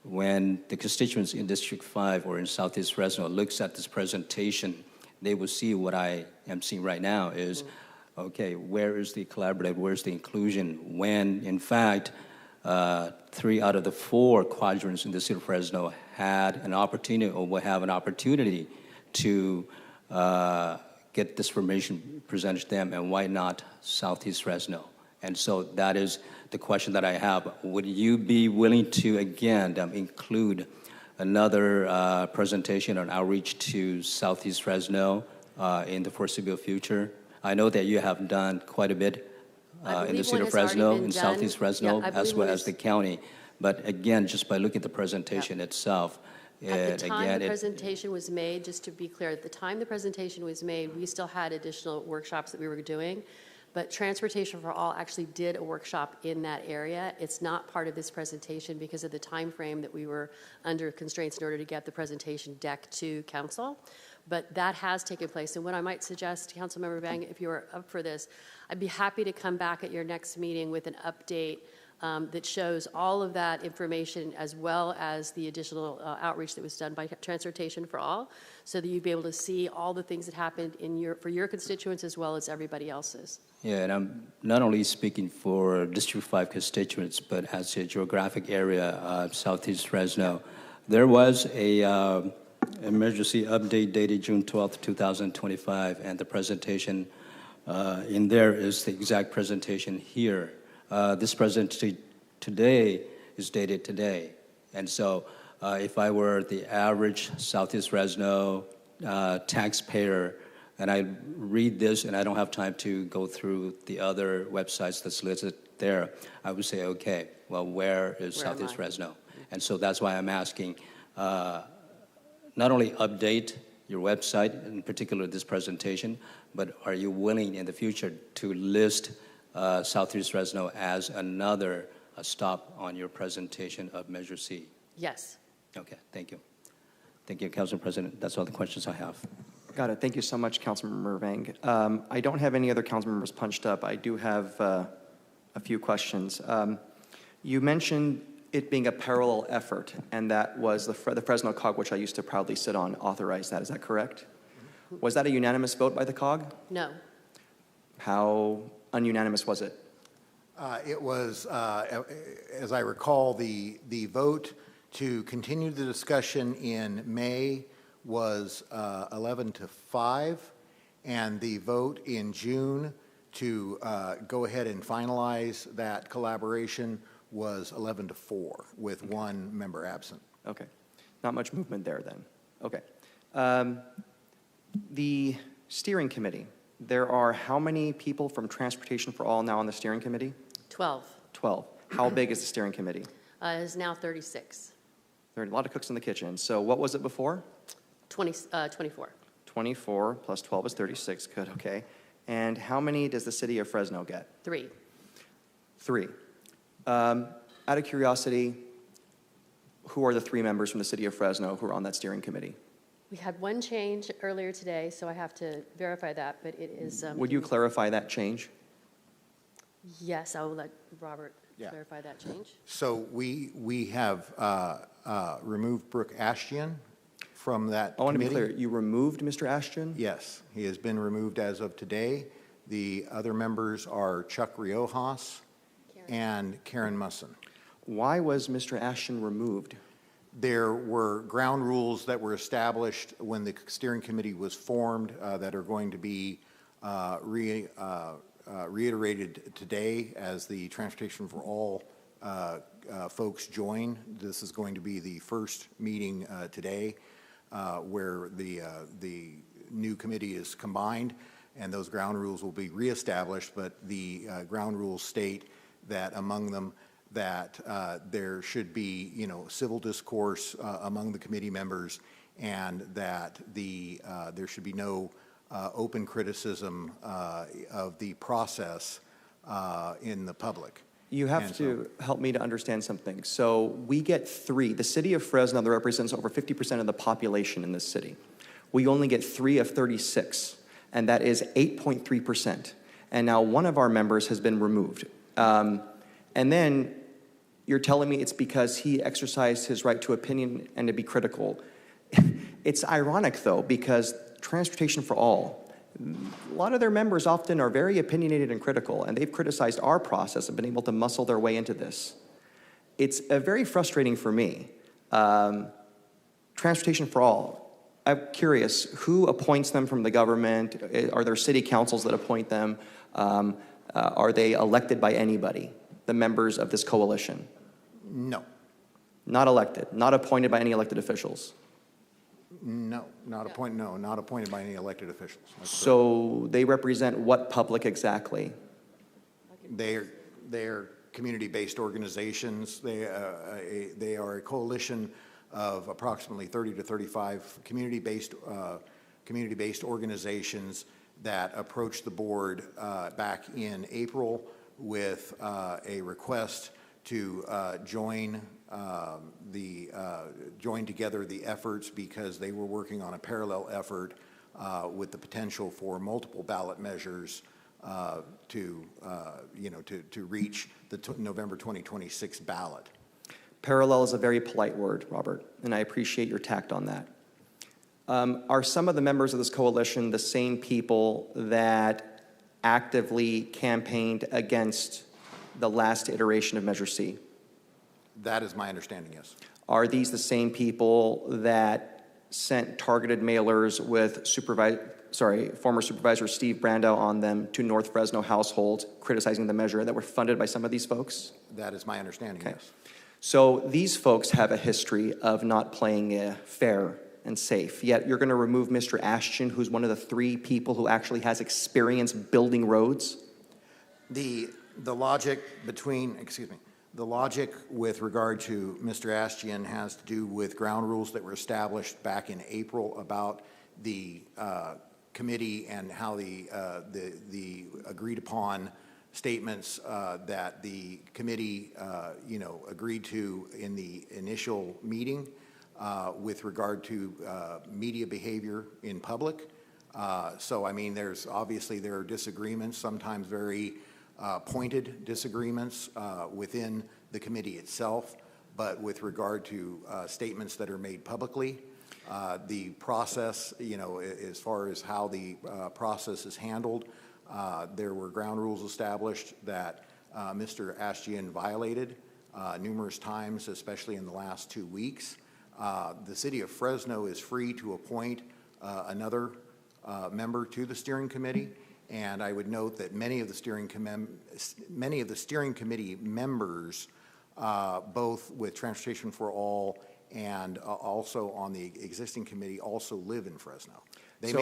when the constituents in District 5 or in Southeast Fresno looks at this presentation, they will see what I am seeing right now is, okay, where is the collaborative, where's the inclusion, when, in fact, 3 out of the 4 quadrants in the city of Fresno had an opportunity or will have an opportunity to get this information presented to them, and why not Southeast Fresno? And so that is the question that I have. Would you be willing to, again, include another presentation on outreach to Southeast Fresno in the foreseeable future? I know that you have done quite a bit in the city of Fresno, in Southeast Fresno, as well as the county. But again, just by looking at the presentation itself,
At the time the presentation was made, just to be clear, at the time the presentation was made, we still had additional workshops that we were doing, but Transportation for All actually did a workshop in that area. It's not part of this presentation because of the time frame that we were under constraints in order to get the presentation deck to council. But that has taken place. And what I might suggest, Councilmember Bang, if you're up for this, I'd be happy to come back at your next meeting with an update that shows all of that information, as well as the additional outreach that was done by Transportation for All, so that you'd be able to see all the things that happened for your constituents as well as everybody else's.
Yeah, and I'm not only speaking for District 5 constituents, but as a geographic area of Southeast Fresno. There was a emergency update dated June 12th, 2025, and the presentation in there is the exact presentation here. This presentation today is dated today. And so if I were the average Southeast Fresno taxpayer, and I read this and I don't have time to go through the other websites that's listed there, I would say, okay, well, where is Southeast Fresno? And so that's why I'm asking, not only update your website, in particular this presentation, but are you willing in the future to list Southeast Fresno as another stop on your presentation of Measure C?
Yes.
Okay, thank you. Thank you, Council President. That's all the questions I have.
Got it. Thank you so much, Councilmember Vang. I don't have any other council members punched up. I do have a few questions. You mentioned it being a parallel effort, and that was the Fresno COG, which I used to proudly sit on, authorized that. Is that correct? Was that a unanimous vote by the COG?
No.
How ununanimous was it?
It was, as I recall, the vote to continue the discussion in May was 11-5, and the vote in June to go ahead and finalize that collaboration was 11-4, with one member absent.
Okay. Not much movement there then. Okay. The steering committee, there are how many people from Transportation for All now on the steering committee?
12.
12. How big is the steering committee?
It is now 36.
There are a lot of cooks in the kitchen. So what was it before?
24.
24 plus 12 is 36. Good, okay. And how many does the city of Fresno get?
3.
3. Out of curiosity, who are the 3 members from the city of Fresno who are on that steering committee?
We had one change earlier today, so I have to verify that, but it is...
Would you clarify that change?
Yes, I will let Robert clarify that change.
So we have removed Brooke Ashton from that
I want to be
committee.
clear. You removed Mr. Ashton?
Yes, he has been removed as of today. The other members are Chuck Riojas and Karen Musson.
Why was Mr. Ashton removed?
There were ground rules that were established when the steering committee was formed that are going to be reiterated today as the Transportation for All folks join. This is going to be the first meeting today where the new committee is combined, and those ground rules will be reestablished, but the ground rules state that among them that there should be, civil discourse among the committee members, and that there should be no open criticism of the process in the public.
You have to help me to understand something. So we get 3. The city of Fresno that represents over 50% of the population in this city. We only get 3 of 36, and that is 8.3%. And now one of our members has been removed. And then you're telling me it's because he exercised his right to opinion and to be critical. It's ironic, though, because Transportation for All, a lot of their members often are very opinionated and critical, and they've criticized our process and been able to muscle their way into this. it's very frustrating for me. Transportation for All, I'm curious, who appoints them from the government? Are there city councils that appoint them? Are they elected by anybody, the members of this coalition?
No.
Not elected, not appointed by any elected officials?
No, not appointed by any elected officials. That's
So they represent what public exactly?
They're community-based organizations. They are a coalition of approximately 30 to 35 community-based organizations that approached the board back in April with a request to join together the efforts because they were working on a parallel effort with the potential for multiple ballot measures to reach the November 2026 ballot.
Parallel is a very polite word, Robert, and I appreciate your tact on that. Are some of the members of this coalition the same people that actively campaigned against the last iteration of Measure C?
That is my understanding, yes.
Are these the same people that sent targeted mailers with former Supervisor Steve Brandow on them to North Fresno households criticizing the measure that were funded by some of these folks?
That is my understanding, yes.
So these folks have a history of not playing fair and safe, yet you're going to remove Mr. Ashton, who's one of the 3 people who actually has experience building roads?
The logic with regard to Mr. Ashtian has to do with ground rules that were established back in April about the committee and how the agreed upon statements that the committee agreed to in the initial meeting with regard to media behavior in public. So I mean, there are disagreements, sometimes very pointed disagreements within the committee itself, but with regard to statements that are made publicly, the process, as far as how the process is handled, there were ground rules established that Mr. Ashtian violated numerous times, especially in the last 2 weeks. The city of Fresno is free to appoint another member to the steering committee. And I would note that many of the steering committee members, both with Transportation for All and also on the existing committee, also live in Fresno. They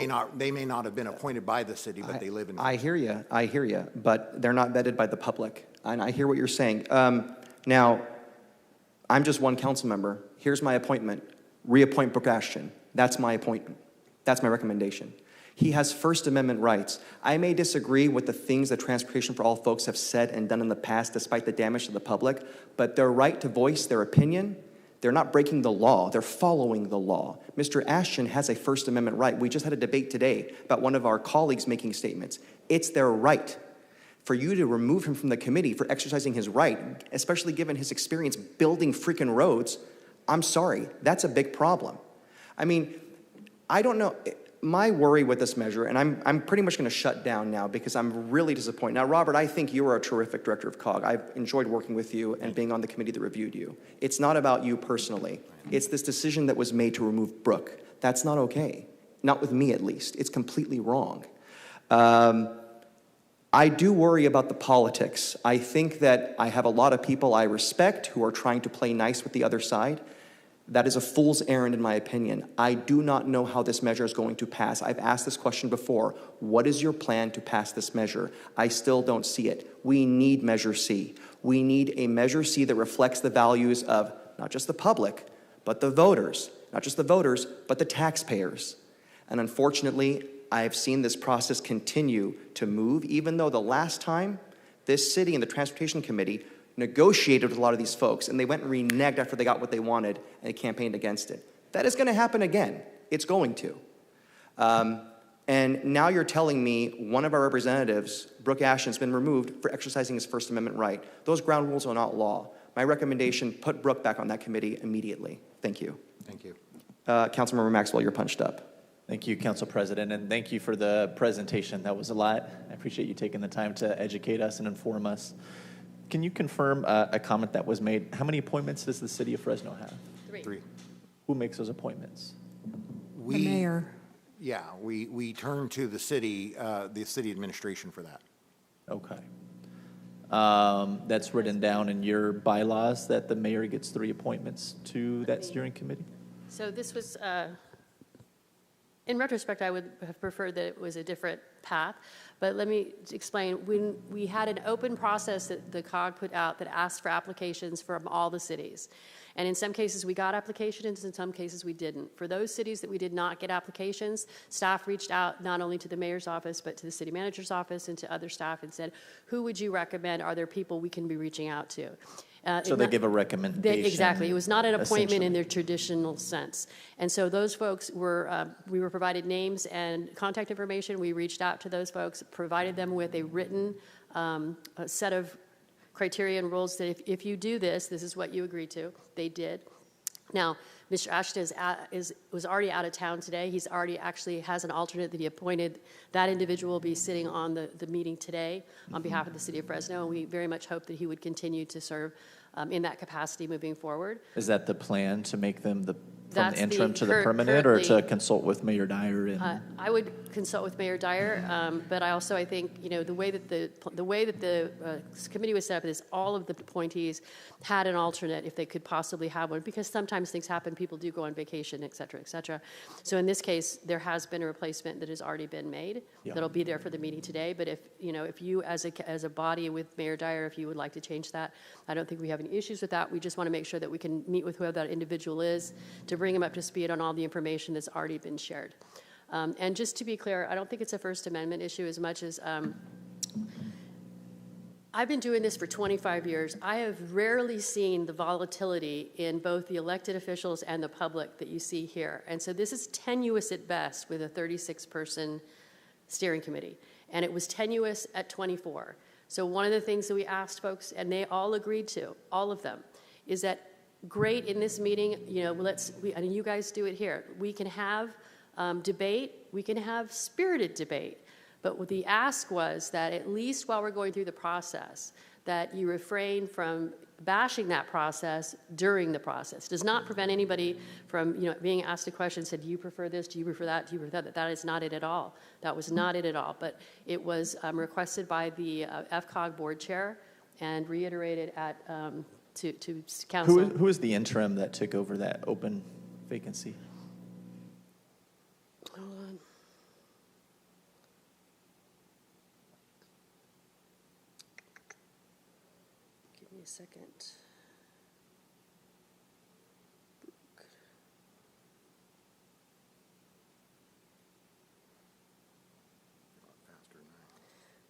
may not have been appointed by the city, but they live in Fresno.
I hear you, but they're not vetted by the public. And I hear what you're saying. Now, I'm just one council member. Here's my appointment. Reappoint Brooke Ashton. That's my appointment. That's my recommendation. He has First Amendment rights. I may disagree with the things that Transportation for All folks have said and done in the past despite the damage to the public, but their right to voice their opinion, they're not breaking the law. They're following the law. Mr. Ashton has a First Amendment right. We just had a debate today about one of our colleagues making statements. It's their right. For you to remove him from the committee for exercising his right, especially given his experience building freaking roads, I'm sorry, that's a big problem. I mean, I don't know. My worry with this measure, and I'm pretty much going to shut down now because I'm really disappointed. Now, Robert, I think you are a terrific director of COG. I've enjoyed working with you and being on the committee that reviewed you. It's not about you personally. It's this decision that was made to remove Brooke. That's not okay. Not with me, at least. It's completely wrong. I do worry about the politics. I think that I have a lot of people I respect who are trying to play nice with the other side. That is a fool's errand, in my opinion. I do not know how this measure is going to pass. I've asked this question before. What is your plan to pass this measure? I still don't see it. We need Measure C. We need a Measure C that reflects the values of not just the public, but the voters. Not just the voters, but the taxpayers. And unfortunately, I have seen this process continue to move, even though the last time this city and the Transportation Committee negotiated with a lot of these folks, and they went and reneged after they got what they wanted, and they campaigned against it. That is going to happen again. It's going to. And now you're telling me one of our representatives, Brooke Ashton, has been removed for exercising his First Amendment right. Those ground rules are not law. My recommendation, put Brooke back on that committee immediately. Thank you.
Thank you.
Councilmember Maxwell, you're punched up.
Thank you, Council President, and thank you for the presentation. That was a lot. I appreciate you taking the time to educate us and inform us. Can you confirm a comment that was made? How many appointments does the city of Fresno have?
Three.
Who makes those appointments?
The mayor.
Yeah, we turn to the city administration for that.
Okay. That's written down in your bylaws that the mayor gets 3 appointments to that steering committee?
So this was, in retrospect, I would have preferred that it was a different path, but let me explain. When we had an open process that the COG put out that asked for applications from all the cities, and in some cases we got applications, in some cases we didn't. For those cities that we did not get applications, staff reached out not only to the mayor's office, but to the city manager's office and to other staff and said, who would you recommend? Are there people we can be reaching out to?
So they give a recommendation.
Exactly. It was not an appointment in their traditional sense. And so those folks were, we were provided names and contact information. We reached out to those folks, provided them with a written a set of criteria and rules that if you do this, this is what you agree to. They did. Now, Mr. Ashton was already out of town today. He's already actually has an alternate that he appointed. That individual will be sitting on the meeting today on behalf of the city of Fresno, and we very much hope that he would continue to serve in that capacity moving forward.
Is that the plan, to make them from
That's
the interim
the
to the permanent, or to
currently-
consult with Mayor Dyer? And
I would consult with Mayor Dyer, but I think the way that the committee was set up is all of the appointees had an alternate if they could possibly have one, because sometimes things happen, people do go on vacation, et cetera, et cetera. So in this case, there has been a replacement that has already been made.
Yeah.
That'll be there for the meeting today. But if you as a body with Mayor Dyer, if you would like to change that, I don't think we have any issues with that. We just want to make sure that we can meet with whoever that individual is to bring him up to speed on all the information that's already been shared. And just to be clear, I don't think it's a First Amendment issue as much as I've been doing this for 25 years. I have rarely seen the volatility in both the elected officials and the public that you see here. And so this is tenuous at best with a 36-person steering committee. And it was tenuous at 24. So one of the things that we asked folks, and they all agreed to, all of them, is that great in this meeting, and you guys do it here. We can have debate, we can have spirited debate, but what the ask was that at least while we're going through the process, that you refrain from bashing that process during the process. Does not prevent anybody from being asked a question, said, do you prefer this, do you prefer that, do you prefer that? That is not it at all. That was not it at all, but it was requested by the FCOG board chair and reiterated at to council.
who is the interim that took over that open vacancy?
Hold on. Give me a second.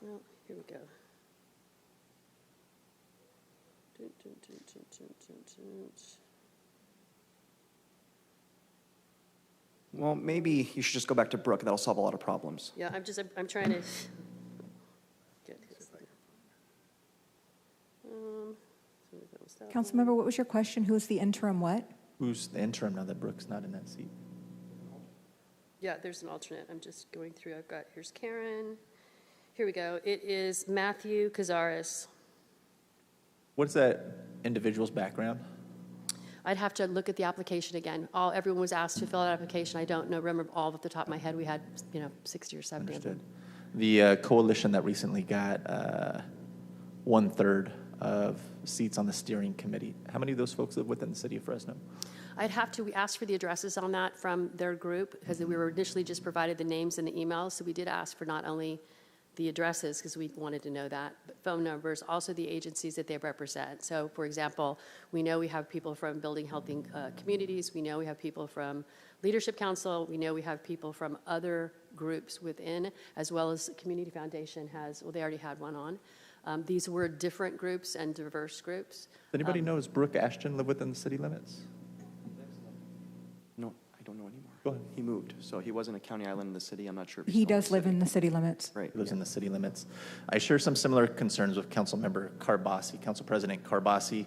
Well, here we go.
Well, maybe you should just go back to Brooke. That'll solve a lot of problems.
Yeah, I'm trying to get his.
Councilmember, what was your question? Who's the interim what?
Who's the interim now that Brooke's not in that seat?
Yeah, there's an alternate. I'm just going through. Here's Karen. Here we go. It is Matthew Cazares.
What's that individual's background?
I'd have to look at the application again. Everyone was asked to fill out an application. I don't know, remember all off the top of my head. We had, 60 or 70 of them.
The coalition that recently got 1/3 of seats on the steering committee. How many of those folks live within the city of Fresno?
We asked for the addresses on that from their group because we were initially just provided the names and the emails. So we did ask for not only the addresses because we wanted to know that, but phone numbers, also the agencies that they represent. So for example, we know we have people from Building Healthy Communities. We know we have people from Leadership Council. We know we have people from other groups within, as well as Community Foundation they already had one on. These were different groups and diverse groups.
Does anybody know, does Brooke Ashton live within the city limits?
No, I don't know anymore.
Go ahead.
He moved, so he wasn't a county island in the city. I'm not sure if
He does live in the city limits.
Right.
He lives in the city limits. I share some similar concerns with Councilmember Carbasi, Council President Carbasi.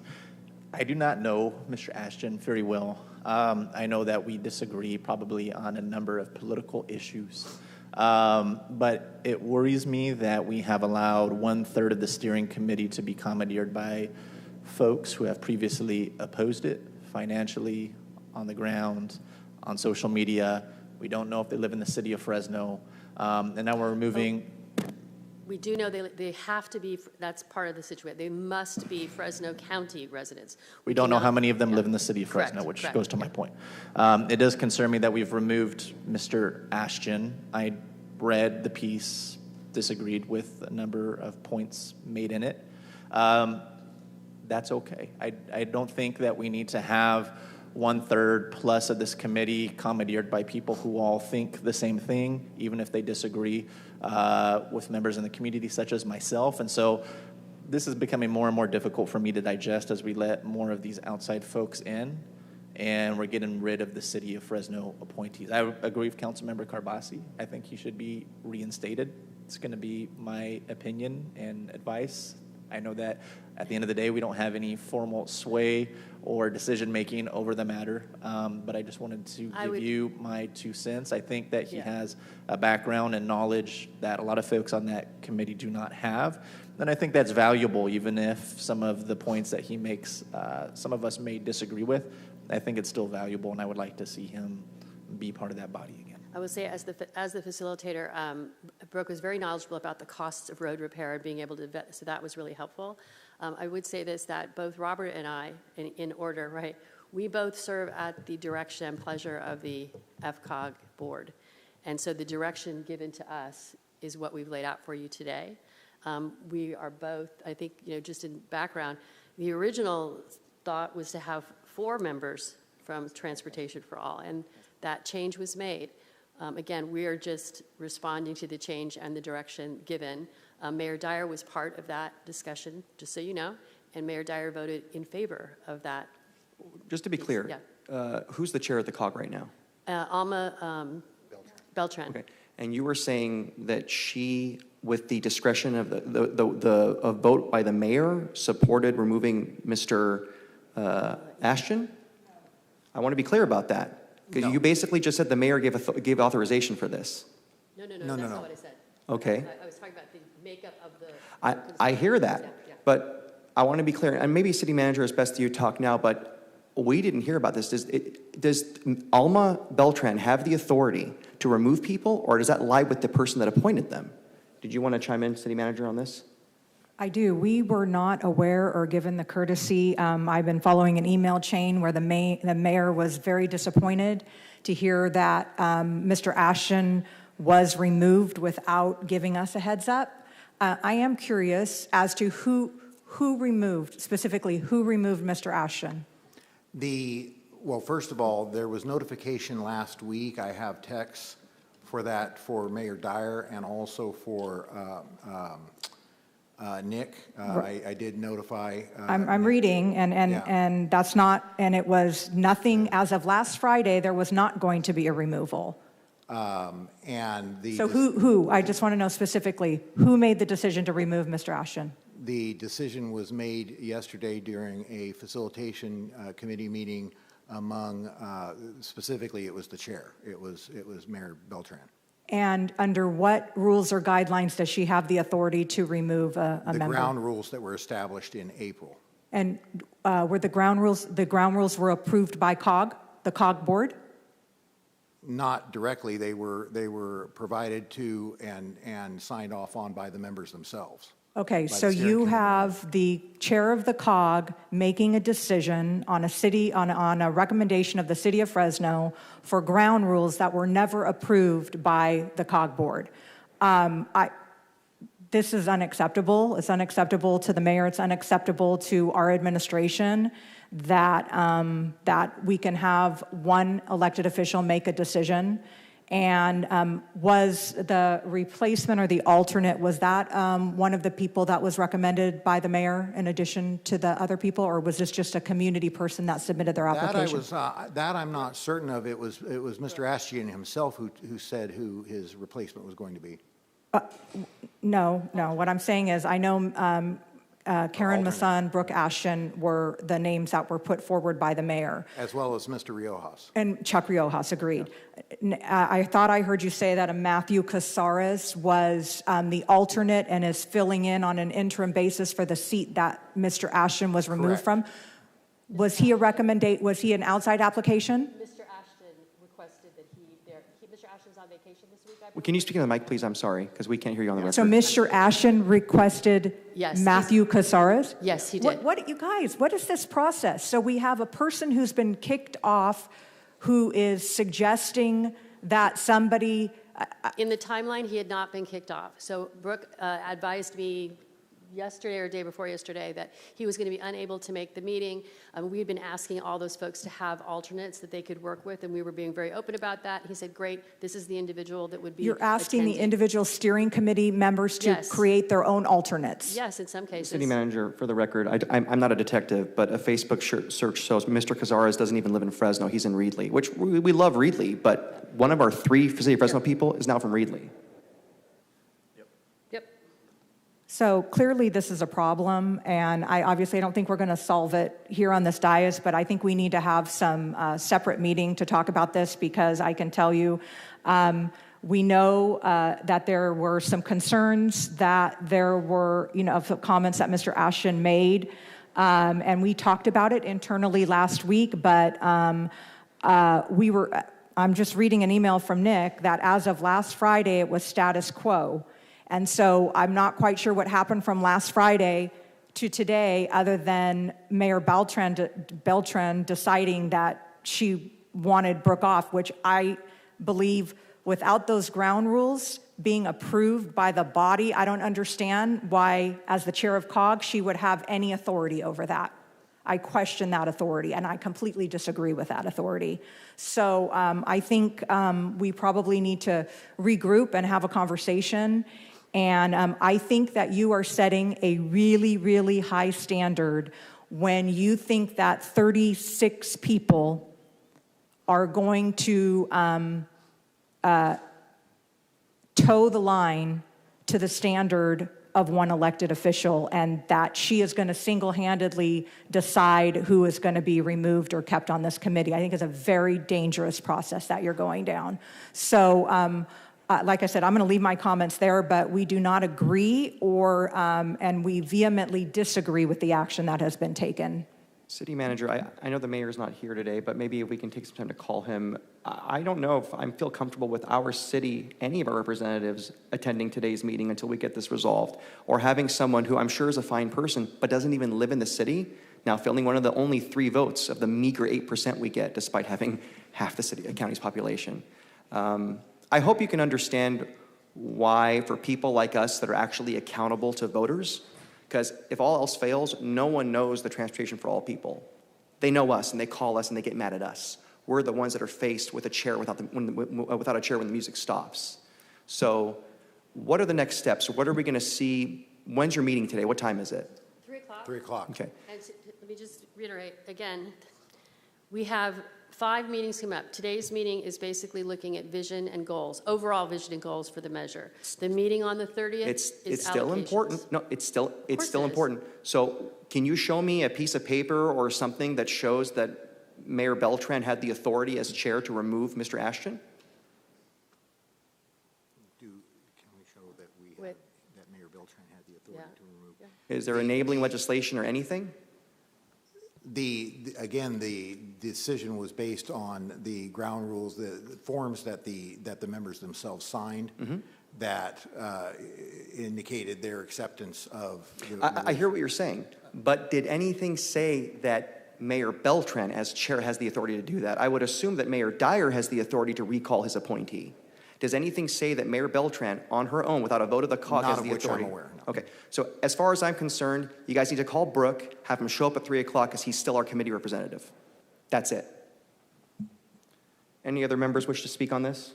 I do not know Mr. Ashton very well. I know that we disagree probably on a number of political issues. But it worries me that we have allowed 1/3 of the steering committee to be commandeered by folks who have previously opposed it financially, on the ground, on social media. We don't know if they live in the city of Fresno. And now we're removing.
We do know they have to be, that's part of the situation. They must be Fresno County residents.
We don't know how many of them live in the city of Fresno, which goes to my point. It does concern me that we've removed Mr. Ashton. I read the piece, disagreed with a number of points made in it. That's okay. I don't think that we need to have 1/3 plus of this committee commandeered by people who all think the same thing, even if they disagree with members in the community, such as myself. And so this is becoming more and more difficult for me to digest as we let more of these outside folks in, and we're getting rid of the city of Fresno appointees. I agree with Councilmember Carbasi. I think he should be reinstated. It's going to be my opinion and advice. I know that at the end of the day, we don't have any formal sway or decision-making over the matter, but I just wanted to give you my 2 cents. I think that he has a background and knowledge that a lot of folks on that committee do not have, and I think that's valuable, even if some of the points that he makes, some of us may disagree with. I think it's still valuable, and I would like to see him be part of that body again.
I would say as the facilitator, Brooke was very knowledgeable about the costs of road repair and being able to vet, so that was really helpful. I would say this, that both Robert and I, in order, right, we both serve at the direction and pleasure of the FCOG board. And so the direction given to us is what we've laid out for you today. We are both, I think, just in background, the original thought was to have 4 members from Transportation for All, and that change was made. Again, we are just responding to the change and the direction given. Mayor Dyer was part of that discussion, just so you know, and Mayor Dyer voted in favor of that.
Just to be clear, who's the chair of the COG right now?
Alma Beltran.
Okay, and you were saying that she, with the discretion of the vote by the mayor, supported removing Mr. Ashton? I want to be clear about that. Because you basically just said the mayor gave authorization for this.
No, that's not what I said.
Okay.
I was talking about the makeup of the...
I hear that, but I want to be clear, and maybe city manager, it's best you talk now, but we didn't hear about this. Does Alma Beltran have the authority to remove people, or does that lie with the person that appointed them? Did you want to chime in, city manager, on this?
I do. We were not aware or given the courtesy. I've been following an email chain where the mayor was very disappointed to hear that Mr. Ashton was removed without giving us a heads up. I am curious as to who removed, specifically who removed Mr. Ashton.
Well, first of all, there was notification last week. I have texts for that for Mayor Dyer and also for Nick. I did notify.
I'm reading, and that's not, and it was nothing as of last Friday. There was not going to be a removal. So who? I just want to know specifically who made the decision to remove Mr. Ashton.
The decision was made yesterday during a facilitation committee meeting among, specifically, it was the chair. It was Mayor Beltran.
And under what rules or guidelines does she have the authority to remove a member?
The ground rules that were established in April.
And were the ground rules were approved by COG, the COG board?
Not directly. They were provided to and signed off on by the members themselves.
Okay, so you have the chair of the COG making a decision on a recommendation of the city of Fresno for ground rules that were never approved by the COG board. This is unacceptable. It's unacceptable to the mayor. It's unacceptable to our administration that we can have one elected official make a decision. And was the replacement or the alternate, was that one of the people that was recommended by the mayor in addition to the other people, or was this just a community person that submitted their application?
That I'm not certain of. It was Mr. Ashton himself who said who his replacement was going to be.
No. What I'm saying is I know Karen Masson, Brooke Ashton were the names that were put forward by the mayor.
As well as Mr. Riojas.
And Chuck Riojas agreed. I thought I heard you say that a Matthew Casares was the alternate and is filling in on an interim basis for the seat that Mr. Ashton was removed from. Was he an outside application?
Mr. Ashton requested that Mr. Ashton's on vacation this week, I believe.
Can you speak on the mic, please? I'm sorry, because we can't hear you on the record.
So Mr. Ashton requested
Yes,
Matthew Casares?
Yes, he did.
You guys, what is this process? So we have a person who's been kicked off who is suggesting that somebody...
In the timeline, he had not been kicked off. So Brooke advised me yesterday or day before yesterday that he was going to be unable to make the meeting. We had been asking all those folks to have alternates that they could work with, and we were being very open about that. He said, great, this is the individual that would be
You're asking
attending.
the individual steering committee members to
Yes.
create their own alternates?
Yes, in some cases.
City manager, for the record, I'm not a detective, but a Facebook search shows Mr. Casares doesn't even live in Fresno. He's in Reedley, which we love Reedley, but one of our 3 City of Fresno people is now from Reedley.
So clearly this is a problem, and I obviously don't think we're going to solve it here on this dais, but I think we need to have some separate meeting to talk about this, because I can tell you we know that there were some concerns, that there were, of comments that Mr. Ashton made, and we talked about it internally last week, but I'm just reading an email from Nick that as of last Friday, it was status quo. And so I'm not quite sure what happened from last Friday to today, other than Mayor Beltran deciding that she wanted Brooke off, which I believe without those ground rules being approved by the body, I don't understand why, as the chair of COG, she would have any authority over that. I question that authority, and I completely disagree with that authority. So I think we probably need to regroup and have a conversation. And I think that you are setting a really, really high standard when you think that 36 people are going to toe the line to the standard of one elected official, and that she is going to single-handedly decide who is going to be removed or kept on this committee. I think it's a very dangerous process that you're going down. So like I said, I'm going to leave my comments there, but we do not agree and we vehemently disagree with the action that has been taken.
City manager, I know the mayor's not here today, but maybe if we can take some time to call him. I don't know if I feel comfortable with our city, any of our representatives attending today's meeting until we get this resolved, or having someone who I'm sure is a fine person, but doesn't even live in the city, now filling one of the only 3 votes of the meager 8% we get, despite having half the county's population. I hope you can understand why, for people like us that are actually accountable to voters, because if all else fails, no one knows the Transportation for All people. They know us, and they call us, and they get mad at us. We're the ones that are faced with a chair without a chair when the music stops. So what are the next steps? What are we going to see? When's your meeting today? What time is it?
3 o'clock.
3 o'clock.
Okay.
And let me just reiterate again, we have 5 meetings come up. Today's meeting is basically looking at vision and goals, overall vision and goals for the measure. The meeting on the 30th is
it's still
allocations.
important. No, it's still important. So can you show me a piece of paper or something that shows that Mayor Beltran had the authority as chair to remove Mr. Ashton?
Can we show that that Mayor Beltran had the authority to remove?
Is there enabling legislation or anything?
Again, the decision was based on the ground rules, the forms that the members themselves signed that indicated their acceptance of.
I hear what you're saying, but did anything say that Mayor Beltran as chair has the authority to do that? I would assume that Mayor Dyer has the authority to recall his appointee. Does anything say that Mayor Beltran, on her own, without a vote of the COG, has the authority?
I'm aware, no.
Okay, so as far as I'm concerned, you guys need to call Brooke, have him show up at 3 o'clock because he's still our committee representative. That's it. Any other members wish to speak on this?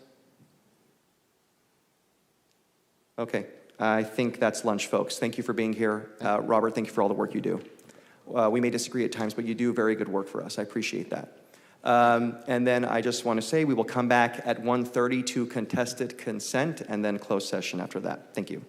Okay, I think that's lunch, folks. Thank you for being here. Robert, thank you for all the work you do. We may disagree at times, but you do very good work for us. I appreciate that. And then I just want to say we will come back at 1:30 to contested consent and then closed session after that. Thank you.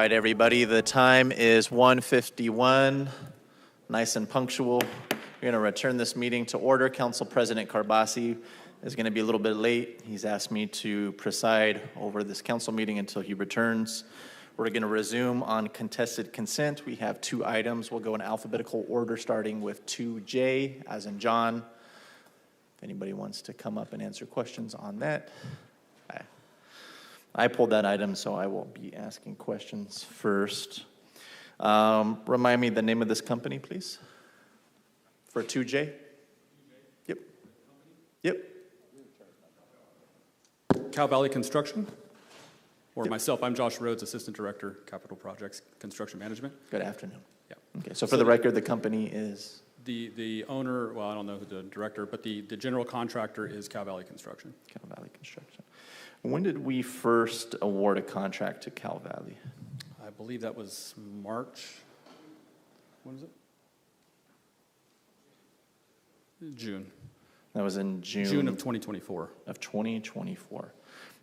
right, everybody, the time is 1:51, nice and punctual. We're going to return this meeting to order. Council President Carbasi is going to be a little bit late. He's asked me to preside over this council meeting until he returns. We're going to resume on contested consent. We have 2 items. We'll go in alphabetical order, starting with 2J, as in John. If anybody wants to come up and answer questions on that. I pulled that item, so I will be asking questions first. Remind me the name of this company, please, for 2J? Yep. Yep.
Cal Valley Construction, or myself, I'm Josh Rhodes, Assistant Director, Capital Projects, Construction Management.
Good afternoon.
Yeah.
Okay, so for the record, the company is?
The owner, well, I don't know who the director, but the general contractor is Cal Valley Construction.
Cal Valley Construction. When did we first award a contract to Cal Valley?
I believe that was March. When is it? June.
That was in June.
June of 2024.
Of 2024.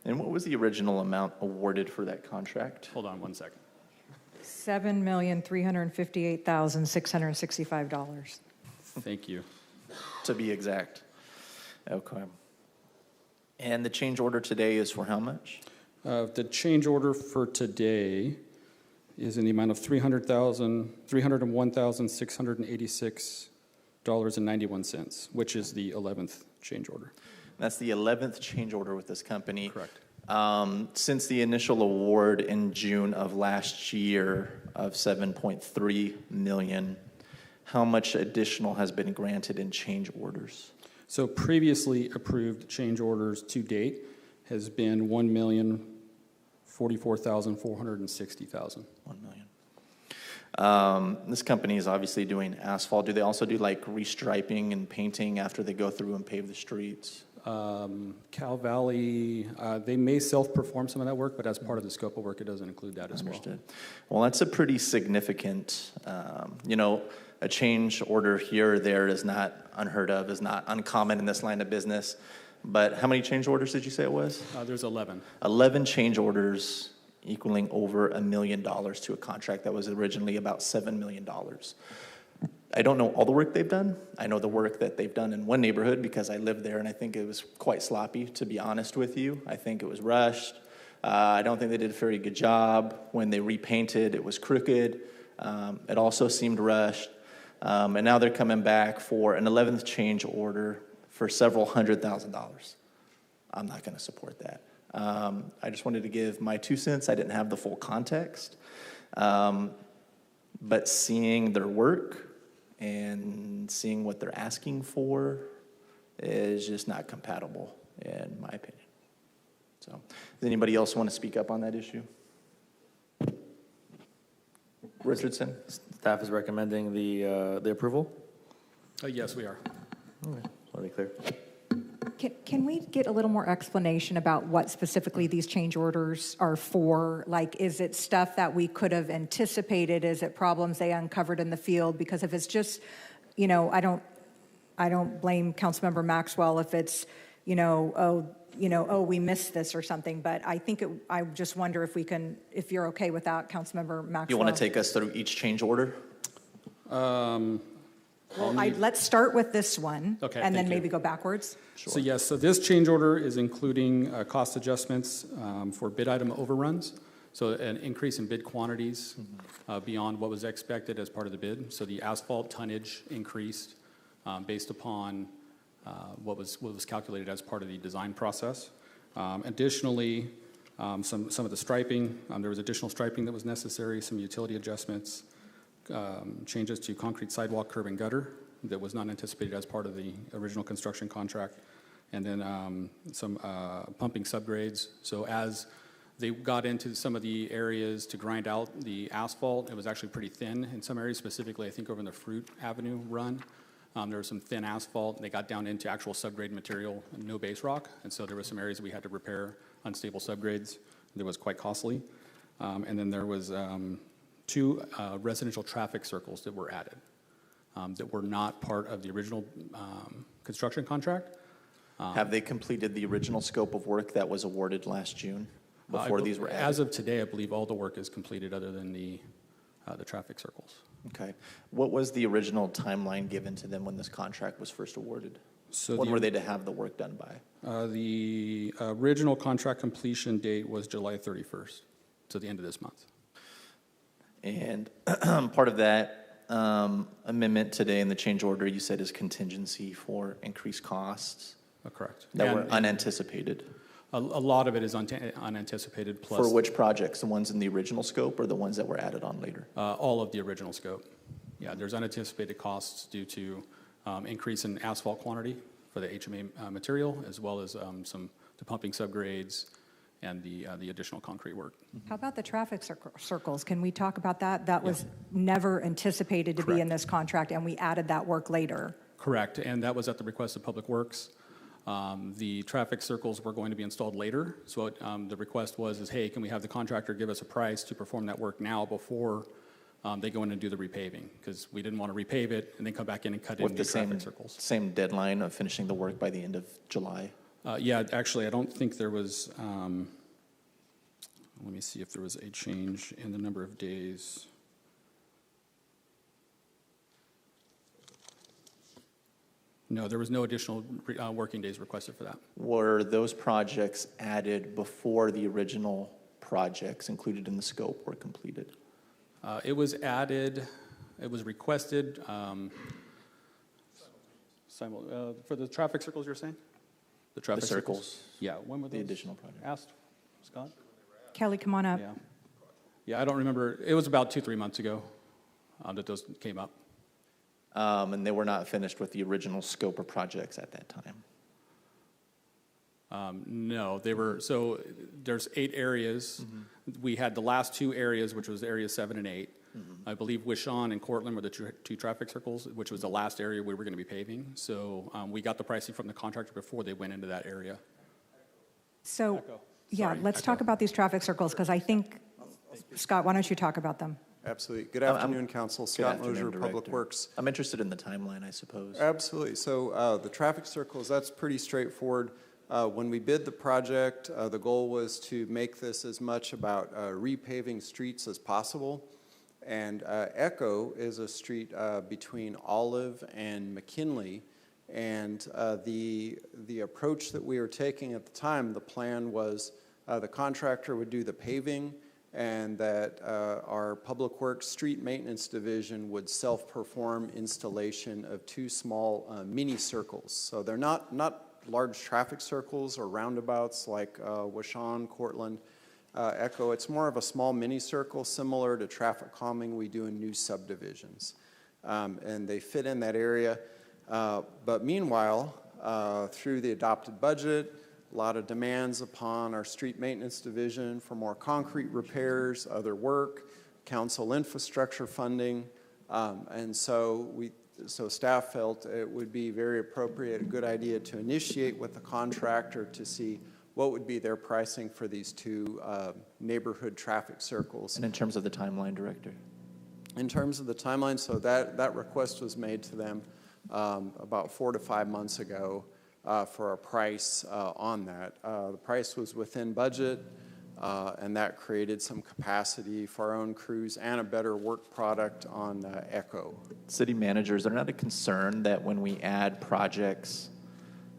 And what was the original amount awarded for that contract?
Hold on one second.
$7,358,665.
Thank you.
To be exact. Okay. And the change order today is for how much?
The change order for today is in the amount of $301,686.91, which is the 11th change order.
That's the 11th change order with this company.
Correct.
Since the initial award in June of last year of $7.3 million, how much additional has been granted in change orders?
So previously approved change orders to date has been $1,044,460,000.
$1 million. This company is obviously doing asphalt. Do they also do like restriping and painting after they go through and pave the streets?
Cal Valley, they may self-perform some of that work, but as part of the scope of work, it doesn't include that as well.
Understood. Well, that's a pretty significant, a change order here or there is not unheard of, is not uncommon in this line of business. But how many change orders did you say it was?
There's 11.
11 change orders equaling over $1 million to a contract that was originally about $7 million. I don't know all the work they've done. I know the work that they've done in one neighborhood because I lived there, and I think it was quite sloppy, to be honest with you. I think it was rushed. I don't think they did a very good job. When they repainted, it was crooked. It also seemed rushed. And now they're coming back for an 11th change order for several $100,000. I'm not going to support that. I just wanted to give my 2 cents. I didn't have the full context. But seeing their work and seeing what they're asking for is just not compatible, in my opinion. So, does anybody else want to speak up on that issue? Richardson?
Staff is recommending the approval?
Yes, we are.
Okay, let me clear.
Can we get a little more explanation about what specifically these change orders are for? Like, is it stuff that we could have anticipated? Is it problems they uncovered in the field? Because if it's just, I don't blame Councilmember Maxwell if it's, we missed this or something. But I think I just wonder if you're okay with that, Councilmember Maxwell.
You want to take us through each change order?
Let's start with this one,
okay,
and then
you.
maybe go backwards.
Sure. So yes, so this change order is including cost adjustments for bid item overruns, so an increase in bid quantities beyond what was expected as part of the bid. So the asphalt tonnage increased based upon what was calculated as part of the design process. Additionally, some of the striping, there was additional striping that was necessary, some utility adjustments, changes to concrete sidewalk, curb, and gutter that was not anticipated as part of the original construction contract, and then some pumping subgrades. So as they got into some of the areas to grind out the asphalt, it was actually pretty thin in some areas, specifically I think over in the Fruit Avenue run. There was some thin asphalt. They got down into actual subgrade material, no base rock, and so there were some areas we had to repair unstable subgrades. That was quite costly. And then there was 2 residential traffic circles that were added that were not part of the original construction contract.
Have they completed the original scope of work that was awarded last June?
before these were added? As of today, I believe all the work is completed other than the traffic circles.
Okay. What was the original timeline given to them when this contract was first awarded?
So
when were they to have the work done by?
The original contract completion date was July 31st, so the end of this month.
And part of that amendment today in the change order, you said, is contingency for increased costs?
Correct.
That were unanticipated?
A lot of it is unanticipated. Plus,
for which projects? The ones in the original scope or the ones that were added on later?
All of the original scope. Yeah, there's unanticipated costs due to increase in asphalt quantity for the HMA material, as well as the pumping subgrades and the additional concrete work.
How about the traffic circles? Can we talk about that? That was never anticipated to be in this contract, and we added that work later.
Correct, and that was at the request of Public Works. The traffic circles were going to be installed later, so the request was, hey, can we have the contractor give us a price to perform that work now before they go in and do the repaving, because we didn't want to repave it and then come back in and cut in the traffic circles.
Same deadline of finishing the work by the end of July?
Yeah, actually, I don't think there was, let me see if there was a change in the number of days. No, there was no additional working days requested for that.
Were those projects added before the original projects included in the scope were completed?
It was added, it was requested for the traffic circles, you're saying? The traffic
circles.
Yeah, when were those?
The additional project.
Asked, Scott?
Kelly, come on up.
Yeah, I don't remember. It was about 2-3 months ago that those came up.
And they were not finished with the original scope of projects at that time?
No, they were, so there's 8 areas. We had the last 2 areas, which was areas 7 and 8. I believe Wishon and Cortland were the two traffic circles, which was the last area we were going to be paving. So we got the pricing from the contractor before they went into that area.
So, let's talk about these traffic circles, because I think, Scott, why don't you talk about them?
Absolutely. Good afternoon, Council. Scott Mosier, Public Works.
I'm interested in the timeline, I suppose.
Absolutely. So the traffic circles, that's pretty straightforward. When we bid the project, the goal was to make this as much about repaving streets as possible. And Echo is a street between Olive and McKinley. And the approach that we were taking at the time, the plan was the contractor would do the paving, and that our Public Works Street Maintenance Division would self-perform installation of 2 small mini circles. So they're not large traffic circles or roundabouts like Wishon, Cortland, Echo. It's more of a small mini circle similar to traffic calming we do in new subdivisions. And they fit in that area. But meanwhile, through the adopted budget, a lot of demands upon our street maintenance division for more concrete repairs, other work, council infrastructure funding. And so staff felt it would be very appropriate, a good idea to initiate with the contractor to see what would be their pricing for these 2 neighborhood traffic circles.
And in terms of the timeline, Director?
In terms of the timeline, so that request was made to them about 4 to 5 months ago. For a price on that. The price was within budget, and that created some capacity for our own crews and a better work product on Echo.
City managers, are not a concern that when we add projects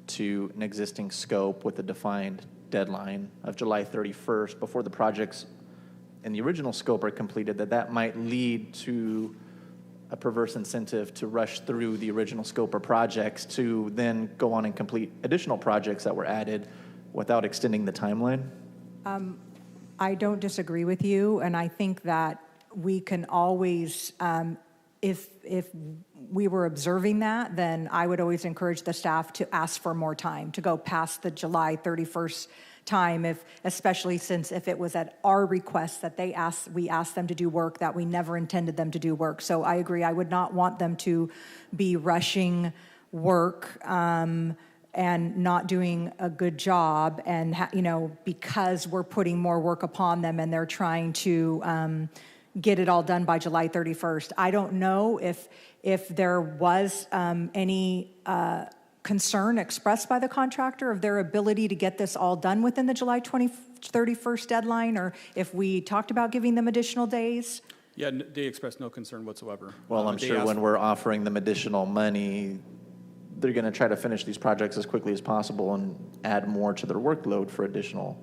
to an existing scope with a defined deadline of July 31st before the projects in the original scope are completed, that might lead to a perverse incentive to rush through the original scope of projects to then go on and complete additional projects that were added without extending the timeline?
I don't disagree with you, and I think that we can always, if we were observing that, then I would always encourage the staff to ask for more time, to go past the July 31st time, especially since if it was at our request that we asked them to do work that we never intended them to do work. So I agree. I would not want them to be rushing work and not doing a good job, and because we're putting more work upon them and they're trying to get it all done by July 31st. I don't know if there was any concern expressed by the contractor of their ability to get this all done within the July 31st deadline, or if we talked about giving them additional days?
Yeah, they expressed no concern whatsoever.
Well, I'm
They
sure
asked-
when we're offering them additional money, they're going to try to finish these projects as quickly as possible and add more to their workload for additional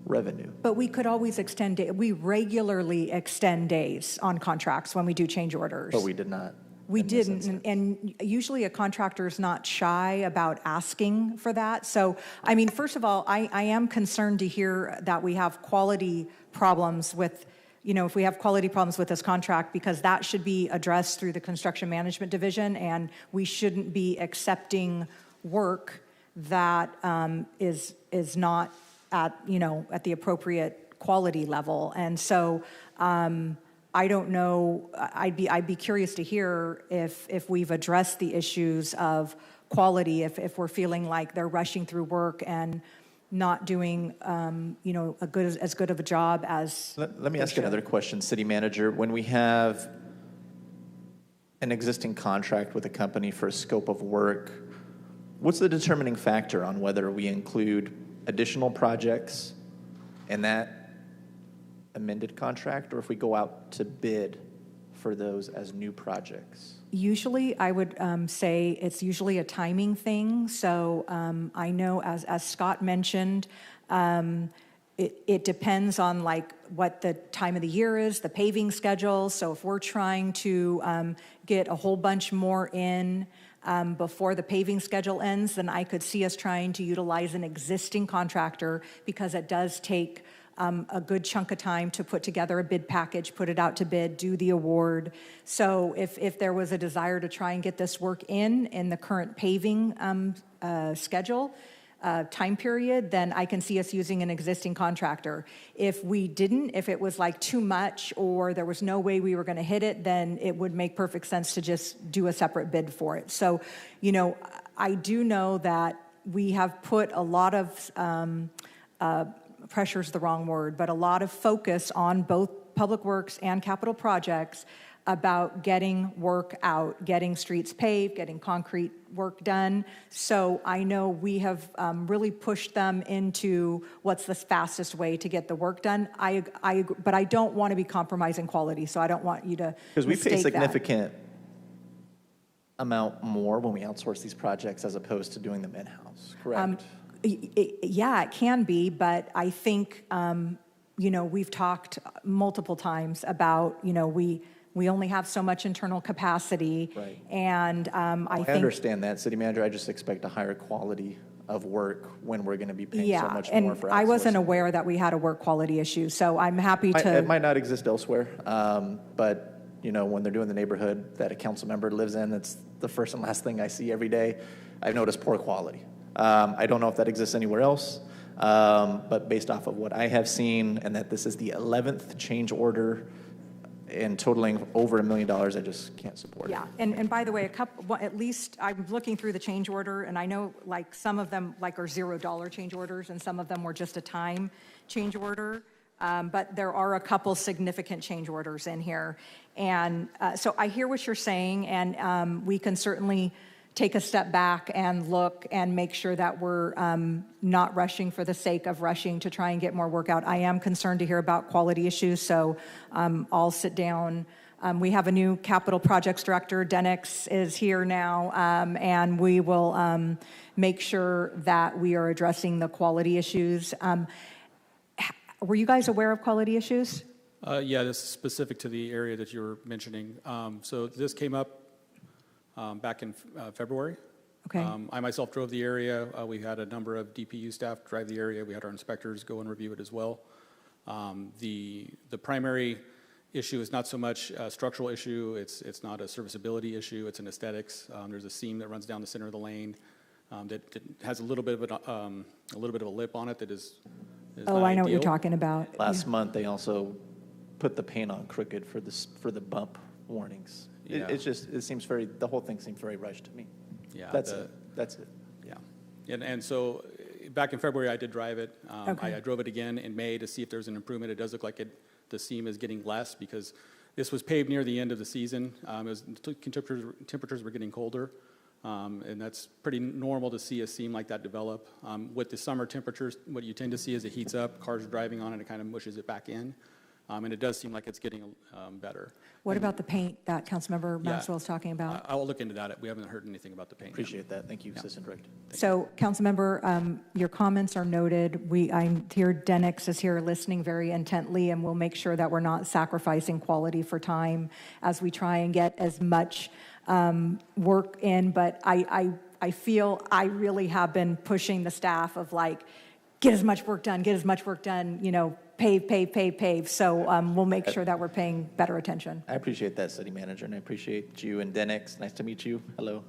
revenue.
But we could always extend, we regularly extend days on contracts when we do change orders.
But we did not.
We didn't, and usually a contractor is not shy about asking for that. So, I mean, first of all, I am concerned to hear that we have quality problems with, if we have quality problems with this contract, because that should be addressed through the construction management division, and we shouldn't be accepting work that is not at, at the appropriate quality level. And so, I don't know, I'd be curious to hear if we've addressed the issues of quality, if we're feeling like they're rushing through work and not doing, as good of a job as.
Let me ask another question, City Manager. When we have an existing contract with a company for a scope of work, what's the determining factor on whether we include additional projects in that amended contract, or if we go out to bid for those as new projects?
Usually, I would say it's usually a timing thing. So I know, as Scott mentioned, it depends on like what the time of the year is, the paving schedule. So if we're trying to get a whole bunch more in before the paving schedule ends, then I could see us trying to utilize an existing contractor, because it does take a good chunk of time to put together a bid package, put it out to bid, do the award. So if there was a desire to try and get this work in the current paving schedule, time period, then I can see us using an existing contractor. If we didn't, if it was like too much or there was no way we were going to hit it, then it would make perfect sense to just do a separate bid for it. So, I do know that we have put a lot of pressure's the wrong word, but a lot of focus on both public works and capital projects about getting work out, getting streets paved, getting concrete work done. So I know we have really pushed them into what's the fastest way to get the work done. But I don't want to be compromising quality, so I don't want you to
Because we pay
mistake that.
significant amount more when we outsource these projects as opposed to doing them in-house, correct?
Yeah, it can be, but I think, we've talked multiple times about, we only have so much internal capacity.
Right.
And I think.
understand that, City Manager. I just expect a higher quality of work when we're going to be paying so much more for outsourcing.
I wasn't aware that we had a work quality issue, so I'm happy to.
It might not exist elsewhere, but when they're doing the neighborhood that a council member lives in, that's the first and last thing I see every day. I've noticed poor quality. I don't know if that exists anywhere else, but based off of what I have seen, and that this is the 11th change order and totaling over $1 million, I just can't support it.
Yeah, and by the way, at least I'm looking through the change order, and I know like some of them like are $0 change orders, and some of them were just a time change order. But there are a couple significant change orders in here. And so I hear what you're saying, and we can certainly take a step back and look and make sure that we're not rushing for the sake of rushing to try and get more work out. I am concerned to hear about quality issues, so I'll sit down. We have a new capital projects director. Denix is here now, and we will make sure that we are addressing the quality issues. Were you guys aware of quality issues?
Yeah, this is specific to the area that you were mentioning. So this came up back in February.
Okay.
I myself drove the area. We had a number of DPU staff drive the area. We had our inspectors go and review it as well. The primary issue is not so much a structural issue. It's not a serviceability issue. It's an aesthetics. There's a seam that runs down the center of the lane that has a little bit of a lip on it that is
Oh,
not
I know what you're
ideal.
talking about.
Last month, they also put the paint on crooked for the bump warnings.
Yeah.
It seems the whole thing seems very rushed to me.
Yeah,
That's it.
Yeah, and so back in February, I did drive it.
Okay.
I drove it again in May to see if there's an improvement. It does look like the seam is getting less because this was paved near the end of the season. Temperatures were getting colder. And that's pretty normal to see a seam like that develop. With the summer temperatures, what you tend to see is it heats up, cars are driving on it, and it kind of mushes it back in. And it does seem like it's getting better.
What about the paint that Councilmember
Yeah.
Maxwell's talking about?
I will look into that. We haven't heard anything about the paint.
Appreciate that. Thank you, Assistant Director.
So, Councilmember, your comments are noted. I hear Denix is here listening very intently, and we'll make sure that we're not sacrificing quality for time as we try and get as much work in. But I feel I really have been pushing the staff of like, get as much work done, you know, pave. So we'll make sure that we're paying better attention.
I appreciate that, City Manager, and I appreciate you and Denix. Nice to meet you. Hello.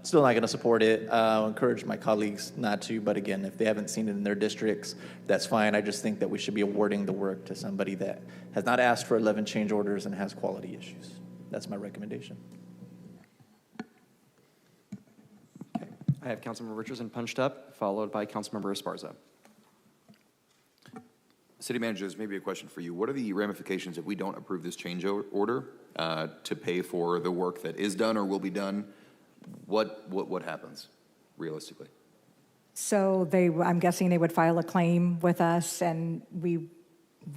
Still not going to support it. I'll encourage my colleagues not to, but again, if they haven't seen it in their districts, that's fine. I just think that we should be awarding the work to somebody that has not asked for 11 change orders and has quality issues. That's my recommendation.
I have Councilmember Richardson punched up, followed by Councilmember Esparza.
City Manager, this may be a question for you. What are the ramifications if we don't approve this change order to pay for the work that is done or will be done? What happens realistically?
So I'm guessing they would file a claim with us, and we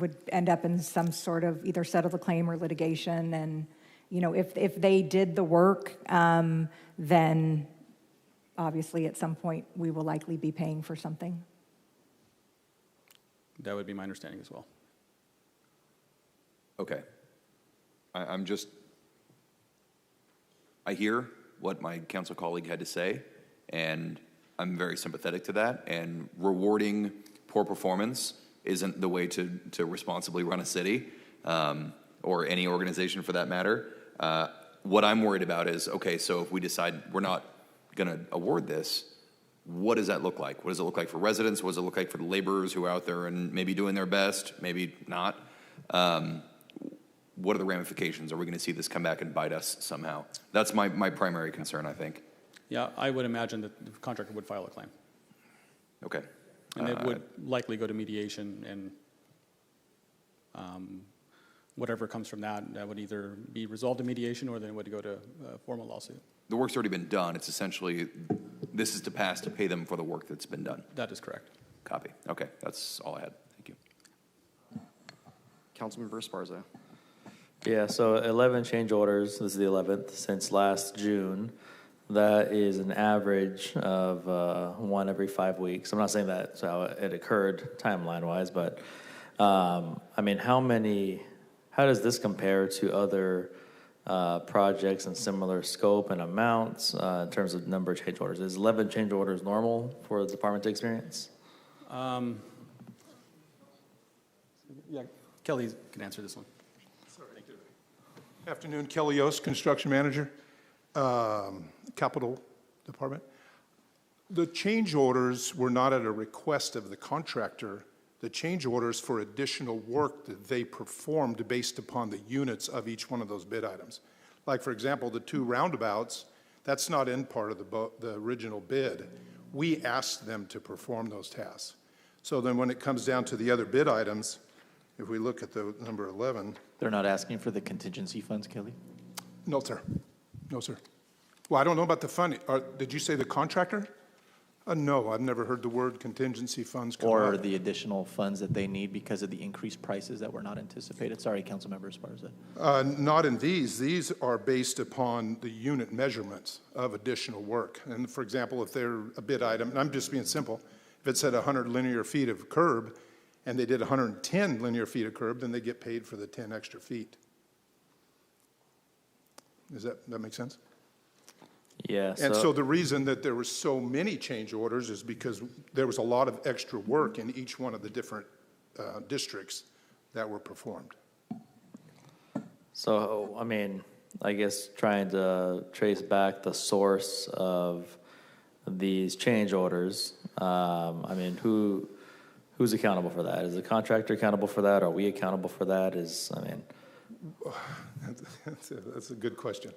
would end up in some sort of either settle the claim or litigation. And, you know, if they did the work, then obviously at some point we will likely be paying for something.
That would be my understanding as well.
Okay. I hear what my council colleague had to say, and I'm very sympathetic to that, and rewarding poor performance isn't the way to responsibly run a city, or any organization for that matter. What I'm worried about is, okay, so if we decide we're not gonna award this, what does that look like? What does it look like for residents? What does it look like for the laborers who are out there and maybe doing their best, maybe not? What are the ramifications? Are we going to see this come back and bite us somehow? That's my primary concern, I think.
Yeah, I would imagine that the contractor would file a claim.
Okay.
And it would likely go to mediation, and whatever comes from that, that would either be resolved in mediation or then it would go to a formal lawsuit.
The work's already been done. It's essentially, this is to pass to pay them for the work that's been done.
That is correct.
Copy. Okay, that's all I had. Thank you.
Councilmember Esparza.
Yeah, so 11 change orders. This is the 11th since last June. That is an average of one every 5 weeks. I'm not saying that's how it occurred timeline-wise, but I mean, how does this compare to other projects in similar scope and amounts in terms of number of change orders? Is 11 change orders normal for the department to experience?
Yeah, Kelly can answer this one.
Thank you. Afternoon, Kelly Yost, Construction Manager, Capital Department. The change orders were not at a request of the contractor. The change orders for additional work that they performed based upon the units of each one of those bid items. Like, for example, the 2 roundabouts, that's not in part of the original bid. We asked them to perform those tasks. So then when it comes down to the other bid items, if we look at the number 11.
They're not asking for the contingency funds, Kelly?
No, sir. No, sir. Well, I don't know about the fund. Did you say the contractor? No, I've never heard the word contingency funds come
Or
up.
the additional funds that they need because of the increased prices that were not anticipated? Sorry, Councilmember Esparza.
Not in these. These are based upon the unit measurements of additional work. And for example, if they're a bid item, and I'm just being simple, if it said 100 linear feet of curb and they did 110 linear feet of curb, then they get paid for the 10 extra feet. Does that make sense?
Yeah.
And so the reason that there were so many change orders is because there was a lot of extra work in each one of the different districts that were performed.
So, I mean, I guess trying to trace back the source of these change orders, I mean, who's accountable for that? Is the contractor accountable for that? Are we accountable for that?
That's a good question.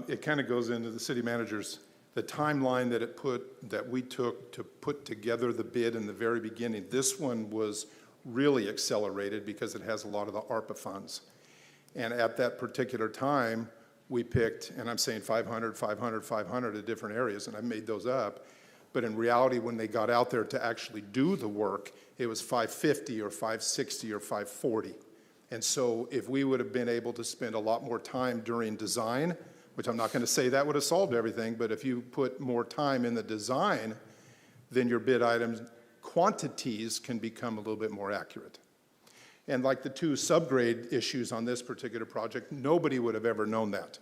It kind of goes into the city manager's, the timeline that we took to put together the bid in the very beginning. This one was really accelerated because it has a lot of the ARPA funds. And at that particular time, we picked, and I'm saying 500, 500, 500 at different areas, and I made those up. But in reality, when they got out there to actually do the work, it was 550 or 560 or 540. And so if we would have been able to spend a lot more time during design, which I'm not going to say that would have solved everything, but if you put more time in the design, then your bid items quantities can become a little bit more accurate. And like the two subgrade issues on this particular project, nobody would have ever known that.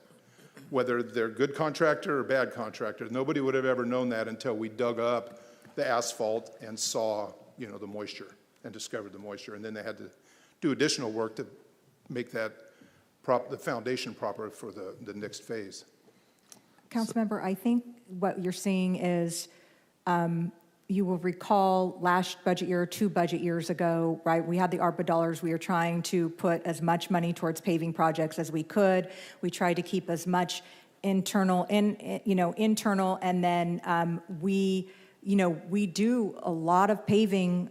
Whether they're good contractor or bad contractor, nobody would have ever known that until we dug up the asphalt and saw, the moisture and discovered the moisture. And then they had to do additional work to make that the foundation proper for the next phase.
Councilmember, I think what you're seeing is you will recall last budget year, 2 budget years ago, right? We had the ARPA dollars. We were trying to put as much money towards paving projects as we could. We tried to keep as much internal, and then we do a lot of paving.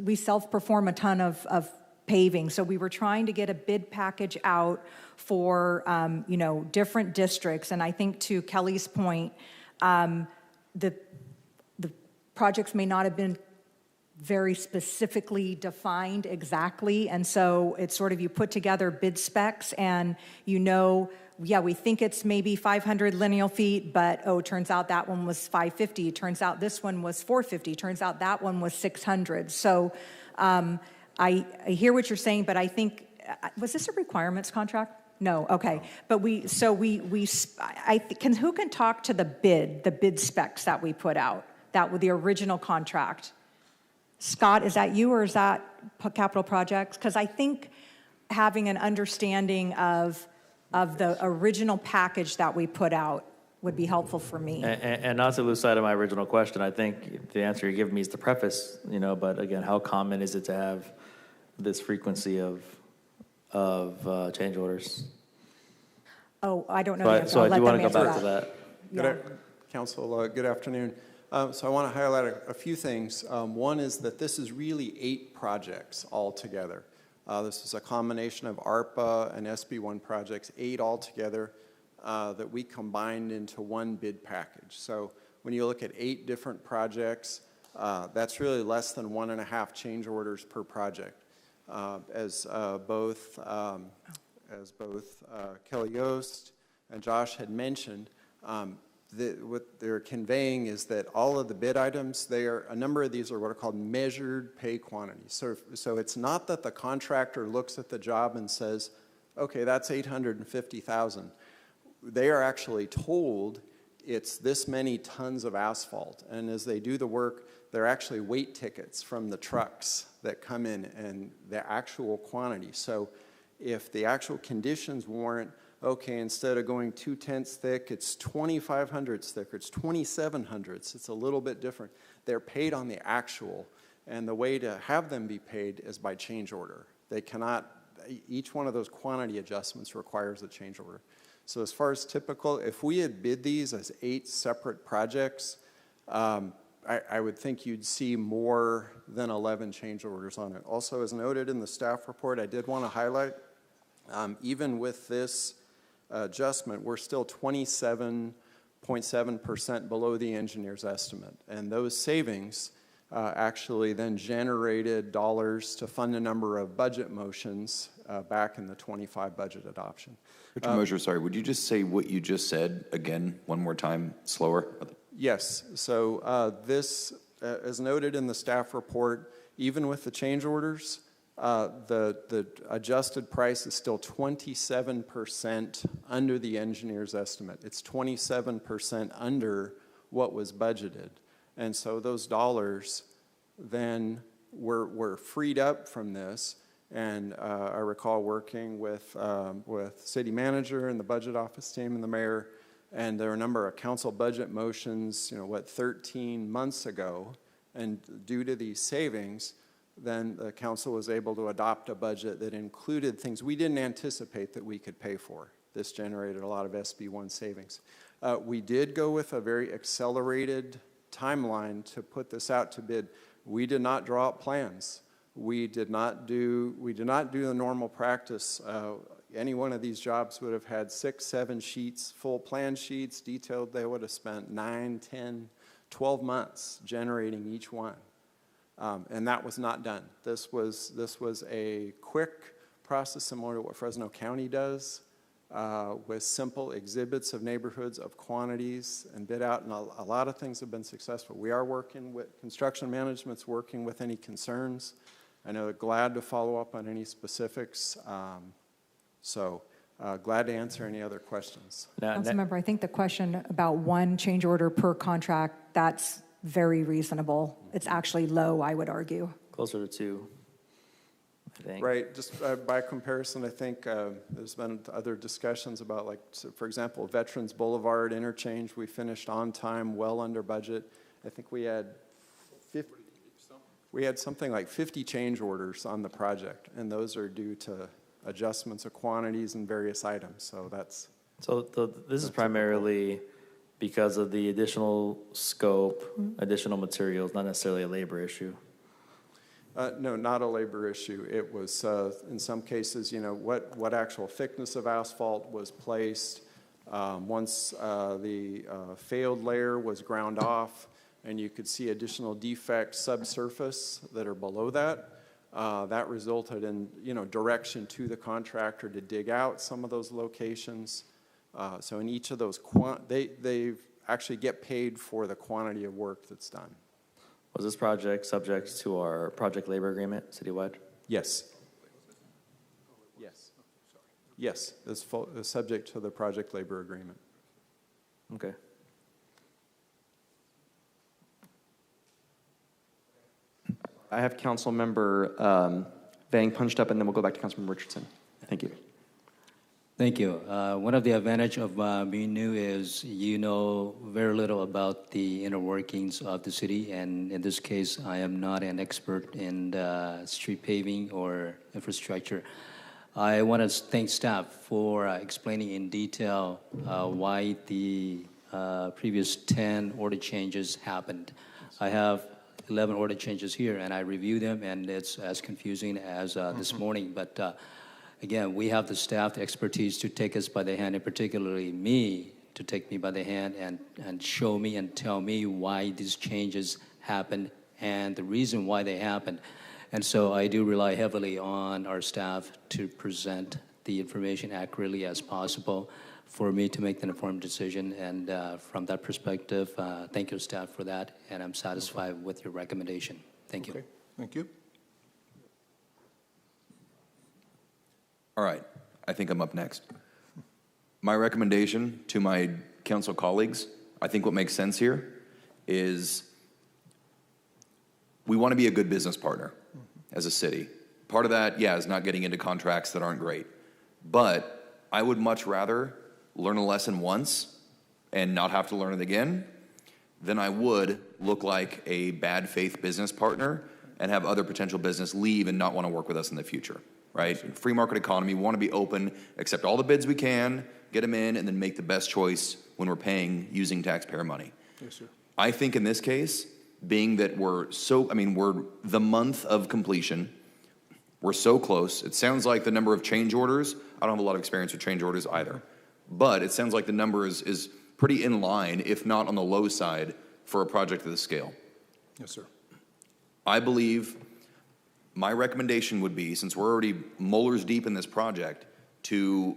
We self-perform a ton of paving. So we were trying to get a bid package out for, different districts. And I think to Kelly's point, the projects may not have been very specifically defined exactly. And so it's sort of you put together bid specs and we think it's maybe 500 lineal feet, but it turns out that one was 550. Turns out this one was 450. Turns out that one was 600. So I hear what you're saying, but I think, was this a requirements contract? No, okay. But who can talk to the bid specs that we put out? That with the original contract. Scott, is that you or is that Capital Projects? Because I think having an understanding of the original package that we put out would be helpful for me.
And not to lose sight of my original question, I think the answer you give me is the preface, but again, how common is it to have this frequency of change orders?
Oh, I don't know the answer.
So I do want to go back to that.
Council, good afternoon. So I want to highlight a few things. One is that this is really 8 projects altogether. This is a combination of ARPA and SB1 projects, 8 altogether, that we combined into one bid package. So when you look at 8 different projects, that's really less than 1.5 change orders per project. As both Kelly Yost and Josh had mentioned, what they're conveying is that all of the bid items, a number of these are what are called measured pay quantities. So it's not that the contractor looks at the job and says, okay, that's $850,000. They are actually told it's this many tons of asphalt. And as they do the work, they're actually weight tickets from the trucks that come in and the actual quantity. So if the actual conditions warrant, okay, instead of going 2/10 thick, it's 2,500 thick, or it's 2,700. It's a little bit different. They're paid on the actual, and the way to have them be paid is by change order. They cannot, each one of those quantity adjustments requires a change order. So as far as typical, if we had bid these as 8 separate projects, I would think you'd see more than 11 change orders on it. Also, as noted in the staff report, I did want to highlight, even with this adjustment, we're still 27.7% below the engineer's estimate. And those savings actually then generated dollars to fund a number of budget motions back in the 25 budget adoption.
Mr. Mosher, sorry, would you just say what you just said again, one more time, slower?
Yes. So this, as noted in the staff report, even with the change orders, the adjusted price is still 27% under the engineer's estimate. It's 27% under what was budgeted. And so those dollars then were freed up from this. And I recall working with city manager and the budget office team and the mayor, and there were a number of council budget motions, 13 months ago. And due to these savings, then the council was able to adopt a budget that included things we didn't anticipate that we could pay for. This generated a lot of SB1 savings. We did go with a very accelerated timeline to put this out to bid. We did not draw up plans. We did not do the normal practice. any one of these jobs would have had 6, 7 sheets, full plan sheets, detailed. They would have spent 9, 10, 12 months generating each one. And that was not done. This was a quick process similar to what Fresno County does, with simple exhibits of neighborhoods, of quantities, and bid out, and a lot of things have been successful. We are working with, construction management's working with any concerns. I know they're glad to follow up on any specifics, glad to answer any other questions.
Councilmember, I think the question about one change order per contract, that's very reasonable. It's actually low, I would argue.
Closer to 2, I think.
Right, just by comparison, I think there's been other discussions about, like, so for example, Veterans Boulevard interchange, we finished on time, well under budget. I think we had something like 50 change orders on the project, and those are due to adjustments of quantities and various items, so that's...
So this is primarily because of the additional scope, additional materials, not necessarily a labor issue.
No, not a labor issue. It was, in some cases, you know, what actual thickness of asphalt was placed. Once the failed layer was ground off, and you could see additional defects subsurface that are below that, that resulted in, you know, direction to the contractor to dig out some of those locations. So in each of those, they actually get paid for the quantity of work that's done.
Was this project subject to our project labor agreement citywide?
Yes. Yes. Yes, it's subject to the project labor agreement.
Okay.
I have Councilmember Vang punched up, and then we'll go back to Councilmember Richardson. Thank you.
Thank you. One of the advantages of being new is you know very little about the inner workings of the city, and in this case, I am not an expert in street paving or infrastructure. I want to thank staff for explaining in detail why the previous 10 order changes happened. I have 11 order changes here, and I reviewed them, and it's as confusing as this morning, but again, we have the staff, the expertise to take us by the hand, and particularly me, to take me by the hand and show me and tell me why these changes happened and the reason why they happened. And so I do rely heavily on our staff to present the information accurately as possible for me to make an informed decision. And from that perspective, thank you, staff, for that, and I'm satisfied with your recommendation. Thank you.
Okay. Thank you.
All right, I think I'm up next. My recommendation to my council colleagues, I think what makes sense here is we want to be a good business partner as a city. Part of that, yeah, is not getting into contracts that aren't great. But I would much rather learn a lesson once and not have to learn it again than I would look like a bad faith business partner and have other potential business leave and not want to work with us in the future. Right? Free market economy, we want to be open, accept all the bids we can, get them in, and then make the best choice when we're paying using taxpayer money.
Yes, sir.
I think in this case, being that we're the month of completion, we're so close. It sounds like the number of change orders, I don't have a lot of experience with change orders either, but it sounds like the number is pretty in line, if not on the low side, for a project of this scale.
Yes, sir.
I believe my recommendation would be, since we're already molars deep in this project, to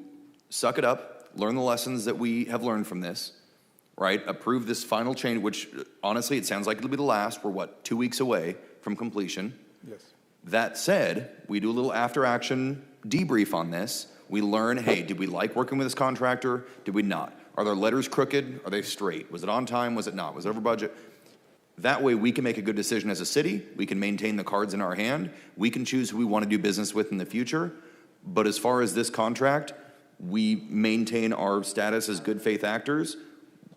suck it up, learn the lessons that we have learned from this, right? Approve this final change, which honestly, it sounds like it'll be the last. We're 2 weeks away from completion.
Yes.
That said, we do a little after-action debrief on this. We learn, hey, did we like working with this contractor? Did we not? Are their letters crooked? Are they straight? Was it on time? Was it not? Was it over budget? That way we can make a good decision as a city. We can maintain the cards in our hand. We can choose who we want to do business with in the future. But as far as this contract, we maintain our status as good faith actors.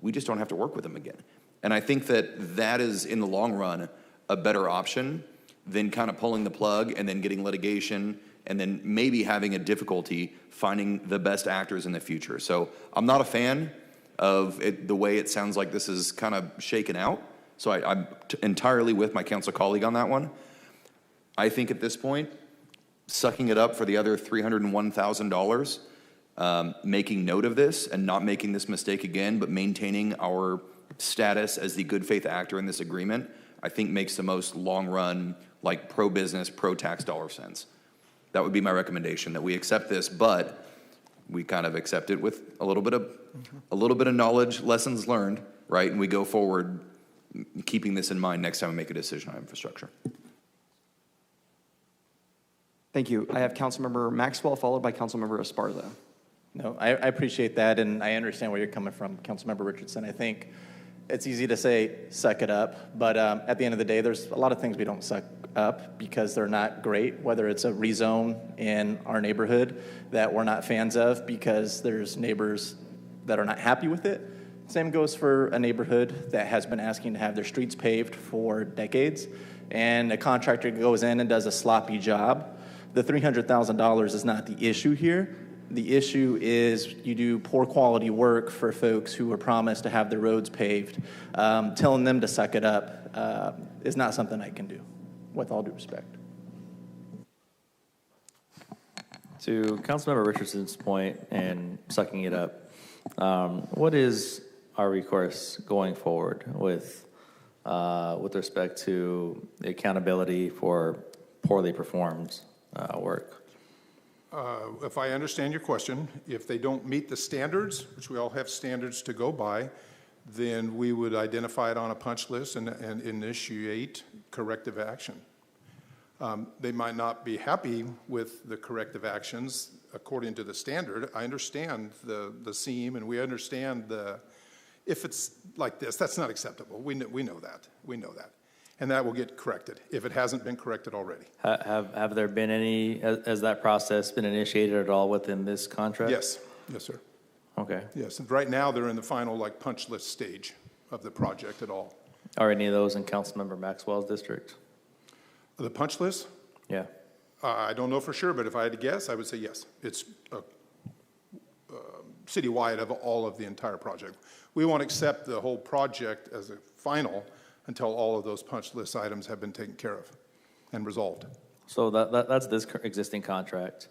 We just don't have to work with them again. And I think that is, in the long run, a better option than kind of pulling the plug and then getting litigation and then maybe having a difficulty finding the best actors in the future. So I'm not a fan of the way it sounds like this is kind of shaken out. So I'm entirely with my council colleague on that one. I think at this point, sucking it up for the other $301,000, making note of this and not making this mistake again, but maintaining our status as the good faith actor in this agreement, I think makes the most long run, like pro-business, pro-tax dollar sense. That would be my recommendation, that we accept this, but we kind of accept it with a little bit of knowledge, lessons learned, right? And we go forward keeping this in mind next time we make a decision on infrastructure.
Thank you. I have Councilmember Maxwell followed by Councilmember Esparza.
No, I appreciate that, and I understand where you're coming from, Councilmember Richardson. I think it's easy to say, suck it up, but at the end of the day, there's a lot of things we don't suck up because they're not great, whether it's a rezone in our neighborhood that we're not fans of because there's neighbors that are not happy with it. Same goes for a neighborhood that has been asking to have their streets paved for decades, and a contractor goes in and does a sloppy job. The $300,000 is not the issue here. The issue is you do poor quality work for folks who were promised to have their roads paved. Telling them to suck it up is not something I can do, with all due respect.
To Councilmember Richardson's point and sucking it up, what is our recourse going forward with respect to the accountability for poorly performed work?
If I understand your question, if they don't meet the standards, which we all have standards to go by, then we would identify it on a punch list and initiate corrective action. They might not be happy with the corrective actions according to the standard. I understand the seam, and we understand if it's like this, that's not acceptable. We know that. We know that. And that will get corrected if it hasn't been corrected already.
Have there been any, has that process been initiated at all within this contract?
Yes. Yes, sir.
Okay.
Yes. And right now, they're in the final punch list stage of the project at all.
Are any of those in Councilmember Maxwell's district?
The punch list?
Yeah.
I don't know for sure, but if I had to guess, I would say yes. It's citywide of all of the entire project. We won't accept the whole project as a final until all of those punch list items have been taken care of and resolved.
So that's this existing contract.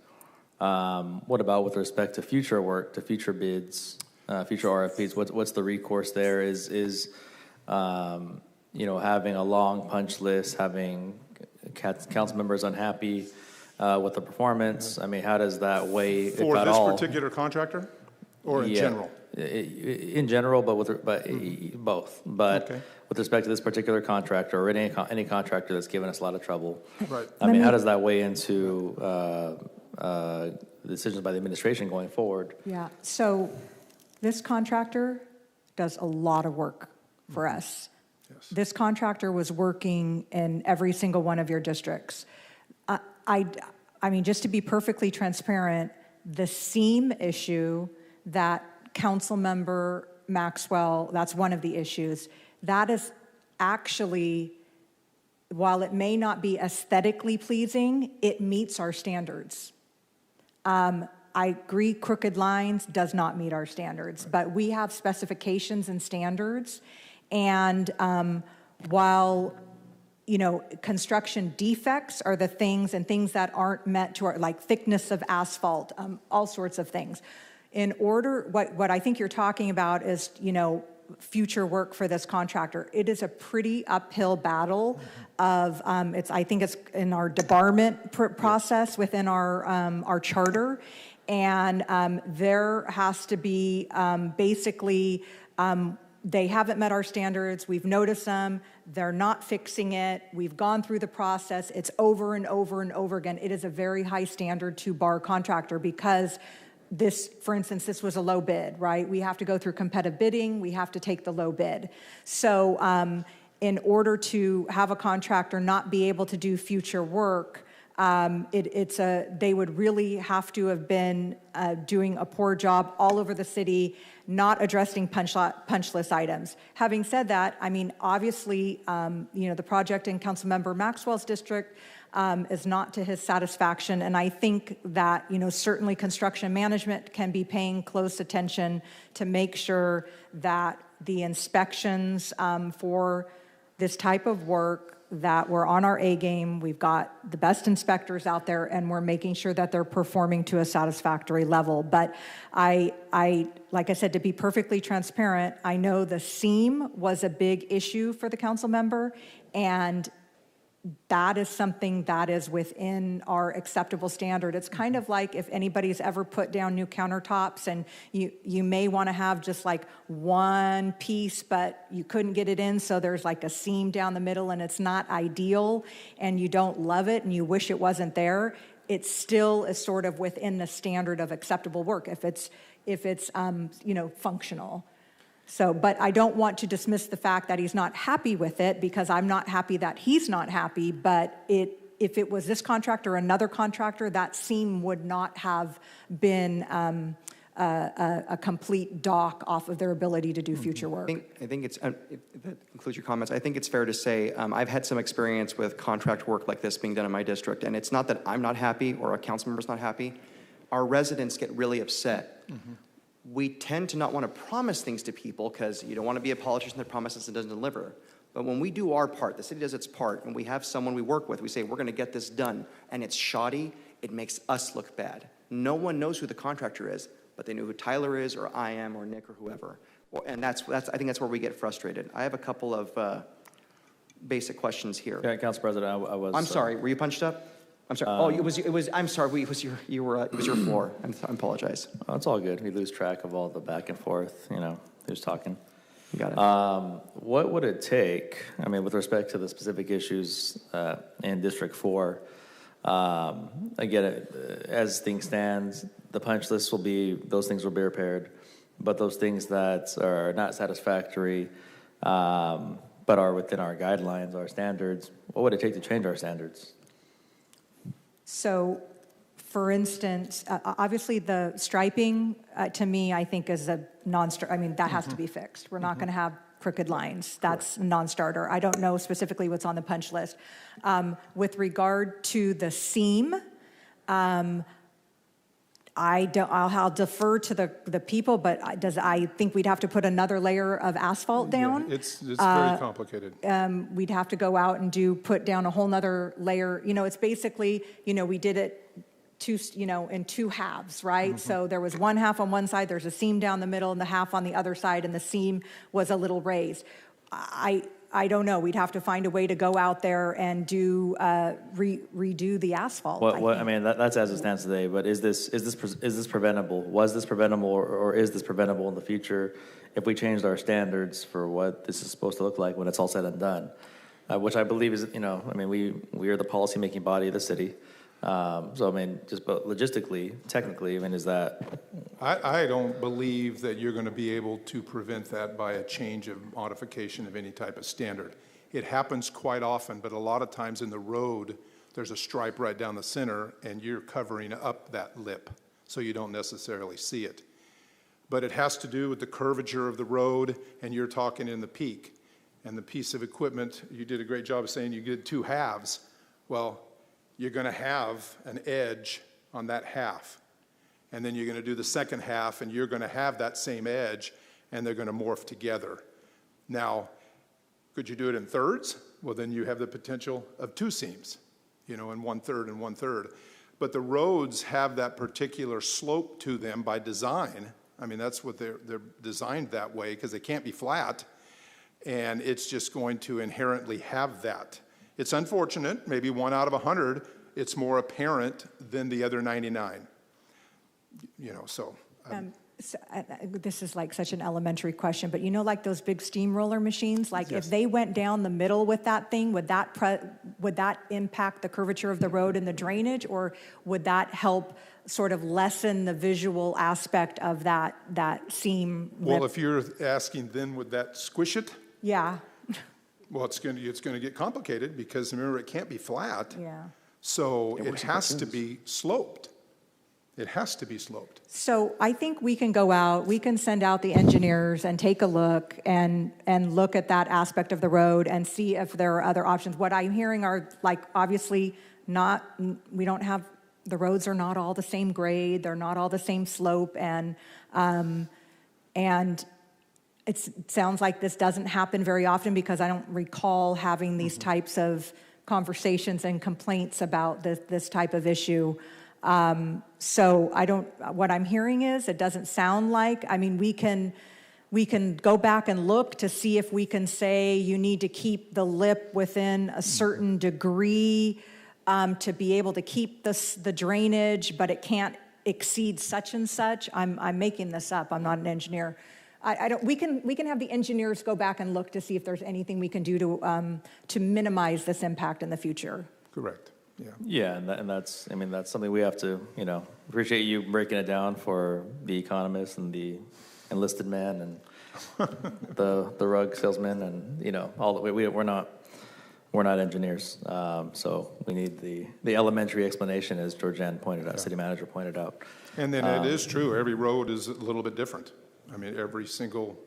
What about with respect to future work, to future bids, future RFPs? What's the recourse there? Is having a long punch list, having council members unhappy with the performance? I mean, how does that weigh?
For this particular contractor, or in general?
In general, but both. But
okay.
With respect to this particular contractor or any contractor that's given us a lot of trouble,
right.
I mean, how does that weigh into decisions by the administration going forward?
Yeah. So this contractor does a lot of work for us.
Yes.
This contractor was working in every single one of your districts. I mean, just to be perfectly transparent, the seam issue that Councilmember Maxwell, that's one of the issues. That is actually, while it may not be aesthetically pleasing, it meets our standards. I agree crooked lines does not meet our standards, but we have specifications and standards. And while, construction defects are the things that aren't met to our, like thickness of asphalt, all sorts of things. In order, what I think you're talking about is, future work for this contractor. It is a pretty uphill battle of, I think it's in our debarment process within our charter. And there has to be basically, they haven't met our standards. We've noticed them. They're not fixing it. We've gone through the process. It's over and over and over again. It is a very high standard to bar contractor because this, for instance, this was a low bid, right? We have to go through competitive bidding. We have to take the low bid. So in order to have a contractor not be able to do future work, they would really have to have been doing a poor job all over the city, not addressing punch list items. Having said that, I mean, obviously, the project in Councilmember Maxwell's district is not to his satisfaction, and I think that, certainly construction management can be paying close attention to make sure that the inspections for this type of work that we're on our A game. We've got the best inspectors out there, and we're making sure that they're performing to a satisfactory level. But I like I said, to be perfectly transparent, I know the seam was a big issue for the council member, and that is something that is within our acceptable standard. It's kind of like if anybody's ever put down new countertops and you may want to have just like one piece, but you couldn't get it in, so there's like a seam down the middle and it's not ideal and you don't love it and you wish it wasn't there. It still is sort of within the standard of acceptable work if it's functional. So, but I don't want to dismiss the fact that he's not happy with it, because I'm not happy that he's not happy, but if it was this contractor or another contractor, that seam would not have been a complete dock off of their ability to do future work.
I think it's, if that concludes your comments, I think it's fair to say I've had some experience with contract work like this being done in my district, and it's not that I'm not happy or a council member's not happy. Our residents get really upset. We tend to not want to promise things to people because you don't want to be a politician that promises and doesn't deliver. But when we do our part, the city does its part, and we have someone we work with, we say, we're going to get this done, and it's shoddy, it makes us look bad. No one knows who the contractor is, but they know who Tyler is, or I am, or Nick, or whoever. And I think that's where we get frustrated. I have a couple of basic questions here.
Yeah, Council President, I was...
I'm sorry, were you punched up? I'm sorry. I'm sorry. It was your floor. I apologize.
Oh, it's all good. We lose track of all the back and forth, who's talking.
You got it.
What would it take, with respect to the specific issues in District 4, again, as things stand, the punch list those things will be repaired, but those things that are not satisfactory, but are within our guidelines, our standards, what would it take to change our standards?
So, for instance, obviously the striping, to me, I think is a non-starter. That has to be fixed. We're not going to have crooked lines. That's a non-starter. I don't know specifically what's on the punch list. With regard to the seam, I'll defer to the people, but I think we'd have to put another layer of asphalt down.
Yeah, it's very complicated.
We'd have to go out and put down a whole nother layer. It's basically, we did it in two halves, right? So there was one half on one side, there's a seam down the middle, and the half on the other side, and the seam was a little raised. I don't know. We'd have to find a way to go out there and redo the asphalt.
That's as it stands today. But is this preventable? Was this preventable, or is this preventable in the future if we changed our standards for what this is supposed to look like when it's all said and done? Which I believe is, we are the policy-making body of the city. But logistically, technically, is that?
I don't believe that you're going to be able to prevent that by a change of modification of any type of standard. It happens quite often, but a lot of times in the road, there's a stripe right down the center, and you're covering up that lip, so you don't necessarily see it. But it has to do with the curvature of the road, and you're talking in the peak. And the piece of equipment, you did a great job of saying you did two halves. Well, you're going to have an edge on that half. And then you're going to do the second half, and you're going to have that same edge, and they're going to morph together. Now, could you do it in thirds? Well, then you have the potential of two seams, in 1/3 and 1/3. But the roads have that particular slope to them by design. That's what they're designed that way, because they can't be flat. And it's just going to inherently have that. It's unfortunate, maybe 1 out of 100, it's more apparent than the other 99.
This is like such an elementary question, but like those big steamroller machines, like
yes.
If they went down the middle with that thing, would that impact the curvature of the road and the drainage, or would that help sort of lessen the visual aspect of that seam?
Well, if you're asking then, would that squish it?
Yeah.
Well, it's going to get complicated, because remember, it can't be flat.
Yeah.
So it has to be sloped. It has to be sloped.
So I think we can go out, we can send out the engineers and take a look and look at that aspect of the road and see if there are other options. What I'm hearing are, obviously the roads are not all the same grade, they're not all the same slope, and it sounds like this doesn't happen very often because I don't recall having these types of conversations and complaints about this type of issue. So what I'm hearing is it doesn't sound like, I mean, we can go back and look to see if we can say you need to keep the lip within a certain degree to be able to keep the drainage, but it can't exceed such and such. I'm making this up. I'm not an engineer. We can have the engineers go back and look to see if there's anything we can do to minimize this impact in the future.
Correct. Yeah.
Yeah, and that's, I mean, that's something we have to, appreciate you breaking it down for the economist and the enlisted man and the rug salesman and, all the way, we're not engineers. So we need the elementary explanation, as Georgianne pointed out, city manager pointed out.
And then it is true, every road is a little bit different. I mean, every single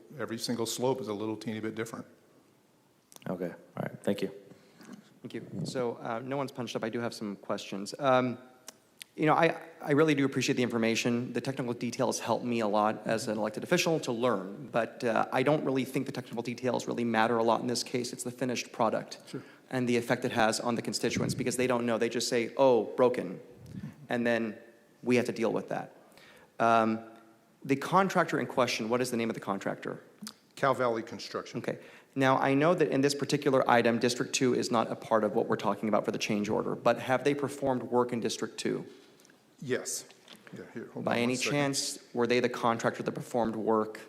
slope is a little teeny bit different.
Okay, all right, thank you.
Thank you. So no one's punched up. I do have some questions. I really do appreciate the information. The technical details help me a lot as an elected official to learn, but I don't really think the technical details really matter a lot in this case. It's the finished product and the effect it has on the constituents, because they don't know. They just say, oh, broken, and then we have to deal with that. The contractor in question, what is the name of the contractor?
Cal Valley Construction.
Okay. Now, I know that in this particular item, District 2 is not a part of what we're talking about for the change order, but have they performed work in District 2?
Yes. Yeah, here, hold
By
on
any
one second.
chance, were they the contractor that performed work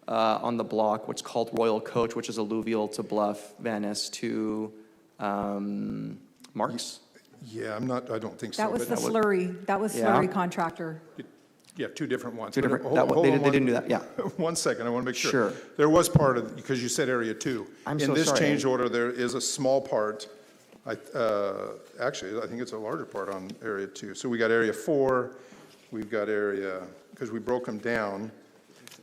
on the block, what's called Royal Coach, which is alluvial to Bluff, Van Ness to Marks?
Yeah, I don't think so.
That was
but
the slurry. That was slurry contractor.
Yeah, two different ones.
Two
But
different-
hold-
that one-
hold
they
on
did- they didn't do that, yeah.
1 second, I want to make sure.
Sure.
There was part of, because you said Area 2.
I'm
In
so
this
sorry.
change order, there is a small part, actually, I think it's a larger part on Area 2. So we got Area 4, we've got Area, because we broke them down.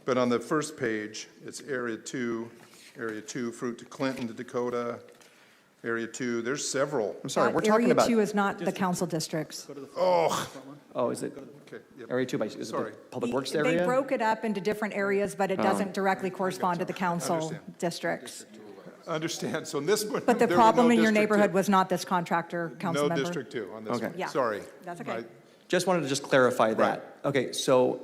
But on the first page, it's Area 2, Fruit to Clinton to Dakota, Area 2, there's several.
I'm sorry, we're talking
Area
about...
2 is not the council districts.
Oh, is it?
Okay, yep.
Area 2, is it
Sorry.
the Public Works area?
They broke it up into different areas, but it doesn't directly correspond to the council
Understand.
districts.
Understand, so in this one.
But the
there was
problem
no
in your
District
neighborhood
2.
was not this contractor, council
No
member.
District 2 on this
Okay.
one.
Yeah.
Sorry.
That's okay.
Just wanted to just clarify that. Okay, so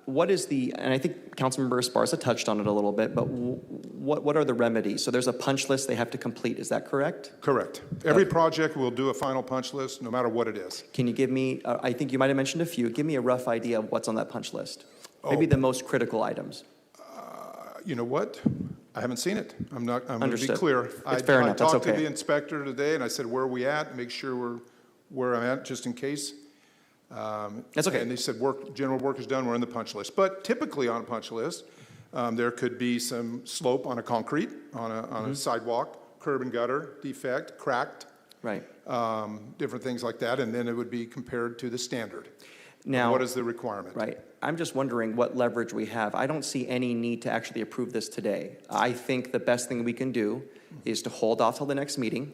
what is and I think Councilmember Esparza touched on it a little bit, but what are the remedies? So there's a punch list they have to complete, is that correct?
Correct. Every project will do a final punch list, no matter what it is.
Can you give me, I think you might have mentioned a few, give me a rough idea of what's on that punch list? Maybe the most critical items.
You know what? I haven't seen it. I'm going to be
Understood.
clear.
It's fair enough.
I
That's
talked to
okay.
the inspector today, and I said, where are we at? Make sure we're where I'm at, just in case.
That's okay.
And they said, general work is done, we're in the punch list. But typically on a punch list, there could be some slope on a concrete, on a sidewalk, curb and gutter, defect, cracked.
Right.
Different things like that, and then it would be compared to the standard.
Now,
what is the requirement?
Right. I'm just wondering what leverage we have. I don't see any need to actually approve this today. I think the best thing we can do is to hold off till the next meeting,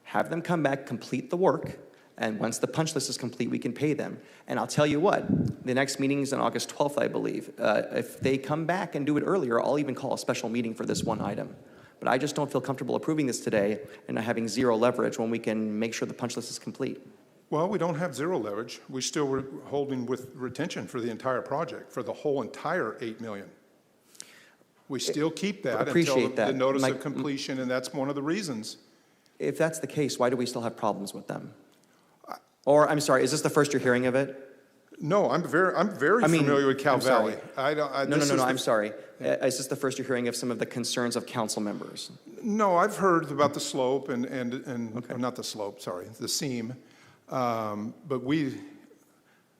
have them come back, complete the work, and once the punch list is complete, we can pay them. And I'll tell you what, the next meeting is on August 12th, I believe. If they come back and do it earlier, I'll even call a special meeting for this one item. But I just don't feel comfortable approving this today and having zero leverage when we can make sure the punch list is complete.
Well, we don't have zero leverage. We still were holding with retention for the entire project, for the whole entire $8 million. We still keep that
Appreciate
until
that.
the notice of completion, and that's one of the reasons.
If that's the case, why do we still have problems with them? Or, I'm sorry, is this the first you're hearing of it?
No, I'm very familiar with Cal
I'm sorry.
Valley. I don't.
No, I'm sorry. Is this the first you're hearing of some of the concerns of council members?
No, I've heard about the slope and or not the slope, sorry, the seam. But we,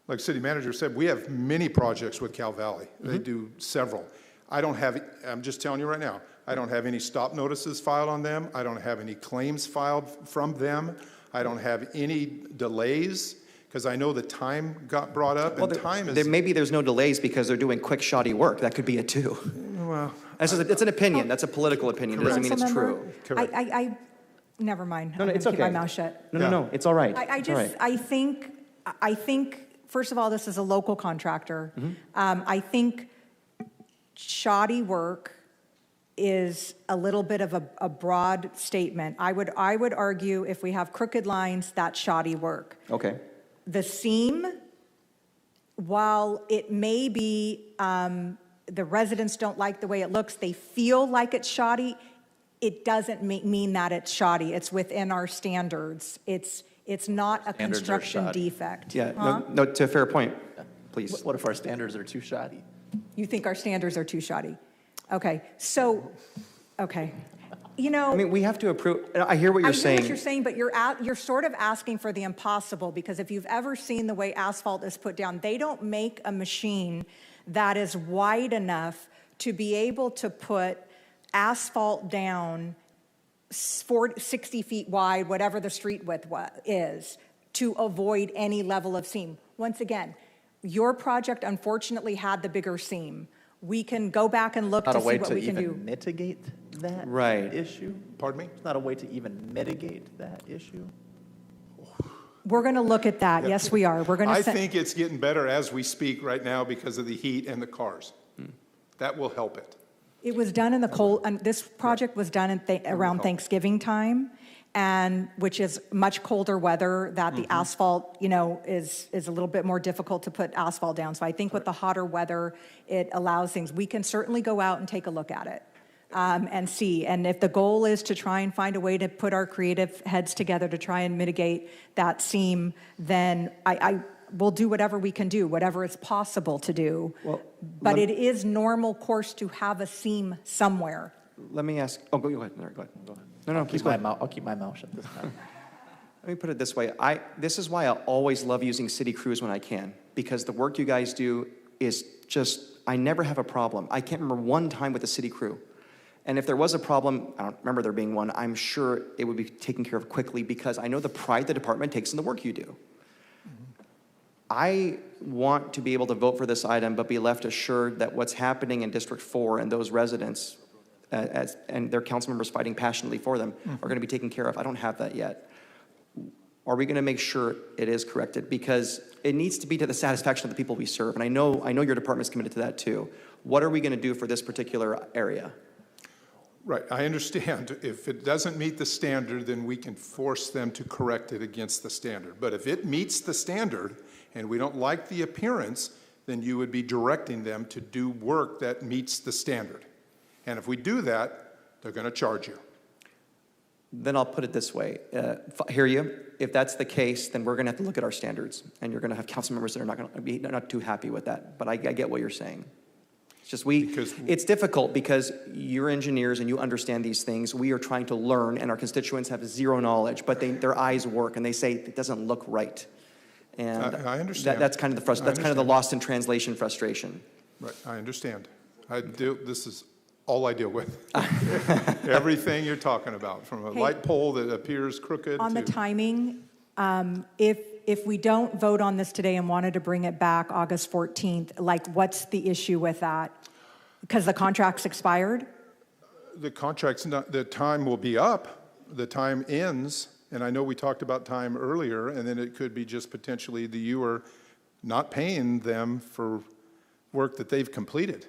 like city manager said, we have many projects with Cal Valley. They do several. I'm just telling you right now, I don't have any stop notices filed on them. I don't have any claims filed from them. I don't have any delays, because I know the time got brought up, and time is...
Maybe there's no delays because they're doing quick, shoddy work. That could be it, too.
Well...
It's an opinion. That's a political opinion. It doesn't mean it's true.
I never mind.
No,
I'm
it's
gonna keep
okay.
my mouth shut.
No, it's all right.
I think, first of all, this is a local contractor. I think shoddy work is a little bit of a broad statement. I would argue if we have crooked lines, that's shoddy work.
Okay.
The seam, while it may be the residents don't like the way it looks, they feel like it's shoddy, it doesn't mean that it's shoddy. It's within our standards. It's not a
Standards are
construction
shoddy.
defect.
Yeah,
Huh?
no, to a fair point, please.
What if our standards are too shoddy?
You think our standards are too shoddy? Okay, so, okay. You know,
I mean, we have to approve, I hear what you're
I
saying.
hear what you're saying, but you're sort of asking for the impossible, because if you've ever seen the way asphalt is put down, they don't make a machine that is wide enough to be able to put asphalt down 60 feet wide, whatever the street width is, to avoid any level of seam. Once again, your project unfortunately had the bigger seam. We can go back and look to see what we can do.
Not a way to even mitigate that
Right.
issue?
Pardon me?
It's not a way to even mitigate that issue?
We're going to look at that. Yes, we are. We're going to
I think it's getting better as we speak right now because of the heat and the cars. That will help it.
It was done in the cold, and this project was done around Thanksgiving time, and which is much colder weather that the asphalt, you know, is a little bit more difficult to put asphalt down. So I think with the hotter weather, it allows things. We can certainly go out and take a look at it and see. And if the goal is to try and find a way to put our creative heads together to try and mitigate that seam, then I we'll do whatever we can do, whatever is possible to do.
Well,
but it is normal course to have a seam somewhere.
Let me ask, go ahead, Larry, go ahead. No, please
Keep
go
my
ahead.
mouth, I'll keep my mouth shut this time.
Let me put it this way. This is why I always love using city crews when I can, because the work you guys do is just, I never have a problem. I can't remember one time with the city crew. And if there was a problem, I don't remember there being one, I'm sure it would be taken care of quickly because I know the pride the department takes in the work you do. I want to be able to vote for this item, but be left assured that what's happening in District 4 and those residents and their council members fighting passionately for them are going to be taken care of. I don't have that yet. Are we going to make sure it is corrected? Because it needs to be to the satisfaction of the people we serve. And I know your department's committed to that too. What are we going to do for this particular area?
Right, I understand. If it doesn't meet the standard, then we can force them to correct it against the standard. But if it meets the standard and we don't like the appearance, then you would be directing them to do work that meets the standard. And if we do that, they're going to charge you.
Then I'll put it this way. Hear you. If that's the case, then we're going to have to look at our standards. And you're going to have council members that are not going to be not too happy with that. But I get what you're saying. It's just it's difficult because you're engineers and you understand these things. We are trying to learn, and our constituents have zero knowledge, but their eyes work, and they say it doesn't look right. And
I understand.
That's kind of the lost in translation frustration.
Right, I understand. This is all I deal with. Everything you're talking about, from a light pole that appears crooked
On
to...
the timing, if we don't vote on this today and wanted to bring it back August 14th, like what's the issue with that? Because the contract's expired?
The contract's not, the time will be up, the time ends, and I know we talked about time earlier, and then it could be just potentially that you are not paying them for work that they've completed.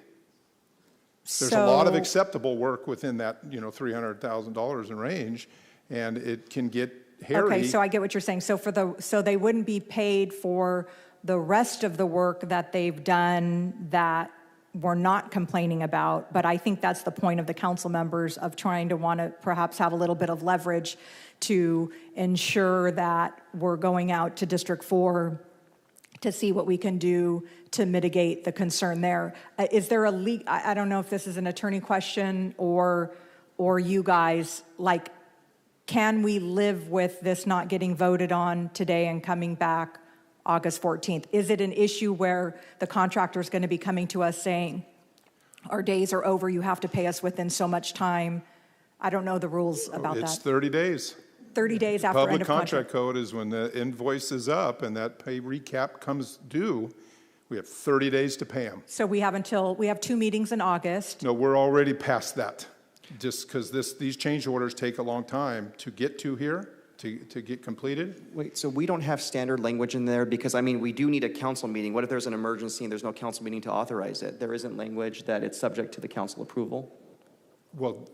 There's a lot of acceptable work within that, $300,000 in range, and it can get hairy.
Okay, so I get what you're saying. So they wouldn't be paid for the rest of the work that they've done that we're not complaining about, but I think that's the point of the council members of trying to want to perhaps have a little bit of leverage to ensure that we're going out to District 4 to see what we can do to mitigate the concern there. Is there I don't know if this is an attorney question or you guys, like, can we live with this not getting voted on today and coming back August 14th? Is it an issue where the contractor is going to be coming to us saying, our days are over, you have to pay us within so much time? I don't know the rules about
It's
that.
30 days.
30 days after end
Public
of contract.
contract code is when the invoice is up and that pay recap comes due, we have 30 days to pay them.
So we have 2 meetings in August.
No, we're already past that. Just because these change orders take a long time to get to here, to get completed.
Wait, so we don't have standard language in there? Because, we do need a council meeting. What if there's an emergency and there's no council meeting to authorize it? There isn't language that it's subject to the council approval?
Well,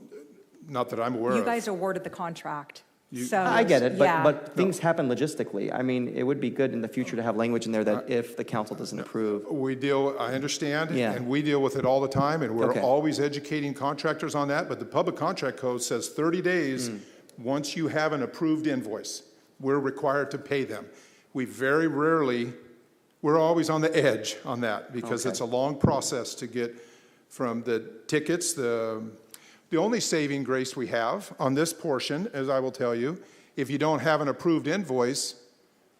not that I'm aware of.
You guys awarded the contract. So,
I get it,
yeah.
but things happen logistically. I mean, it would be good in the future to have language in there that if the council doesn't approve.
I understand,
Yeah.
and we deal with it all the time, and we're
Okay.
always educating contractors on that, but the public contract code says 30 days, once you have an approved invoice, we're required to pay them. We very rarely, we're always on the edge on that, because it's a long process to get from the tickets. The only saving grace we have on this portion, as I will tell you, if you don't have an approved invoice,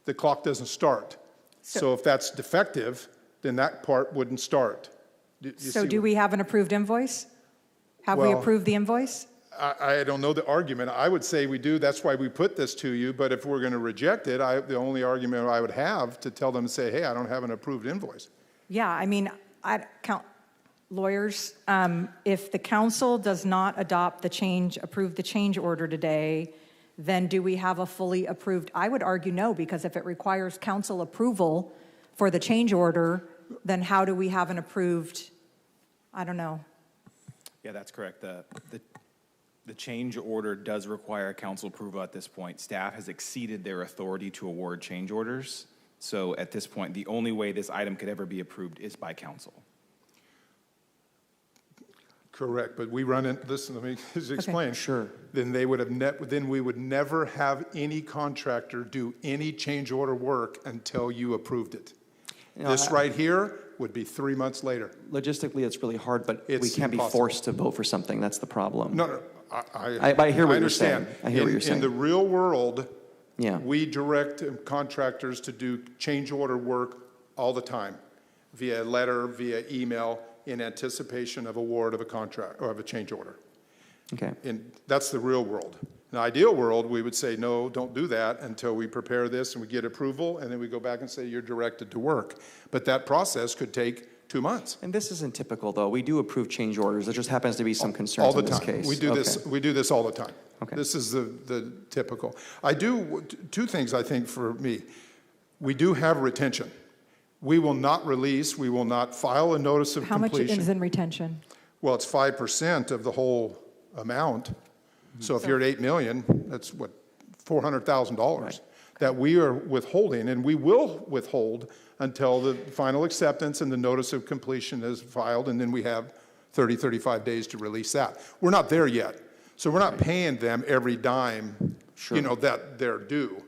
the clock doesn't start. So if that's defective, then that part wouldn't start.
So do we have an approved invoice? Have we approved the invoice?
I don't know the argument. I would say we do. That's why we put this to you. But if we're going to reject it, the only argument I would have to tell them, say, hey, I don't have an approved invoice.
Yeah, I mean, lawyers, if the council does not approve the change order today, then do we have a fully approved? I would argue no, because if it requires council approval for the change order, then how do we have an approved, I don't know.
Yeah, that's correct. The change order does require council approval at this point. Staff has exceeded their authority to award change orders. So at this point, the only way this item could ever be approved is by council.
Correct, but we run in, listen, let me just explain.
Sure.
Then we would never have any contractor do any change order work until you approved it. This right here would be 3 months later.
Logistically, it's really hard, but we
It's
can't
impossible.
be forced to vote for something. That's the problem.
No,
I hear what you're saying.
understand.
I hear what you're saying.
In the real world,
Yeah.
we direct contractors to do change order work all the time, via letter, via email, in anticipation of award of a contract or of a change order.
Okay.
And that's the real world. In the ideal world, we would say, no, don't do that until we prepare this and we get approval, and then we go back and say, you're directed to work. But that process could take 2 months.
And this isn't typical, though. We do approve change orders. There just happens to be some concerns
All the
in this
time.
case.
We do this. We do this all the time.
Okay.
This is the typical. I do two things. I think for me, we do have retention. We will not release. We will not file a notice of
How much
completion.
is in retention?
Well, it's 5% of the whole amount. So if you're at $8 million, that's what, $400,000 that we are withholding, and we will withhold until the final acceptance and the notice of completion is filed, and then we have 30, 35 days to release that. We're not there yet. So we're not paying them every dime, that they're due,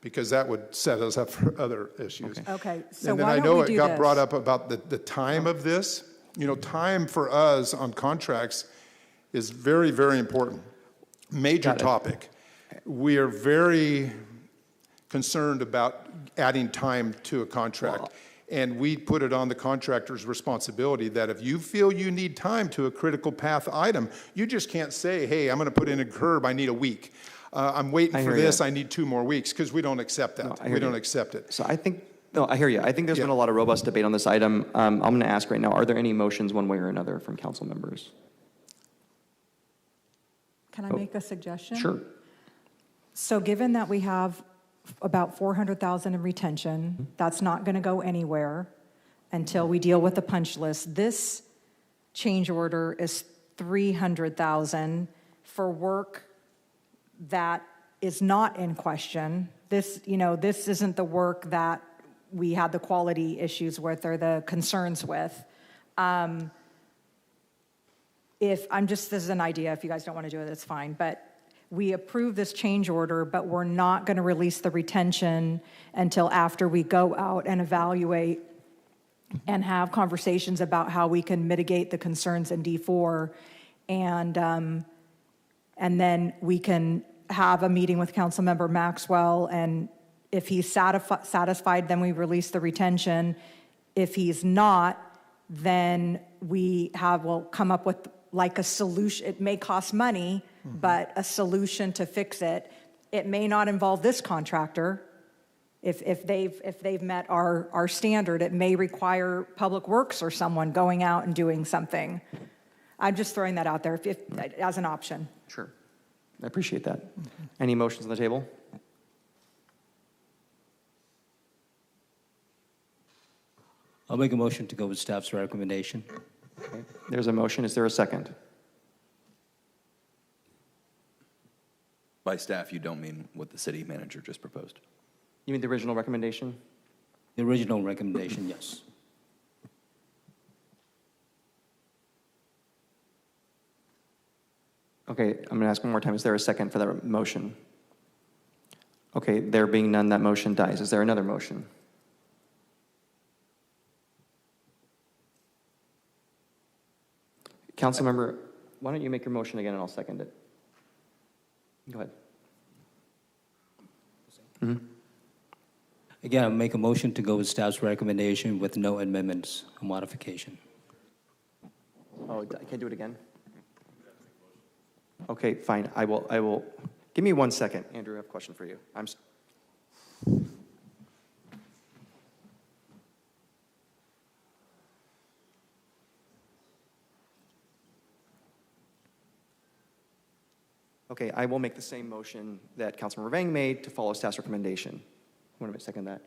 because that would set us up for other issues.
Okay, so
And then
why
I
don't
know
we
it
do
got
this?
brought up about the time of this. Time for us on contracts is very, very important. Major topic. We are very concerned about adding time to a contract. And we put it on the contractor's responsibility that if you feel you need time to a critical path item, you just can't say, hey, I'm going to put in a curb, I need a week. I'm waiting for this, I need 2 more weeks, because we don't accept that. We don't accept it.
So I think, I hear you. I think there's been a lot of robust debate on this item. I'm going to ask right now, are there any motions one way or another from council members?
Can I make a suggestion?
Sure.
So given that we have about 400,000 in retention, that's not going to go anywhere until we deal with the punch list. This change order is 300,000 for work that is not in question. This isn't the work that we had the quality issues with or the concerns with. This is an idea, if you guys don't want to do it, it's fine, but we approve this change order, but we're not going to release the retention until after we go out and evaluate and have conversations about how we can mitigate the concerns in D4, and then we can have a meeting with Councilmember Maxwell, and if he's satisfied, then we release the retention. If he's not, then we'll come up with like a solution. It may cost money, but a solution to fix it. It may not involve this contractor. If they've met our standard, it may require Public Works or someone going out and doing something. I'm just throwing that out there as an option.
Sure. I appreciate that. Any motions on the table?
I'll make a motion to go with staff's recommendation.
Okay. There's a motion. Is there a second?
By staff, you don't mean what the city manager just proposed.
You mean the original recommendation?
The original recommendation, yes.
Okay, I'm going to ask one more time. Is there a second for that motion? Okay, there being none, that motion dies. Is there another motion? Councilmember, why don't you make your motion again and I'll second it? Go ahead. Mm-hmm.
Again, I make a motion to go with staff's recommendation with no amendments or modification.
Oh, I can't do it again? Okay, fine. I will. Give me 1 second. Andrew, I have a question for you. Okay, I will make the same motion that Councilmember Vang made to follow staff's recommendation. Want to second that?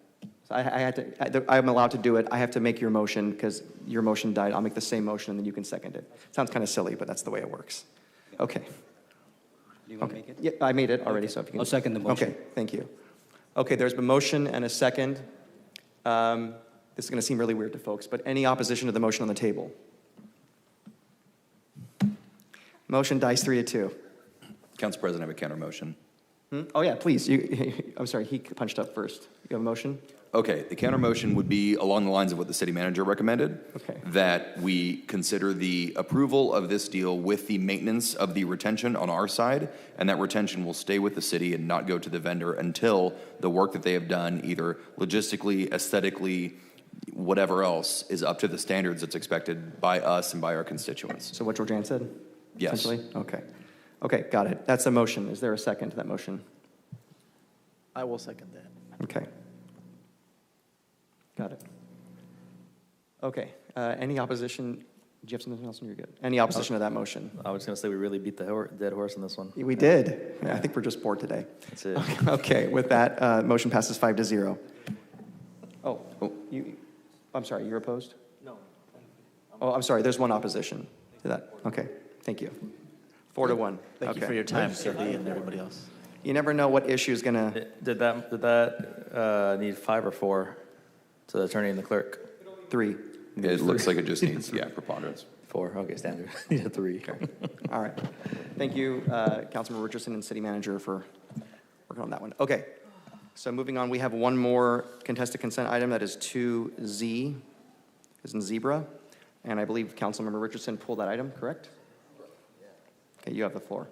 So I'm allowed to do it. I have to make your motion because your motion died. I'll make the same motion and then you can second it. Sounds kind of silly, but that's the way it works. Okay.
Do you want to make it?
Yeah, I made it already,
Okay.
so if you can.
I'll second the motion.
Okay, thank you. Okay, there's been motion and a second. This is going to seem really weird to folks, but any opposition to the motion on the table? Motion dies 3-2.
Council President, I have a counter motion.
Oh, yeah, please. I'm sorry, he punched up first. You have a motion?
Okay, the counter motion would be along the lines of what the city manager recommended.
Okay.
That we consider the approval of this deal with the maintenance of the retention on our side, and that retention will stay with the city and not go to the vendor until the work that they have done, either logistically, aesthetically, whatever else, is up to the standards that's expected by us and by our constituents.
So what Georgianne said?
Yes.
Essentially? Okay. Okay, got it. That's a motion. Is there a second to that motion?
I will second that.
Okay. Got it. Okay. Any opposition? Do you have something else? You're good. Any opposition to that motion?
I was going to say we really beat the dead horse on this one.
We did. Yeah, I think we're just bored today.
That's it.
Okay, with that, motion passes 5-0. Oh, I'm sorry, you're opposed? No. Oh, I'm sorry, there's one opposition to that. Okay, thank you. 4-1.
Thank you for your time, Sir Lee, and everybody else.
You never know what issue is going to...
Did that need 5 or 4 to the attorney and the clerk?
3.
It looks like it just needs, preponderance.
4, okay, standard. Yeah, 3.
Okay. All right. Thank you, Councilman Richardson and City Manager for working on that one. Okay, so moving on, we have one more contested consent item, that is 2Z, as in zebra, and I believe Councilmember Richardson pulled that item, correct? Okay, you have the floor.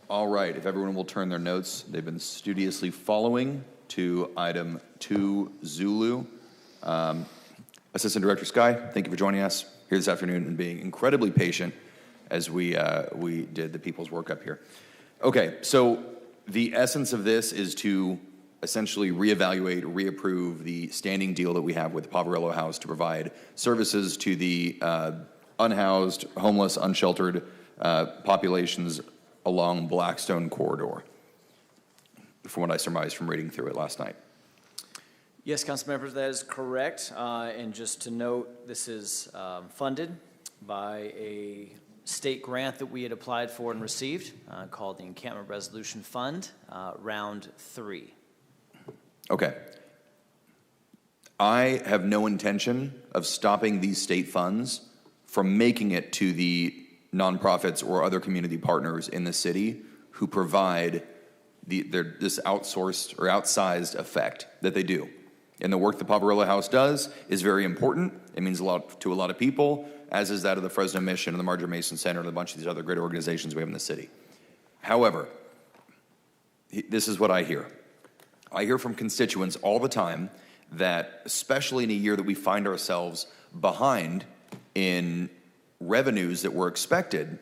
All right, if everyone will turn their notes, they've been studiously following to item 2 Zulu. Assistant Director Sky, thank you for joining us here this afternoon and being incredibly patient as we did the people's work up here. Okay, so the essence of this is to essentially reevaluate, reapprove the standing deal that we have with the Poverello House to provide services to the unhoused, homeless, unsheltered populations along Blackstone Corridor, from what I surmised from reading through it last night.
Yes, council members, that is correct. And just to note, this is funded by a state grant that we had applied for and received called the Encampment Resolution Fund, Round 3.
Okay. I have no intention of stopping these state funds from making it to the nonprofits or other community partners in the city who provide this outsourced or outsized effect that they do. And the work the Poverello House does is very important. It means a lot to a lot of people, as is that of the Fresno Mission and the Marjorie Mason Center and a bunch of these other great organizations we have in the city. However, this is what I hear. I hear from constituents all the time that, especially in a year that we find ourselves behind in revenues that were expected,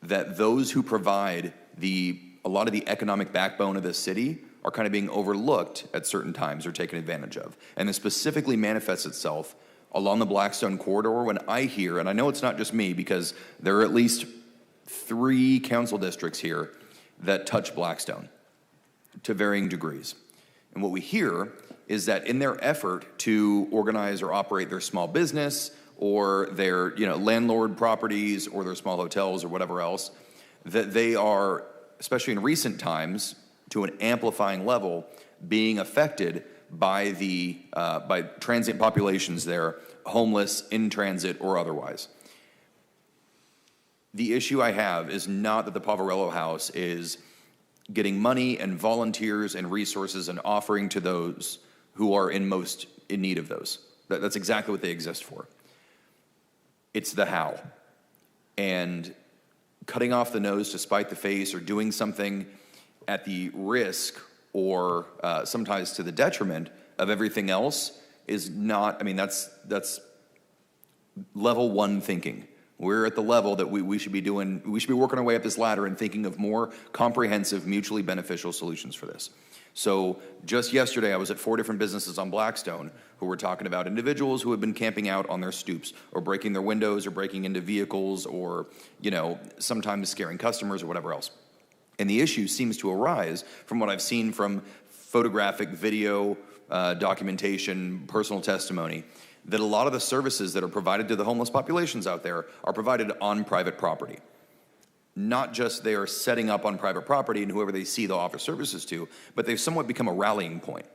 that those who provide a lot of the economic backbone of the city are kind of being overlooked at certain times or taken advantage of. And this specifically manifests itself along the Blackstone Corridor when I hear, and I know it's not just me because there are at least 3 council districts here that touch Blackstone to varying degrees. And what we hear is that in their effort to organize or operate their small business or their landlord properties or their small hotels or whatever else, that they are, especially in recent times, to an amplifying level, being affected by the by transient populations there, homeless, in transit, or otherwise. The issue I have is not that the Poverello House is getting money and volunteers and resources and offering to those who are most in need of those. That's exactly what they exist for. It's the how. And cutting off the nose to spite the face, or doing something at the risk or sometimes to the detriment of everything else is not, that's level one thinking. We're at the level that we should be doing, we should be working our way up this ladder and thinking of more comprehensive, mutually beneficial solutions for this. So just yesterday, I was at 4 different businesses on Blackstone who were talking about individuals who had been camping out on their stoops or breaking their windows or breaking into vehicles or, sometimes scaring customers or whatever else. And the issue seems to arise from what I've seen from photographic, video, documentation, personal testimony, that a lot of the services that are provided to the homeless populations out there are provided on private property. Not just they are setting up on private property and whoever they see they'll offer services to, but they've somewhat become a rallying point.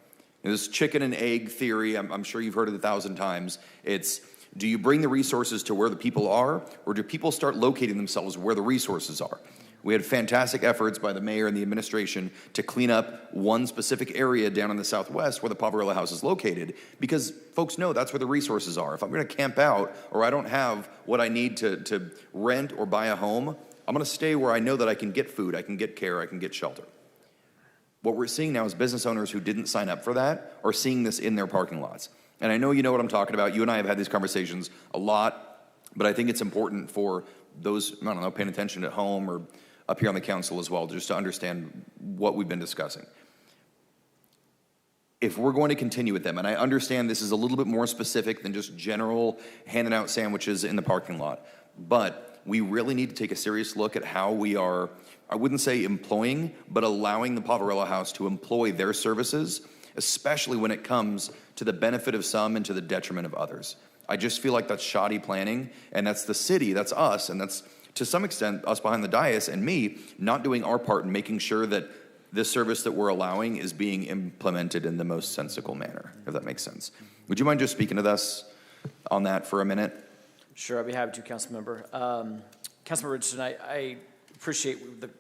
This chicken and egg theory, I'm sure you've heard it 1,000 times. It's, do you bring the resources to where the people are, or do people start locating themselves where the resources are? We had fantastic efforts by the mayor and the administration to clean up one specific area down in the southwest where the Poverello House is located, because folks know that's where the resources are. If I'm going to camp out or I don't have what I need to rent or buy a home, I'm going to stay where I know that I can get food, I can get care, I can get shelter. What we're seeing now is business owners who didn't sign up for that are seeing this in their parking lots. And I know you know what I'm talking about. You and I have had these conversations a lot, but I think it's important for those, paying attention at home or up here on the council as well, just to understand what we've been discussing. If we're going to continue with them, and I understand this is a little bit more specific than just general handing out sandwiches in the parking lot, but we really need to take a serious look at how we are, I wouldn't say employing, but allowing the Poverello House to employ their services, especially when it comes to the benefit of some and to the detriment of others. I just feel like that's shoddy planning, and that's the city, that's us, and that's to some extent us behind the dais and me not doing our part in making sure that this service that we're allowing is being implemented in the most sensical manner, if that makes sense. Would you mind just speaking to us on that for a minute?
Sure, I'd be happy to, Councilmember. Councilmember Richardson, I appreciate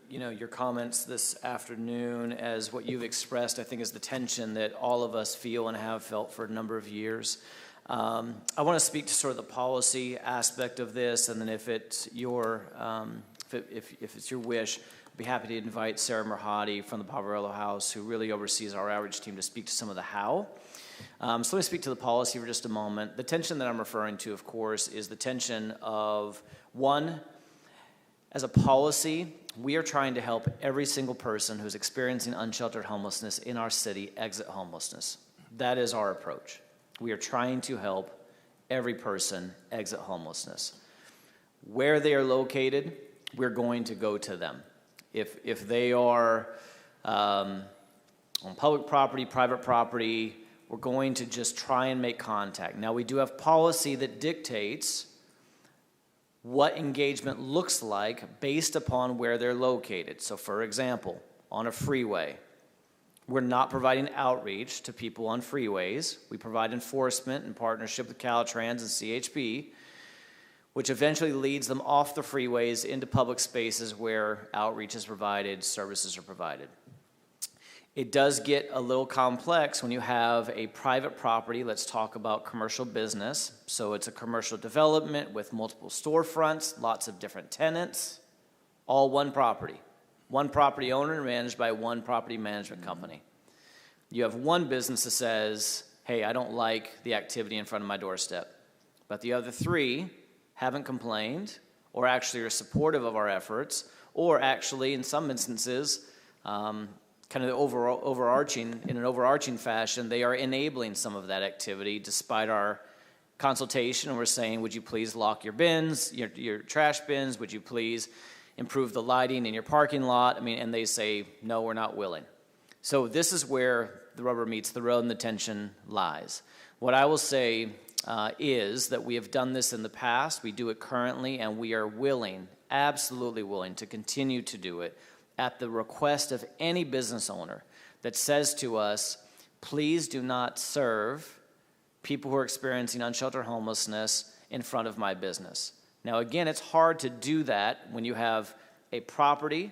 your comments this afternoon, as what you've expressed, I think, is the tension that all of us feel and have felt for a number of years. I want to speak to sort of the policy aspect of this, and then if it's your wish, I'd be happy to invite Sarah Merhadi from the Poverello House, who really oversees our outreach team, to speak to some of the how. So let me speak to the policy for just a moment. The tension that I'm referring to, of course, is the tension of, one, as a policy, we are trying to help every single person who's experiencing unsheltered homelessness in our city exit homelessness. That is our approach. We are trying to help every person exit homelessness. Where they are located, we're going to go to them. If they are on public property, private property, we're going to just try and make contact. Now, we do have policy that dictates what engagement looks like based upon where they're located. So, for example, on a freeway, we're not providing outreach to people on freeways. We provide enforcement in partnership with Caltrans and CHP, which eventually leads them off the freeways into public spaces where outreach is provided, services are provided. It does get a little complex when you have a private property. Let's talk about commercial business. So it's a commercial development with multiple storefronts, lots of different tenants, all one property. One property owner managed by one property management company. You have one business that says, hey, I don't like the activity in front of my doorstep. But the other three haven't complained, or actually are supportive of our efforts, or actually, in some instances, kind of in an overarching fashion, they are enabling some of that activity despite our consultation. And we're saying, would you please lock your bins, your trash bins? Would you please improve the lighting in your parking lot? And they say, no, we're not willing. So this is where the rubber meets the road and the tension lies. What I will say is that we have done this in the past, we do it currently, and we are willing, absolutely willing, to continue to do it at the request of any business owner that says to us, please do not serve people who are experiencing unsheltered homelessness in front of my business. Now, again, it's hard to do that when you have a property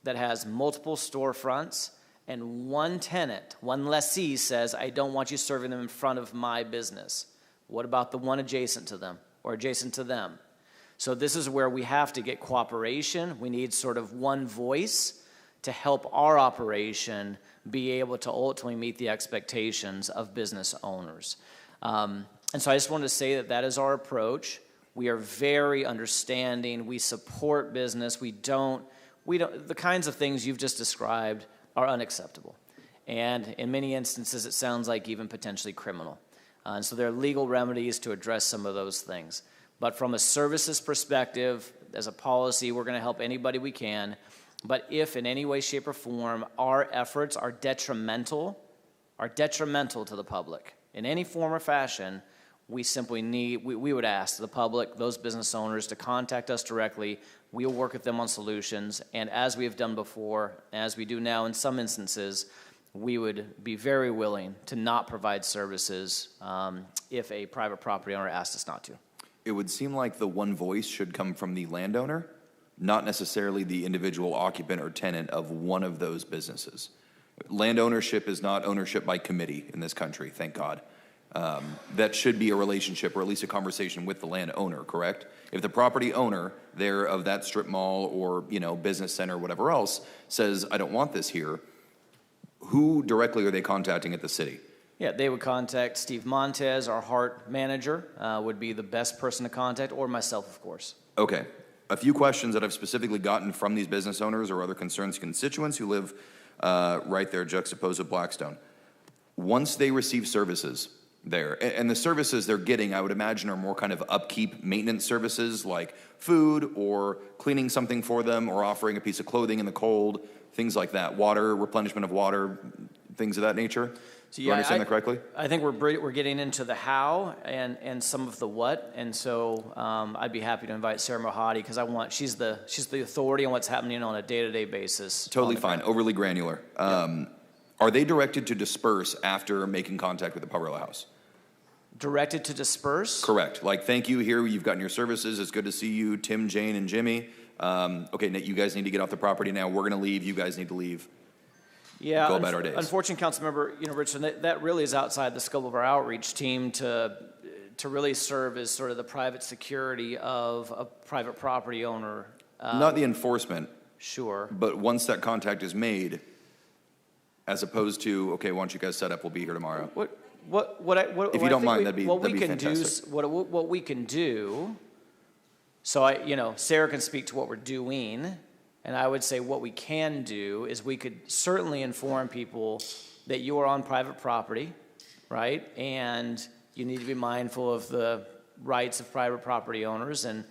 that has multiple storefronts and one tenant, one lessee says, I don't want you serving them in front of my business. What about the one adjacent to them or adjacent to them? So this is where we have to get cooperation. We need sort of one voice to help our operation be able to ultimately meet the expectations of business owners. And so I just wanted to say that that is our approach. We are very understanding. We support business. We don't, the kinds of things you've just described are unacceptable. And in many instances, it sounds like even potentially criminal. And so there are legal remedies to address some of those things. But from a services perspective, as a policy, we're going to help anybody we can. But if in any way, shape, or form our efforts are detrimental to the public in any form or fashion, we simply need, we would ask the public, those business owners, to contact us directly. We'll work with them on solutions. And as we have done before, as we do now in some instances, we would be very willing to not provide services if a private property owner asked us not to.
It would seem like the one voice should come from the landowner, not necessarily the individual occupant or tenant of one of those businesses. Land ownership is not ownership by committee in this country, thank God. That should be a relationship or at least a conversation with the landowner, correct? If the property owner there of that strip mall or business center, whatever else, says, I don't want this here, who directly are they contacting at the city?
Yeah, they would contact Steve Montez, our HART manager, would be the best person to contact, or myself, of course.
Okay. A few questions that I've specifically gotten from these business owners or other constituents who live right there juxtaposed with Blackstone. Once they receive services there, and the services they're getting, I would imagine, are more kind of upkeep maintenance services like food or cleaning something for them or offering a piece of clothing in the cold, things like that, water, replenishment of water, things of that nature.
So,
Do I understand that correctly?
I think we're getting into the how and some of the what, and so I'd be happy to invite Sarah Mohadi because she's the authority on what's happening on a day-to-day basis.
Totally fine. Overly granular. Are they directed to disperse after making contact with the Poverello House?
Directed to disperse?
Correct. Like, thank you. Here you've gotten your services. It's good to see you, Tim, Jane, and Jimmy. Okay, you guys need to get off the property now. We're going to leave. You guys need to leave.
Yeah,
go about our days.
Unfortunately, Councilmember, Richard, that really is outside the scope of our outreach team to really serve as sort of the private security of a private property owner.
Not the enforcement.
Sure.
But once that contact is made, as opposed to, okay, why don't you guys set up? We'll be here tomorrow.
If
you don't mind, that'd be fantastic.
What we can do. So Sarah can speak to what we're doing. And I would say what we can do is we could certainly inform people that you are on private property, right? And you need to be mindful of the rights of private property owners. And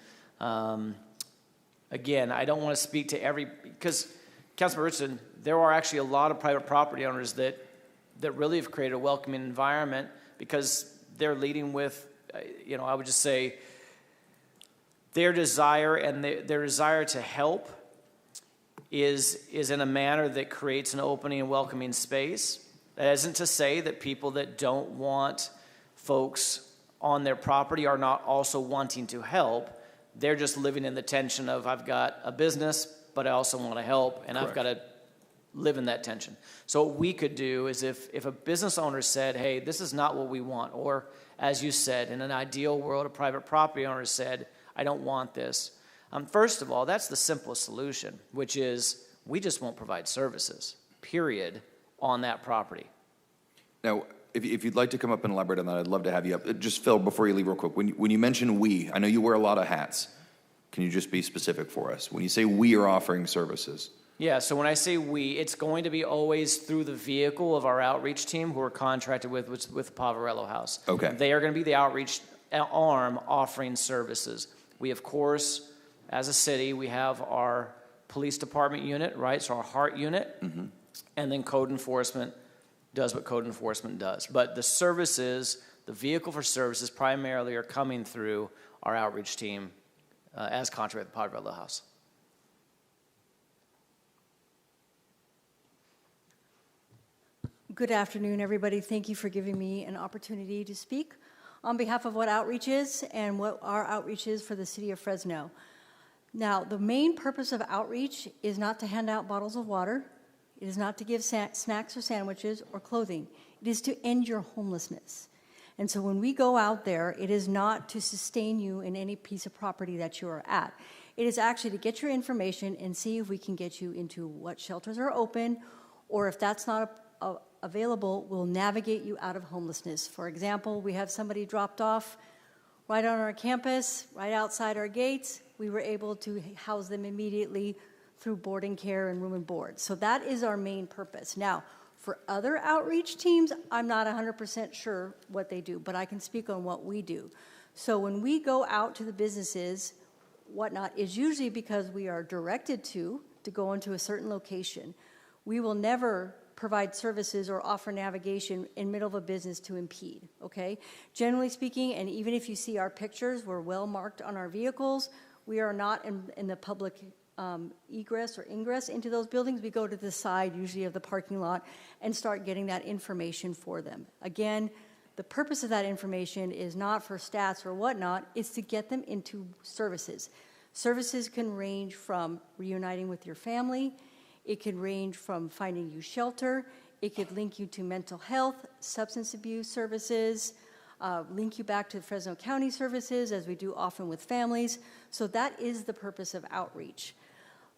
again, I don't want to speak to because Councilman Richardson, there are actually a lot of private property owners that really have created a welcoming environment because they're leading with, I would just say their desire and their desire to help is in a manner that creates an opening and welcoming space. That isn't to say that people that don't want folks on their property are not also wanting to help. They're just living in the tension of, I've got a business, but I also want to help, and Correct. I've got to live in that tension. So what we could do is if a business owner said, hey, this is not what we want, or as you said, in an ideal world, a private property owner said, I don't want this. First of all, that's the simplest solution, which is we just won't provide services, period, on that property.
Now, if you'd like to come up and elaborate on that, I'd love to have you up. Just, Phil, before you leave real quick, when you mention we, I know you wear a lot of hats. Can you just be specific for us? When you say we are offering services.
Yeah, so when I say we, it's going to be always through the vehicle of our outreach team who are contracted with Poverello House.
Okay.
They are going to be the outreach arm offering services. We, of course, as a city, we have our police department unit, right? So our HART unit, and then code enforcement does what code enforcement does. But the services The vehicle for services primarily are coming through our outreach team as contracted with the Poverello House.
Good afternoon, everybody. Thank you for giving me an opportunity to speak on behalf of what outreach is and what our outreach is for the city of Fresno. Now, the main purpose of outreach is not to hand out bottles of water. It is not to give snacks or sandwiches or clothing. It is to end your homelessness. And so when we go out there, it is not to sustain you in any piece of property that you are at. It is actually to get your information and see if we can get you into what shelters are open, or if that's not available, we'll navigate you out of homelessness. For example, we have somebody dropped off right on our campus, right outside our gates. We were able to house them immediately through boarding care and room and board. So that is our main purpose. Now, for other outreach teams, I'm not 100% sure what they do, but I can speak on what we do. So when we go out to the businesses, whatnot, is usually because we are directed to go into a certain location. We will never provide services or offer navigation in middle of a business to impede, okay? Generally speaking, and even if you see our pictures, we're well marked on our vehicles. We are not in the public egress or ingress into those buildings. We go to the side, usually of the parking lot, and start getting that information for them. Again, the purpose of that information is not for stats or whatnot, it's to get them into services. Services can range from reuniting with your family, it could range from finding you shelter, it could link you to mental health, substance abuse services, link you back to Fresno County services, as we do often with families. So that is the purpose of outreach.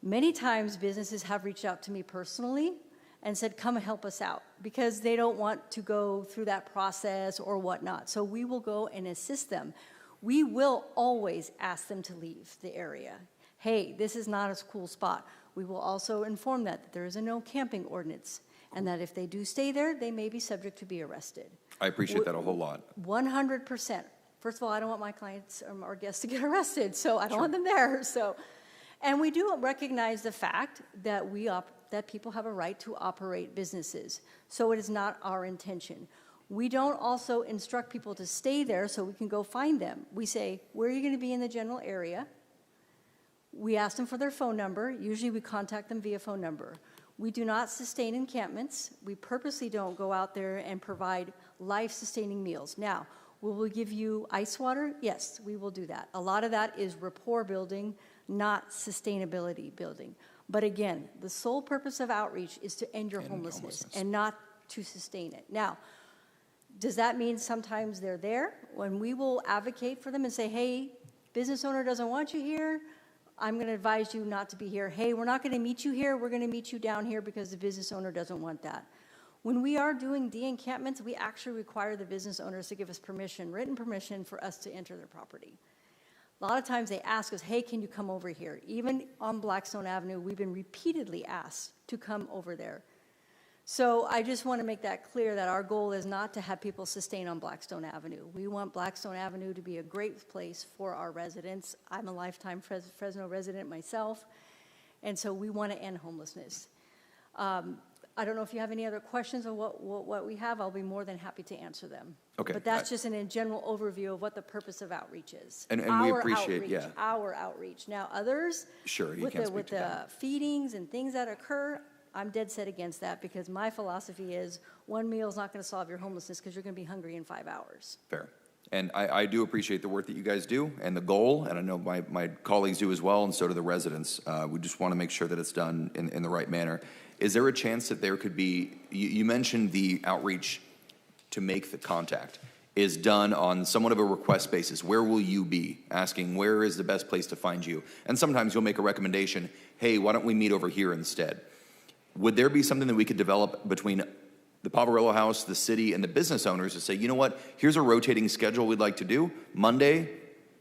Many times businesses have reached out to me personally and said, come help us out, because they don't want to go through that process or whatnot. So we will go and assist them. We will always ask them to leave the area. Hey, this is not a cool spot. We will also inform that there is a no camping ordinance, and that if they do stay there, they may be subject to be arrested.
I appreciate that a whole lot.
100%. First of all, I don't want my clients or guests to get arrested, so I don't want them there. So, and we do recognize the fact that that people have a right to operate businesses. So it is not our intention. We don't also instruct people to stay there so we can go find them. We say, where are you going to be in the general area? We ask them for their phone number. Usually we contact them via phone number. We do not sustain encampments. We purposely don't go out there and provide life-sustaining meals. Now, will we give you ice water? Yes, we will do that. A lot of that is rapport building, not sustainability building. But again, the sole purpose of outreach is to end your homelessness and not to sustain it. Now, does that mean sometimes they're there? When we will advocate for them and say, hey, business owner doesn't want you here, I'm going to advise you not to be here. Hey, we're not going to meet you here. We're going to meet you down here because the business owner doesn't want that. When we are doing de-encampments, we actually require the business owners to give us permission, written permission, for us to enter their property. A lot of times they ask us, hey, can you come over here? Even on Blackstone Avenue, we've been repeatedly asked to come over there. So I just want to make that clear that our goal is not to have people sustain on Blackstone Avenue. We want Blackstone Avenue to be a great place for our residents. I'm a lifetime Fresno resident myself, and so we want to end homelessness. I don't know if you have any other questions on what we have. I'll be more than happy to answer them.
Okay.
But that's just a general overview of what the purpose of outreach is.
And we appreciate,
outreach, our outreach. Now, others,
sure, you
with
can't
the feedings and things that occur, I'm dead set against that, because my philosophy is one meal is not going to solve your homelessness, because you're going to be hungry in 5 hours.
Fair. And I do appreciate the work that you guys do and the goal, and I know my colleagues do as well, and so do the residents. We just want to make sure that it's done in the right manner. Is there a chance that there could be, you mentioned the outreach to make the contact is done on somewhat of a request basis. Where will you be? Asking where is the best place to find you? And sometimes you'll make a recommendation, hey, why don't we meet over here instead? Would there be something that we could develop between the Poverello House, the city, and the business owners to say, you know what, here's a rotating schedule we'd like to do. Monday,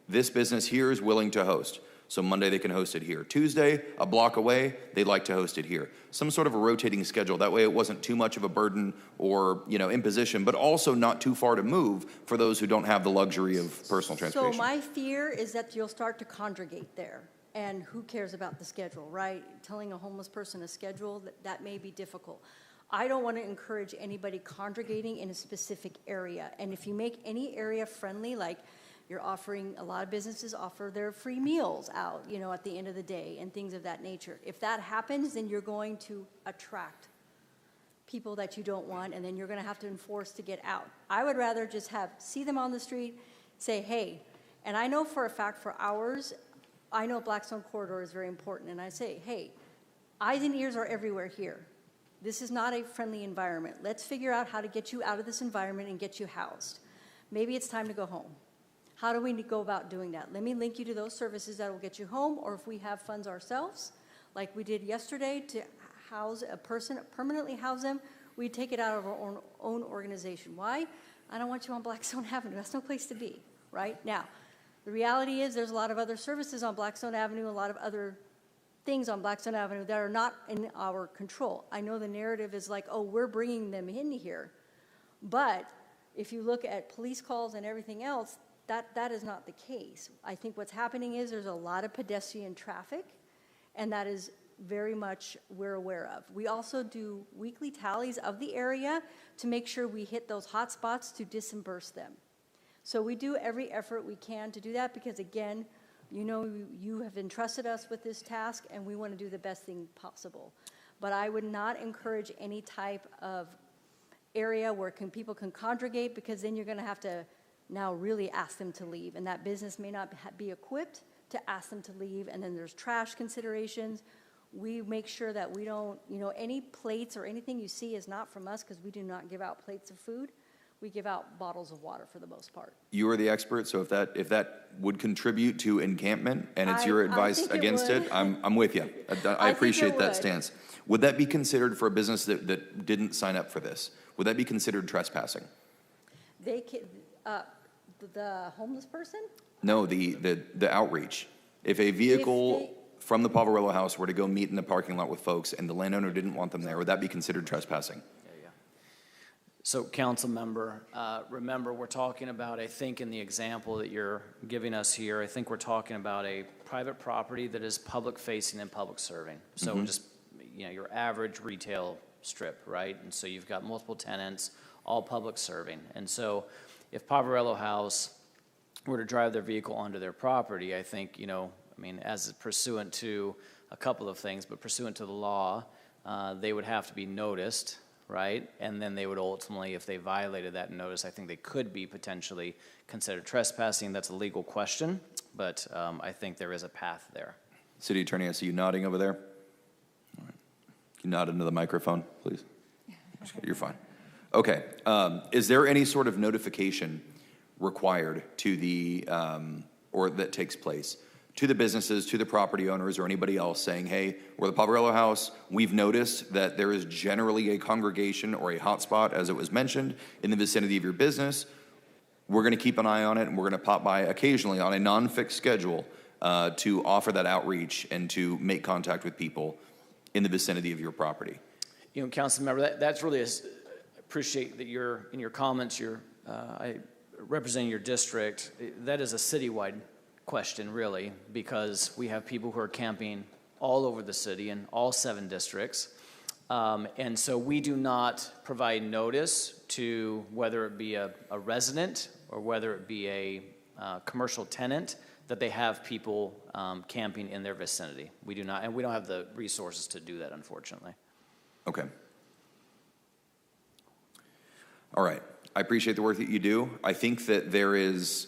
this business here is willing to host. So Monday they can host it here. Tuesday, a block away, they'd like to host it here. Some sort of a rotating schedule. That way it wasn't too much of a burden or, imposition, but also not too far to move for those who don't have the luxury of personal transportation.
So my fear is that you'll start to congregate there. And who cares about the schedule, right? Telling a homeless person a schedule, that may be difficult. I don't want to encourage anybody congregating in a specific area. And if you make any area friendly, like you're offering, a lot of businesses offer their free meals out, you know, at the end of the day and things of that nature. If that happens, then you're going to attract people that you don't want, and then you're going to have to enforce to get out. I would rather just see them on the street, say, hey, and I know for a fact for ours, I know Blackstone Corridor is very important, and I say, hey, eyes and ears are everywhere here. This is not a friendly environment. Let's figure out how to get you out of this environment and get you housed. Maybe it's time to go home. How do we go about doing that? Let me link you to those services that will get you home, or if we have funds ourselves, like we did yesterday to house a person, permanently house them, we take it out of our own organization. Why? I don't want you on Blackstone Avenue. That's no place to be, right? Now, the reality is there's a lot of other services on Blackstone Avenue, a lot of other things on Blackstone Avenue that are not in our control. I know the narrative is like, oh, we're bringing them in here. But if you look at police calls and everything else, that is not the case. I think what's happening is there's a lot of pedestrian traffic, and that is very much we're aware of. We also do weekly tallies of the area to make sure we hit those hot spots to disperse them. So we do every effort we can to do that because, again, you know, you have entrusted us with this task, and we want to do the best thing possible. But I would not encourage any type of area where people can congregate, because then you're going to have to now really ask them to leave, and that business may not be equipped to ask them to leave, and then there's trash considerations. We make sure that we don't, you know, any plates or anything you see is not from us, because we do not give out plates of food. We give out bottles of water for the most part.
You are the expert, so if that would contribute to encampment and it's your advice against it, I'm with you. I appreciate that stance. Would that be considered for a business that didn't sign up for this? Would that be considered trespassing?
They can, the homeless person?
No, the outreach. If a vehicle from the Poverello House were to go meet in the parking lot with folks and the landowner didn't want them there, would that be considered trespassing?
So, council member, remember we're talking about, I think in the example that you're giving us here, I think we're talking about a private property that is public facing and public serving. So just, you know, your average retail strip, right? And so you've got multiple tenants, all public serving. And so if Poverello House were to drive their vehicle onto their property, I think, you know, I mean, as pursuant to a couple of things, but pursuant to the law, they would have to be noticed, right? And then they would ultimately, if they violated that notice, I think they could be potentially considered trespassing. That's a legal question, but I think there is a path there.
City Attorney, I see you nodding over there. All right. Can you nod into the microphone, please? You're fine. Okay. Is there any sort of notification required to the, or that takes place to the businesses, to the property owners, or anybody else saying, hey, we're the Poverello House. We've noticed that there is generally a congregation or a hotspot, as it was mentioned, in the vicinity of your business. We're going to keep an eye on it, and we're going to pop by occasionally on a non-fixed schedule to offer that outreach and to make contact with people in the vicinity of your property.
You know, council member, that's really, I appreciate that you're, in your comments, I representing your district. That is a citywide question, really, because we have people who are camping all over the city in all 7 districts. And so we do not provide notice to whether it be a resident or whether it be a commercial tenant that they have people camping in their vicinity. We do not, and we don't have the resources to do that, unfortunately.
Okay. All right. I appreciate the work that you do. I think that there's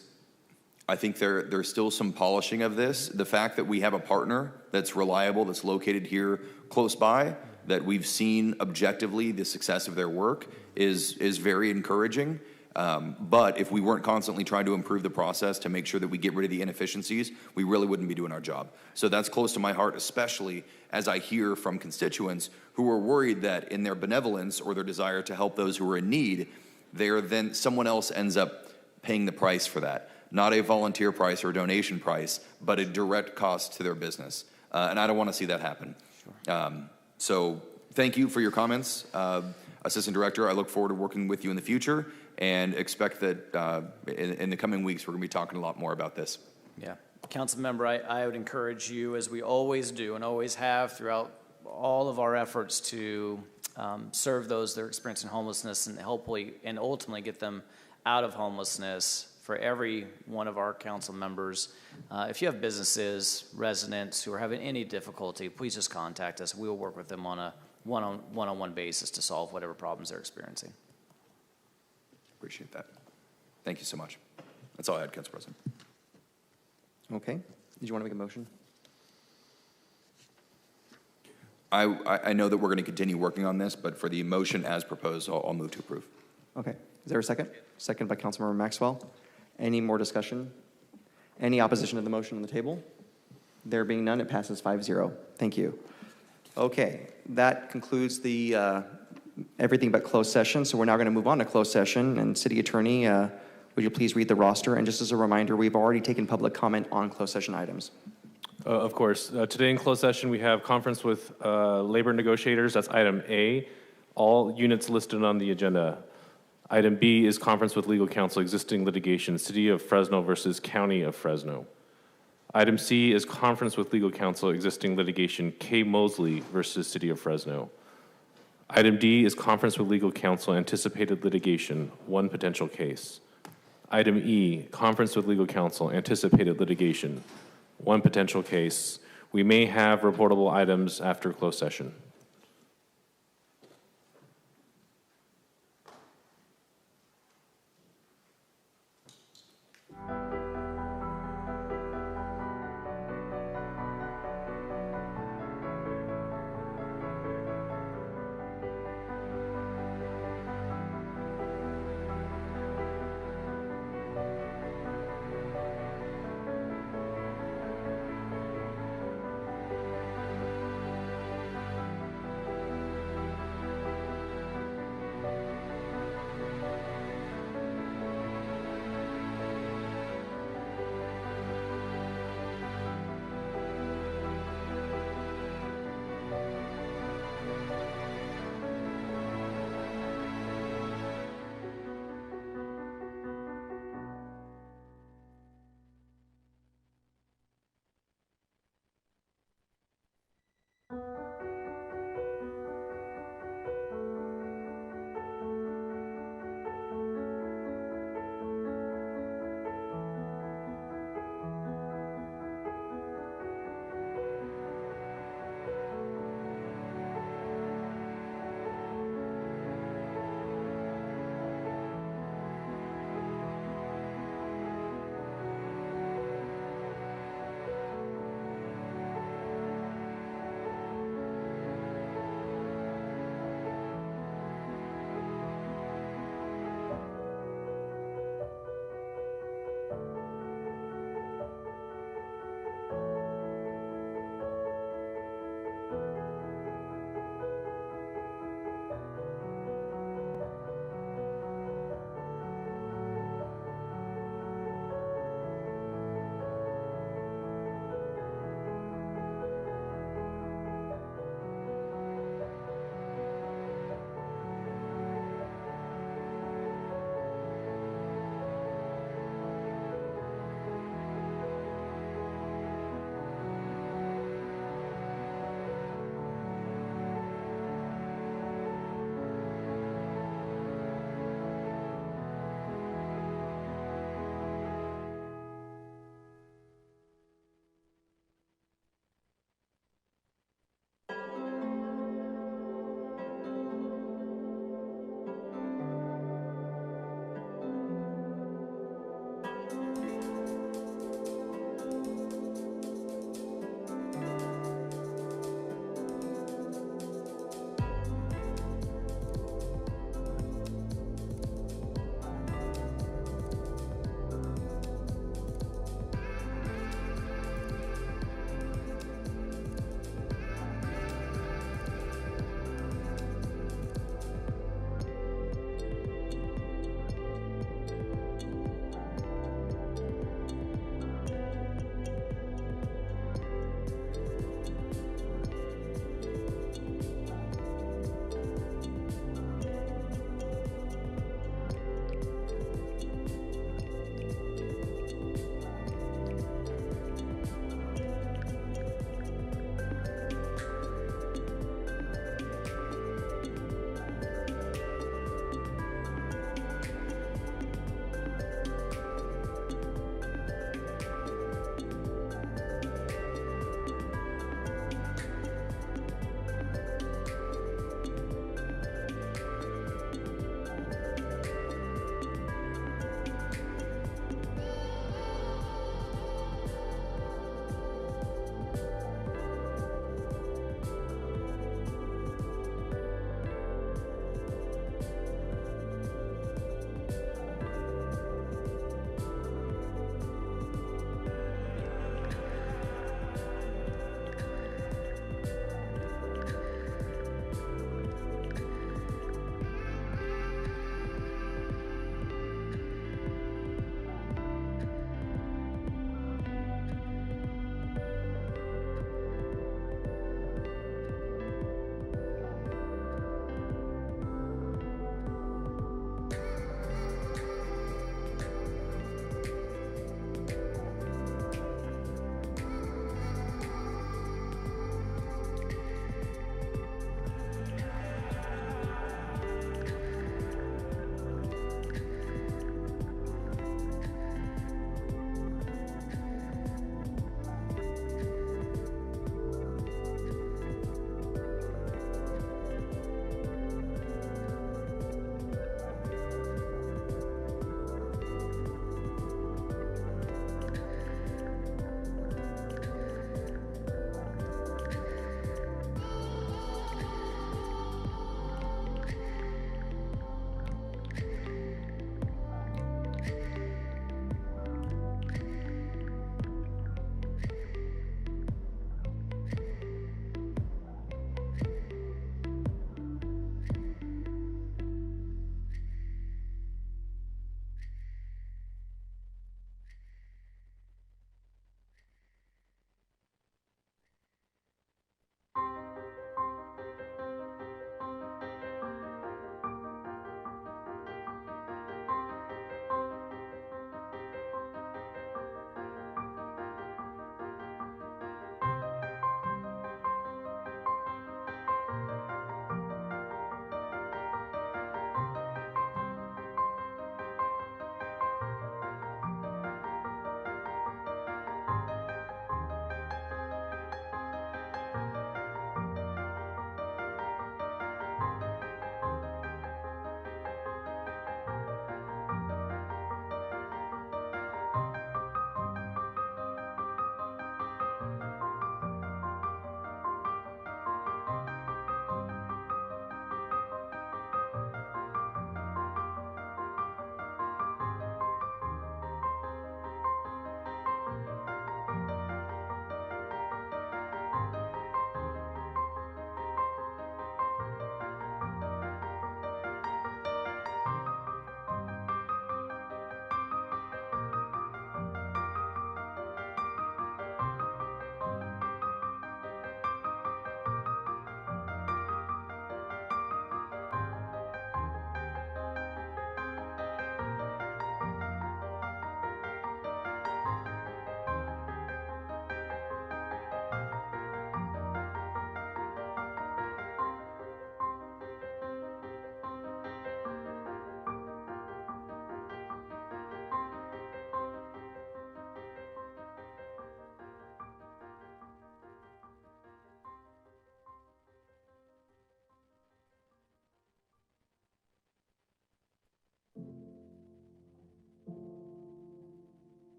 still some polishing of this. The fact that we have a partner that's reliable, that's located here close by, that we've seen objectively the success of their work is very encouraging. But if we weren't constantly trying to improve the process to make sure that we get rid of the inefficiencies, we really wouldn't be doing our job. So that's close to my heart, especially as I hear from constituents who are worried that in their benevolence or their desire to help those who are in need, then someone else ends up paying the price for that. Not a volunteer price or donation price, but a direct cost to their business. And I don't want to see that happen. Sure. So thank you for your comments, Assistant Director. I look forward to working with you in the future and expect that in the coming weeks, we're going to be talking a lot more about this.
Yeah. Council member, I would encourage you, as we always do and always have throughout all of our efforts to serve those that are experiencing homelessness and hopefully and ultimately get them out of homelessness for every one of our council members. If you have businesses, residents who are having any difficulty, please just contact us. We will work with them on a one-on-one basis to solve whatever problems they're experiencing.
Appreciate that. Thank you so much. That's all I had, Council President.
Okay. Did you want to make a motion?
I know that we're going to continue working on this, but for the motion as proposed, I'll move to approve.
Okay. Is there a second? Second by Councilmember Maxwell. Any more discussion? Any opposition to the motion on the table? There being none, it passes 5-0. Thank you. Okay. That concludes the everything but closed session. So we're now going to move on to closed session. And City Attorney, would you please read the roster? And just as a reminder, we've already taken public comment on closed session items.
Of course. Today in closed session, we have conference with labor negotiators. That's item A. All units listed on the agenda. Item B is conference with legal counsel, existing litigation, City of Fresno versus County of Fresno. Item C is conference with legal counsel, existing litigation, K. Mosley versus City of Fresno. Item D is conference with legal counsel, anticipated litigation, one potential case. Item E, conference with legal counsel, anticipated litigation, one potential case. We may have reportable items after closed session.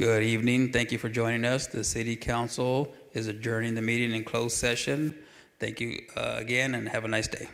Good evening. Thank you for joining us. The City Council is adjourning the meeting in closed session. Thank you again, and have a nice day.